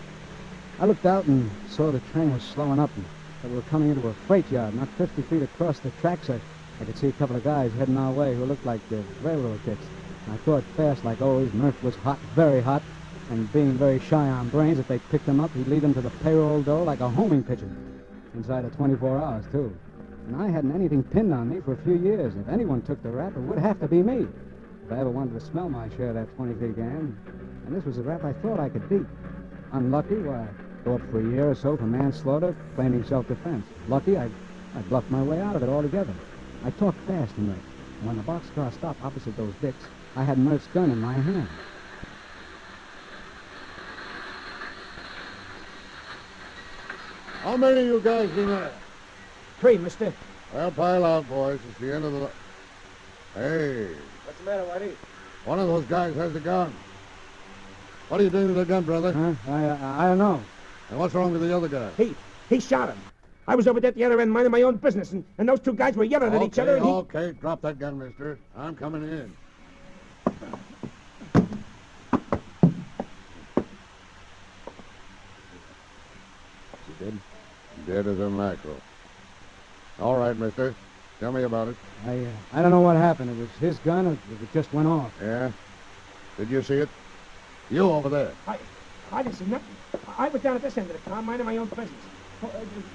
[SPEAKER 16] I looked out and saw the train was slowing up and that we were coming into a freight yard, not 50 feet across the tracks. I could see a couple of guys heading our way who looked like the railroad ticks. And I thought fast, like always, Murph was hot, very hot, and being very shy on brains, if they picked him up, he'd lead them to the payroll door like a homing pigeon. Inside of 24 hours, too. And I hadn't anything pinned on me for a few years. If anyone took the rap, it would have to be me. If I ever wanted to smell my share of that 23 gang. And this was a rap I thought I could beat. Unlucky, why, go up for a year or so for manslaughter, claiming self-defense. Lucky, I bluffed my way out of it altogether. I talked fast to Murph. And when the boxcar stopped opposite those dicks, I had Murph's gun in my hand.
[SPEAKER 7] How many of you guys been there?
[SPEAKER 2] 3, mister.
[SPEAKER 7] Well, pile out, boys. It's the end of the... Hey,
[SPEAKER 2] What's the matter, Whitey?
[SPEAKER 7] one of those guys has the gun. What are you doing to the gun, brother?
[SPEAKER 16] Huh? I don't know.
[SPEAKER 7] And what's wrong with the other guy?
[SPEAKER 2] He shot him. I was over there at the other end minding my own business, and those two guys were yelling at each other, and he...
[SPEAKER 7] Okay, drop that gun, mister. I'm coming in.
[SPEAKER 16] He did?
[SPEAKER 7] Dead as a mackerel. All right, mister. Tell me about it.
[SPEAKER 16] I don't know what happened. It was his gun, or it just went off.
[SPEAKER 7] Yeah? Did you see it? You over there.
[SPEAKER 2] I didn't see nothing. I was down at this end of the car, minding my own business.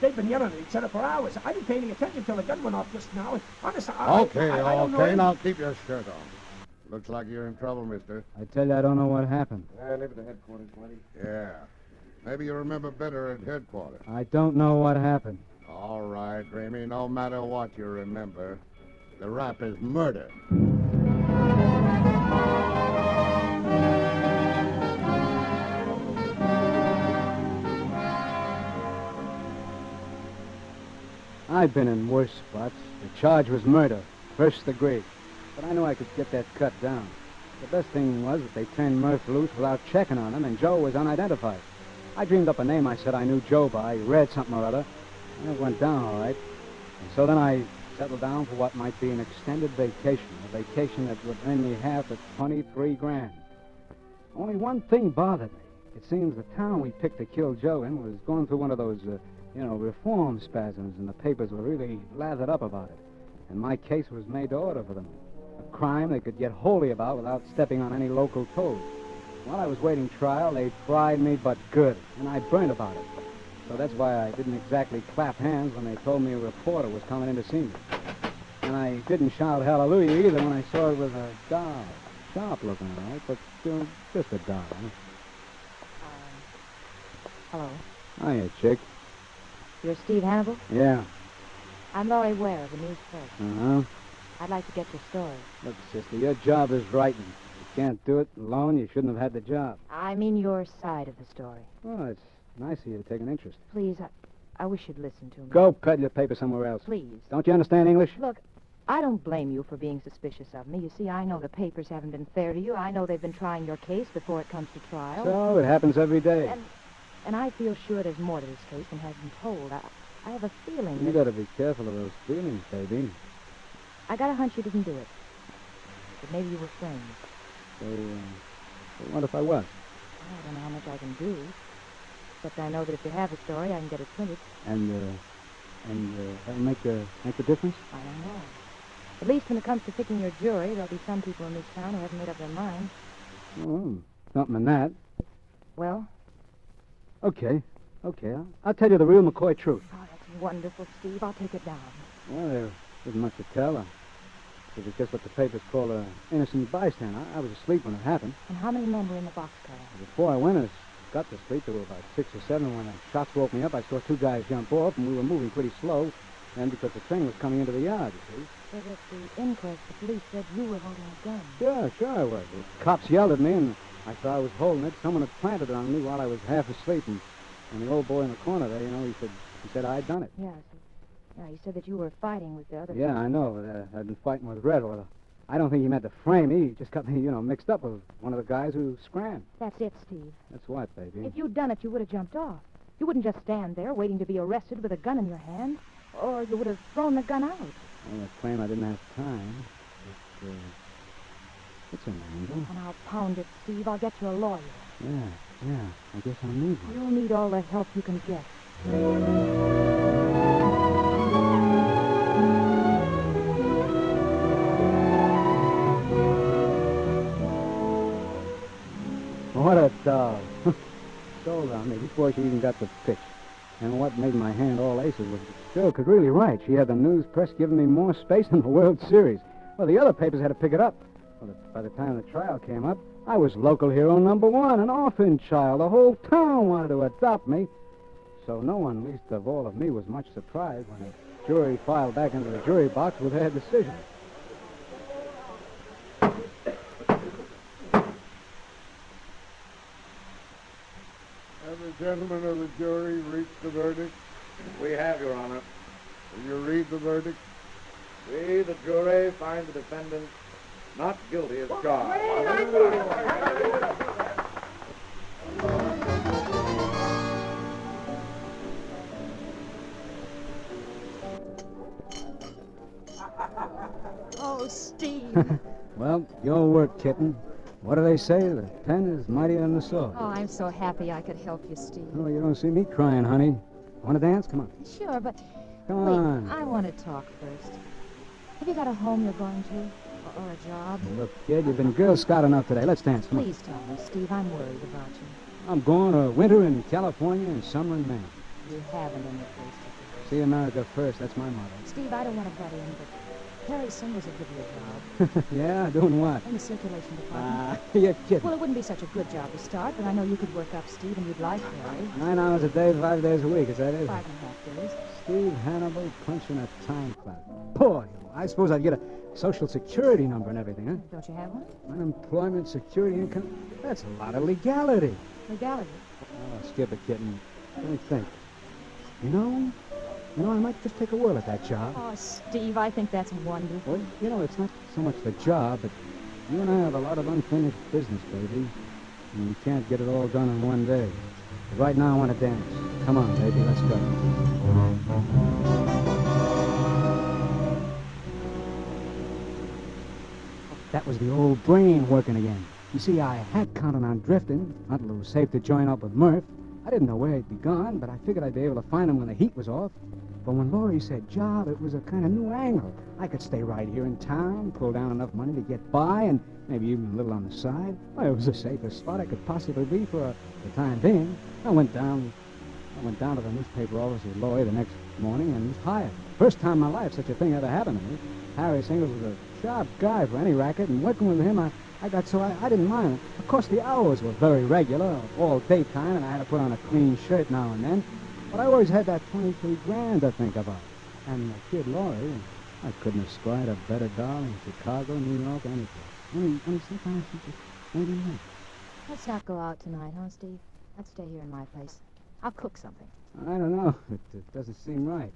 [SPEAKER 2] They've been yelling at each other for hours. I didn't pay any attention until the gun went off just now. Honestly,
[SPEAKER 7] Okay,
[SPEAKER 2] I don't know
[SPEAKER 7] now keep your shirt on. Looks like you're in trouble, mister.
[SPEAKER 16] I tell you, I don't know what happened.
[SPEAKER 7] I live at the headquarters, Whitey. Yeah. Maybe you remember better at headquarters.
[SPEAKER 16] I don't know what happened.
[SPEAKER 7] All right, Ramey, no matter what you remember, the rap is murder.
[SPEAKER 16] I've been in worse spots. The charge was murder, first degree. But I knew I could get that cut down. The best thing was that they turned Murph loose without checking on him, and Joe was unidentified. I dreamed up a name I said I knew Joe by, read something or other, and it went down all right. And so then I settled down for what might be an extended vacation, a vacation that would earn me half at 23 grand. Only one thing bothered me. It seems the town we picked to kill Joe in was going through one of those, reform spasms, and the papers were really lathered up about it. And my case was made to order for them. A crime they could get holy about without stepping on any local toes. While I was waiting trial, they fried me but good, and I burned about it. So that's why I didn't exactly clap hands when they told me a reporter was coming in to see me. And I didn't shout hallelujah either when I saw it was a doll. Sharp looking, all right, but just a doll.
[SPEAKER 23] Hello.
[SPEAKER 16] Hiya, chick.
[SPEAKER 23] You're Steve Hannibal?
[SPEAKER 16] Yeah.
[SPEAKER 23] I'm Laurie Ware of the News Press.
[SPEAKER 16] Uh-huh.
[SPEAKER 23] I'd like to get your story.
[SPEAKER 16] Look, sister, your job is writing. You can't do it alone. You shouldn't have had the job.
[SPEAKER 23] I mean your side of the story.
[SPEAKER 16] Oh, it's nice of you to take an interest.
[SPEAKER 23] Please, I wish you'd listen to me.
[SPEAKER 16] Go peddle your paper somewhere else.
[SPEAKER 23] Please.
[SPEAKER 16] Don't you understand English?
[SPEAKER 23] Look, I don't blame you for being suspicious of me. You see, I know the papers haven't been fair to you. I know they've been trying your case before it comes to trial.
[SPEAKER 16] So, it happens every day.
[SPEAKER 23] And I feel sure there's more to this case than has been told. I have a feeling
[SPEAKER 16] You
[SPEAKER 23] that...
[SPEAKER 16] gotta be careful of those feelings, baby.
[SPEAKER 23] I got a hunch you didn't do it. But maybe you were friends.
[SPEAKER 16] So what if I was?
[SPEAKER 23] I don't know how much I can do. Except I know that if you have a story, I can get it printed.
[SPEAKER 16] And that'll make the difference?
[SPEAKER 23] I don't know. At least when it comes to picking your jury, there'll be some people in this town who haven't made up their minds.
[SPEAKER 16] Oh, something in that.
[SPEAKER 23] Well?
[SPEAKER 16] Okay. I'll tell you the real McCoy truth.
[SPEAKER 23] Oh, that's wonderful, Steve. I'll take it down.
[SPEAKER 16] Well, there isn't much to tell. It was just what the papers call an innocent bystander. I was asleep when it happened.
[SPEAKER 23] And how many men were in the boxcar?
[SPEAKER 16] Before I went, I got to sleep. There were about 6 or 7. When the shots woke me up, I saw 2 guys jump off, and we were moving pretty slow. And because the train was coming into the yard, you see.
[SPEAKER 23] So at the inquest, the police said you were holding a gun.
[SPEAKER 16] Sure I was. The cops yelled at me, and I thought I was holding it. Someone had planted it on me while I was half asleep, and the old boy in the corner there, he said I'd done it.
[SPEAKER 23] Yeah, he said that you were fighting with the other...
[SPEAKER 16] Yeah, I know. I'd been fighting with Red. Or I don't think he meant to frame me. He just got me, mixed up with one of the guys who scrammed.
[SPEAKER 23] That's it, Steve.
[SPEAKER 16] That's what, baby?
[SPEAKER 23] If you'd done it, you would have jumped off. You wouldn't just stand there waiting to be arrested with a gun in your hand, or you would have thrown the gun out.
[SPEAKER 16] Well, I claim I didn't have time. It's an angle.
[SPEAKER 23] And I'll pound it, Steve. I'll get you a lawyer.
[SPEAKER 16] Yeah. I guess I'll need one.
[SPEAKER 23] You'll need all the help you can get.
[SPEAKER 16] What a doll. Sold on me before she even got the pitch. And what made my hand all aces was the girl could really write. She had the news press giving me more space than the World Series. Well, the other papers had to pick it up. Well, by the time the trial came up, I was local hero #1, an orphan child. The whole town wanted to adopt me. So no one, least of all of me, was much surprised when the jury filed back into the jury box with their decision.
[SPEAKER 7] Have the gentlemen of the jury reached the verdict?
[SPEAKER 12] We have, Your Honor.
[SPEAKER 7] Will you read the verdict?
[SPEAKER 12] We, the jury, find the defendant not guilty as charged.
[SPEAKER 23] Oh, Steve.
[SPEAKER 16] Well, your work, kitten. What do they say? The pen is mightier than the sword.
[SPEAKER 23] Oh, I'm so happy I could help you, Steve.
[SPEAKER 16] Oh, you don't see me crying, honey. Want to dance? Come on.
[SPEAKER 23] Sure, but...
[SPEAKER 16] Come
[SPEAKER 23] wait,
[SPEAKER 16] on.
[SPEAKER 23] I want to talk first. Have you got a home you're going to? Or a job?
[SPEAKER 16] Look, kid, you've been Girl Scout enough today. Let's dance. Come on.
[SPEAKER 23] Please tell me, Steve. I'm worried about you.
[SPEAKER 16] I'm going to winter in California and summer in Maine.
[SPEAKER 23] You haven't any place to
[SPEAKER 16] See America first. That's my motto.
[SPEAKER 23] go. Steve, I don't want to butt in, but Harry Singles will give you a job.
[SPEAKER 16] Yeah? Doing what?
[SPEAKER 23] In the circulation department.
[SPEAKER 16] You're kidding.
[SPEAKER 23] Well, it wouldn't be such a good job to start, but I know you could work up, Steve, and you'd like Harry.
[SPEAKER 16] 9 hours a day, 5 days a week. Is that it?
[SPEAKER 23] 5.5 days.
[SPEAKER 16] Steve Hannibal punching a time clock. Boy, I suppose I'd get a social security number and everything, huh?
[SPEAKER 23] Don't you have one?
[SPEAKER 16] Unemployment, security, income. That's a lot of legality.
[SPEAKER 23] Legality.
[SPEAKER 16] Oh, skip it, kitten. Let me think. You know, I might just take a whirl at that job.
[SPEAKER 23] Oh, Steve, I think that's wonderful.
[SPEAKER 16] Well, it's not so much the job, but you and I have a lot of unfinished business, baby. And we can't get it all done in one day. But right now, I want to dance. Come on, baby, let's go. That was the old brain working again. You see, I had counted on drifting until it was safe to join up with Murph. I didn't know where he'd be gone, but I figured I'd be able to find him when the heat was off. But when Laurie said job, it was a kind of new angle. I could stay right here in town, pull down enough money to get by, and maybe even a little on the side. Well, it was the safest spot I could possibly be for the time being. I went down to the newspaper office with Laurie the next morning and was hired. First time in my life such a thing ever happened to me. Harry Singles was a sharp guy for any racket, and working with him, I got so I didn't mind. Of course, the hours were very regular, all daytime, and I had to put on a clean shirt now and then. But I always had that 23 grand to think about. And the kid Laurie, I couldn't have squired a better doll in Chicago, New York, anything. Only sometimes she just made me mad.
[SPEAKER 23] Let's not go out tonight, huh, Steve? Let's stay here in my place. I'll cook something.
[SPEAKER 16] I don't know. It doesn't seem right.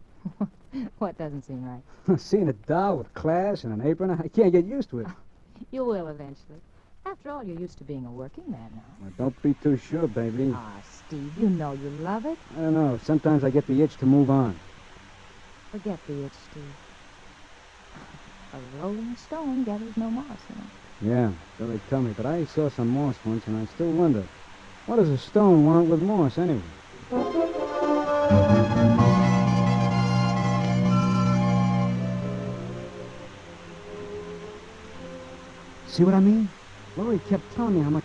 [SPEAKER 23] What doesn't seem right?
[SPEAKER 16] Seeing a doll with class and an apron, I can't get used to it.
[SPEAKER 23] You will eventually. After all, you're used to being a working man now.
[SPEAKER 16] Well, don't be too sure, baby.
[SPEAKER 23] Ah, Steve, you know you love it.
[SPEAKER 16] I don't know. Sometimes I get the itch to move on.
[SPEAKER 23] Forget the itch, Steve. A rolling stone gathers no moss, you know.
[SPEAKER 16] Yeah, so they tell me. But I saw some moss once, and I still wonder, what does a stone want with moss, anyway? See what I mean? Laurie kept telling me how much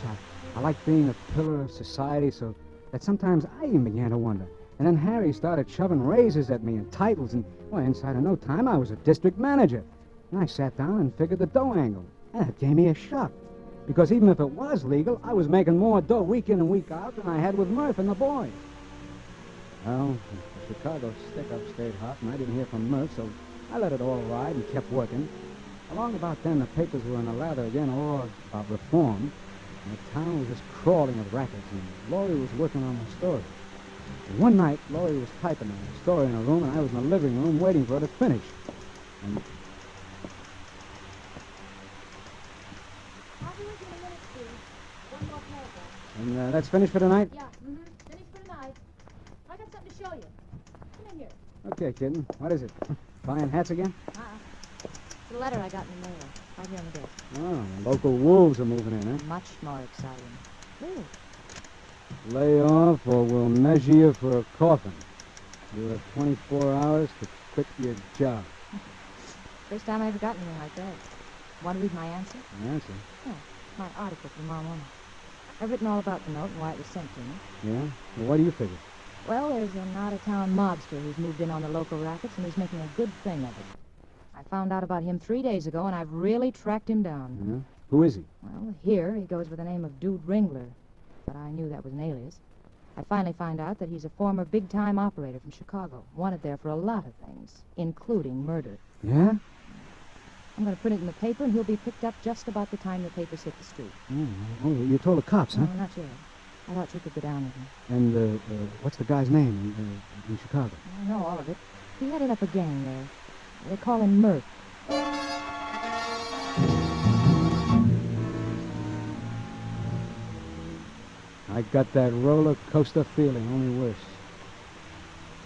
[SPEAKER 16] I liked being a pillar of society, so that sometimes I even began to wonder. And then Harry started shoving raises at me and titles, and, well, inside of no time, I was a district manager. And I sat down and figured the dough angle. And it gave me a shock. Because even if it was legal, I was making more dough week in and week out than I had with Murph and the boys. Well, the Chicago stick-up stayed hot, and I didn't hear from Murph, so I let it all ride and kept working. Along about then, the papers were in a lather again, all about reform. And the town was just crawling with rackets, and Laurie was working on the story. And one night, Laurie was typing a story in her room, and I was in the living room waiting for her to finish. And
[SPEAKER 23] I'll be with you in a minute, Steve. One more paragraph.
[SPEAKER 16] And that's finished for tonight?
[SPEAKER 23] Yeah, finished for tonight. I got something to show you. Come in here.
[SPEAKER 16] Okay, kitten. What is it? Buying hats again?
[SPEAKER 23] It's a letter I got in the mail.
[SPEAKER 4] Right here on the desk.
[SPEAKER 16] Oh, local wolves are moving in, huh?
[SPEAKER 4] Much more exciting. Really?
[SPEAKER 16] Lay off or we'll measure you for a coffin. You have 24 hours to quit your job.
[SPEAKER 4] First time I ever got anything like that. Want to read my answer?
[SPEAKER 16] An answer?
[SPEAKER 4] Yeah, my article for tomorrow morning. I've written all about the note and why it was sent to me.
[SPEAKER 16] Yeah? Well, what do you figure?
[SPEAKER 4] Well, there's an out-of-town mobster who's moved in on the local rackets, and he's making a good thing of it. I found out about him 3 days ago, and I've really tracked him down.
[SPEAKER 16] Yeah? Who is he?
[SPEAKER 4] Well, here he goes with the name of Dude Ringler, but I knew that was an alias. I finally find out that he's a former big-time operator from Chicago, wanted there for a lot of things, including murder.
[SPEAKER 16] Yeah?
[SPEAKER 4] I'm going to print it in the paper, and he'll be picked up just about the time the papers hit the street.
[SPEAKER 16] Oh, you told the cops, huh?
[SPEAKER 4] No, not yet. I thought you could go down with him.
[SPEAKER 16] And, what's the guy's name in Chicago?
[SPEAKER 4] I know all of it. He headed up a gang there. They call him Murph.
[SPEAKER 16] I got that roller coaster feeling, only worse.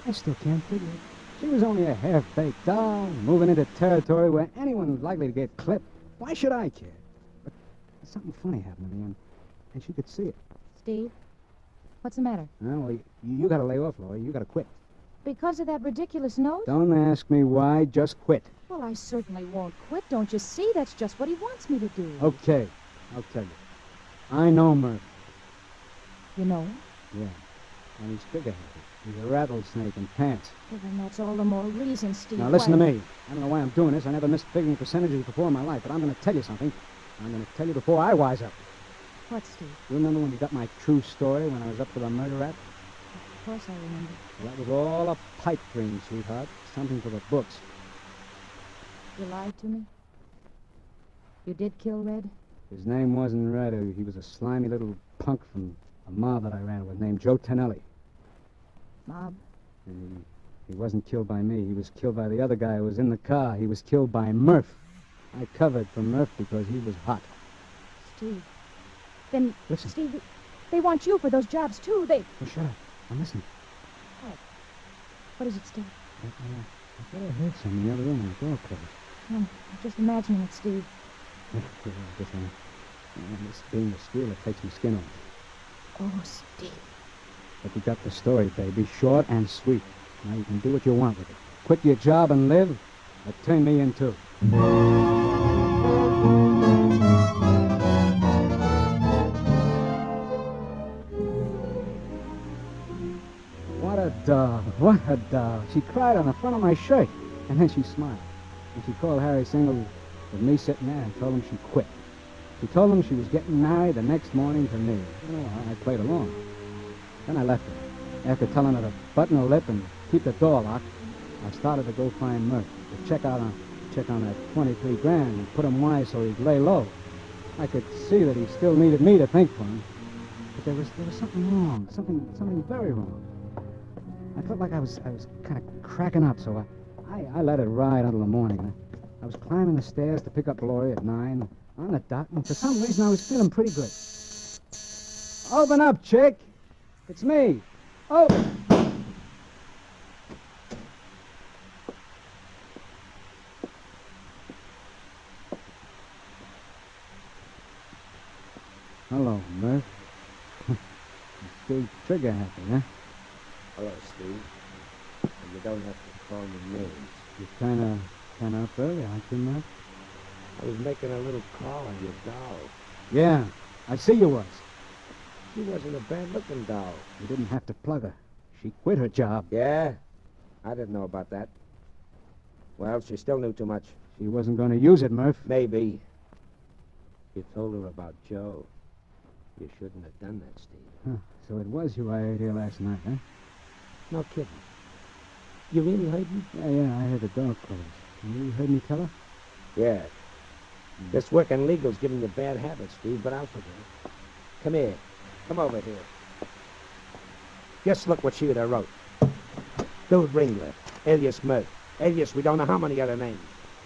[SPEAKER 16] I still can't figure it. She was only a half-baked doll, moving into territory where anyone was likely to get clipped. Why should I care? But something funny happened to me, and she could see it.
[SPEAKER 4] Steve, what's the matter?
[SPEAKER 16] Well, you gotta lay off, Laurie. You gotta quit.
[SPEAKER 4] Because of that ridiculous note?
[SPEAKER 16] Don't ask me why, just quit.
[SPEAKER 4] Well, I certainly won't quit. Don't you see? That's just what he wants me to do.
[SPEAKER 16] Okay, I'll tell you. I know Murph.
[SPEAKER 4] You know him?
[SPEAKER 16] Yeah, and he's trigger-happy. He's a rattlesnake in pants.
[SPEAKER 4] Well, then that's all the more reason, Steve.
[SPEAKER 16] Now, listen to me. I don't know why I'm doing this. I never missed figuring percentages before in my life, but I'm going to tell you something. I'm going to tell you before I wise up.
[SPEAKER 4] What, Steve?
[SPEAKER 16] You remember when you got my true story when I was up for the murder rap?
[SPEAKER 4] Of course I remember.
[SPEAKER 16] Well, that was all a pipe dream, sweetheart. Something for the books.
[SPEAKER 4] You lied to me? You did kill Red?
[SPEAKER 16] His name wasn't Red. He was a slimy little punk from a mob that I ran with named Joe Tonelli.
[SPEAKER 4] Mob?
[SPEAKER 16] And he wasn't killed by me. He was killed by the other guy who was in the car. He was killed by Murph. I covered for Murph because he was hot.
[SPEAKER 4] Steve. Then,
[SPEAKER 16] Listen.
[SPEAKER 4] Steve, they want you for those jobs, too. They...
[SPEAKER 16] Oh, shut up. I'm listening.
[SPEAKER 4] What is it, Steve?
[SPEAKER 16] I thought I heard something in the other room when the door closed.
[SPEAKER 4] No, I'm just imagining it, Steve.
[SPEAKER 16] This being the steel, it takes my skin off.
[SPEAKER 4] Oh, Steve.
[SPEAKER 16] But you got the story, baby. Short and sweet. Now you can do what you want with it. Quit your job and live, or turn me in too. What a doll. What a doll. She cried on the front of my shirt, and then she smiled. And she called Harry Single with me sitting there and told him she quit. She told him she was getting married the next morning to me. You know, I played along. Then I left her. After telling her to button her lip and keep the door locked, I started to go find Murph to check on that 23 grand and put him wise so he'd lay low. I could see that he still needed me to think for him. But there was something wrong, something very wrong. I felt like I was kind of cracking up, so I let it ride until the morning. I was climbing the stairs to pick up Laurie at 9 on the dot, and for some reason I was feeling pretty good. Open up, chick. It's me. Oh! Hello, Murph. You're still trigger happy, huh?
[SPEAKER 8] Hello, Steve. And you don't have to call me names.
[SPEAKER 16] You're kind of up early, aren't you, Murph?
[SPEAKER 8] I was making a little call on your doll.
[SPEAKER 16] Yeah, I see you was.
[SPEAKER 8] She wasn't a bad-looking doll.
[SPEAKER 16] You didn't have to plug her. She quit her job.
[SPEAKER 8] Yeah? I didn't know about that. Well, she still knew too much.
[SPEAKER 16] She wasn't going to use it, Murph.
[SPEAKER 8] Maybe. You told her about Joe. You shouldn't have done that, Steve.
[SPEAKER 16] Huh. So it was you I heard here last night, huh?
[SPEAKER 8] No kidding. You really heard me?
[SPEAKER 16] Yeah, I heard the door close. And you heard me tell her?
[SPEAKER 8] Yeah. This working legal's giving you bad habits, Steve, but I'll forgive it. Come here. Come over here. Just look what she would have wrote. Dude Ringler, alias Murph, alias we don't know how many other names.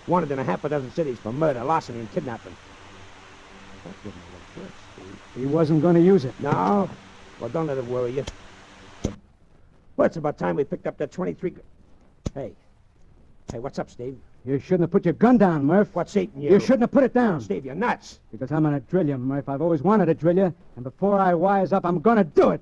[SPEAKER 8] Wanted in a half a dozen cities for murder, larceny, and kidnapping. That didn't look good, Steve.
[SPEAKER 16] He wasn't going to use it.
[SPEAKER 8] No? Well, don't let it worry you. Well, it's about time we picked up that 23... Hey, what's up, Steve?
[SPEAKER 16] You shouldn't have put your gun down, Murph.
[SPEAKER 2] What's eating you?
[SPEAKER 16] You shouldn't have put it down.
[SPEAKER 2] Steve, you're nuts.
[SPEAKER 16] Because I'm gonna drill you, Murph. I've always wanted to drill you, and before I wise up, I'm gonna do it.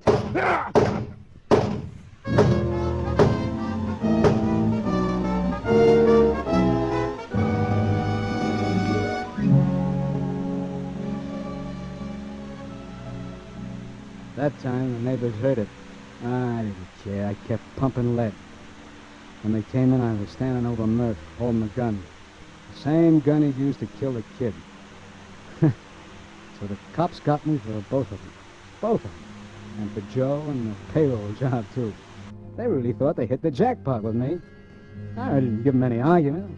[SPEAKER 16] That time, the neighbors heard it. I didn't care. I kept pumping lead. When they came in, I was standing over Murph, holding the gun. The same gun he'd used to kill the kid. So the cops got me for both of them. Both of them. And for Joe and the payroll job, too. They really thought they hit the jackpot with me. I didn't give them any argument.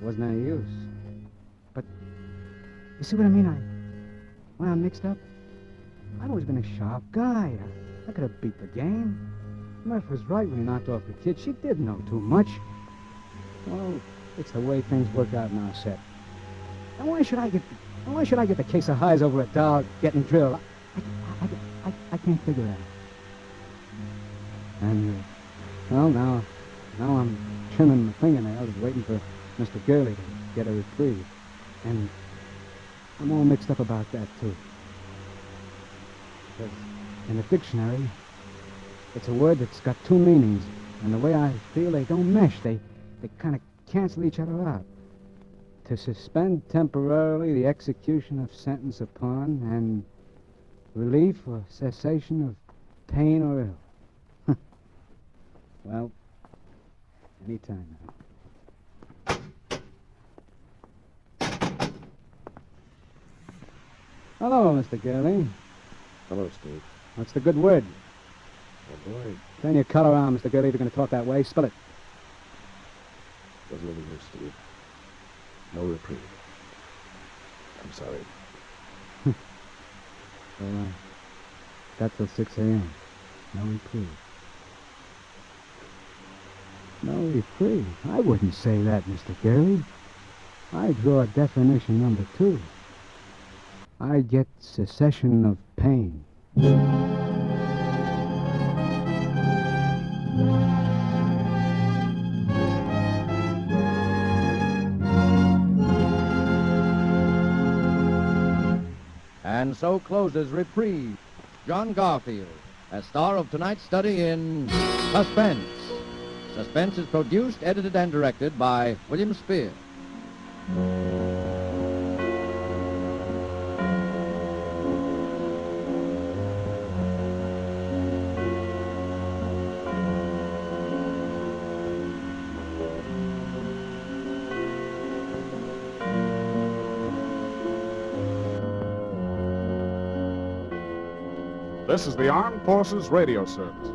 [SPEAKER 16] It wasn't any use. But, you see what I mean? When I'm mixed up, I've always been a sharp guy. I could have beat the game. Murph was right when he knocked off the kid. She did know too much. Well, it's the way things work out in our set. And why should I get the case of highs over a dog getting drilled? I can't figure that out. And, well, now I'm trimming my fingernails waiting for Mr. Gurley to get a reprieve. And I'm all mixed up about that, too. Because in the dictionary, it's a word that's got two meanings. And the way I feel, they don't mesh. They kind of cancel each other out. To suspend temporarily the execution of sentence upon, and relief or cessation of pain or ill. Well, anytime now. Hello, Mr. Gurley.
[SPEAKER 3] Hello, Steve.
[SPEAKER 16] What's the good word?
[SPEAKER 3] Oh, boy.
[SPEAKER 16] Turn your collar around, Mr. Gurley, if you're going to talk that way. Spill it.
[SPEAKER 3] Doesn't even use, Steve. No reprieve. I'm sorry.
[SPEAKER 16] Well, got till 6 a.m. No reprieve. No reprieve? I wouldn't say that, Mr. Gurley. I draw definition number 2. I get cessation of pain.
[SPEAKER 13] And so closes Reprieve. John Garfield, as star of tonight's study in Suspense. Suspense is produced, edited, and directed by William Spear.
[SPEAKER 10] This is the Armed Forces Radio Service.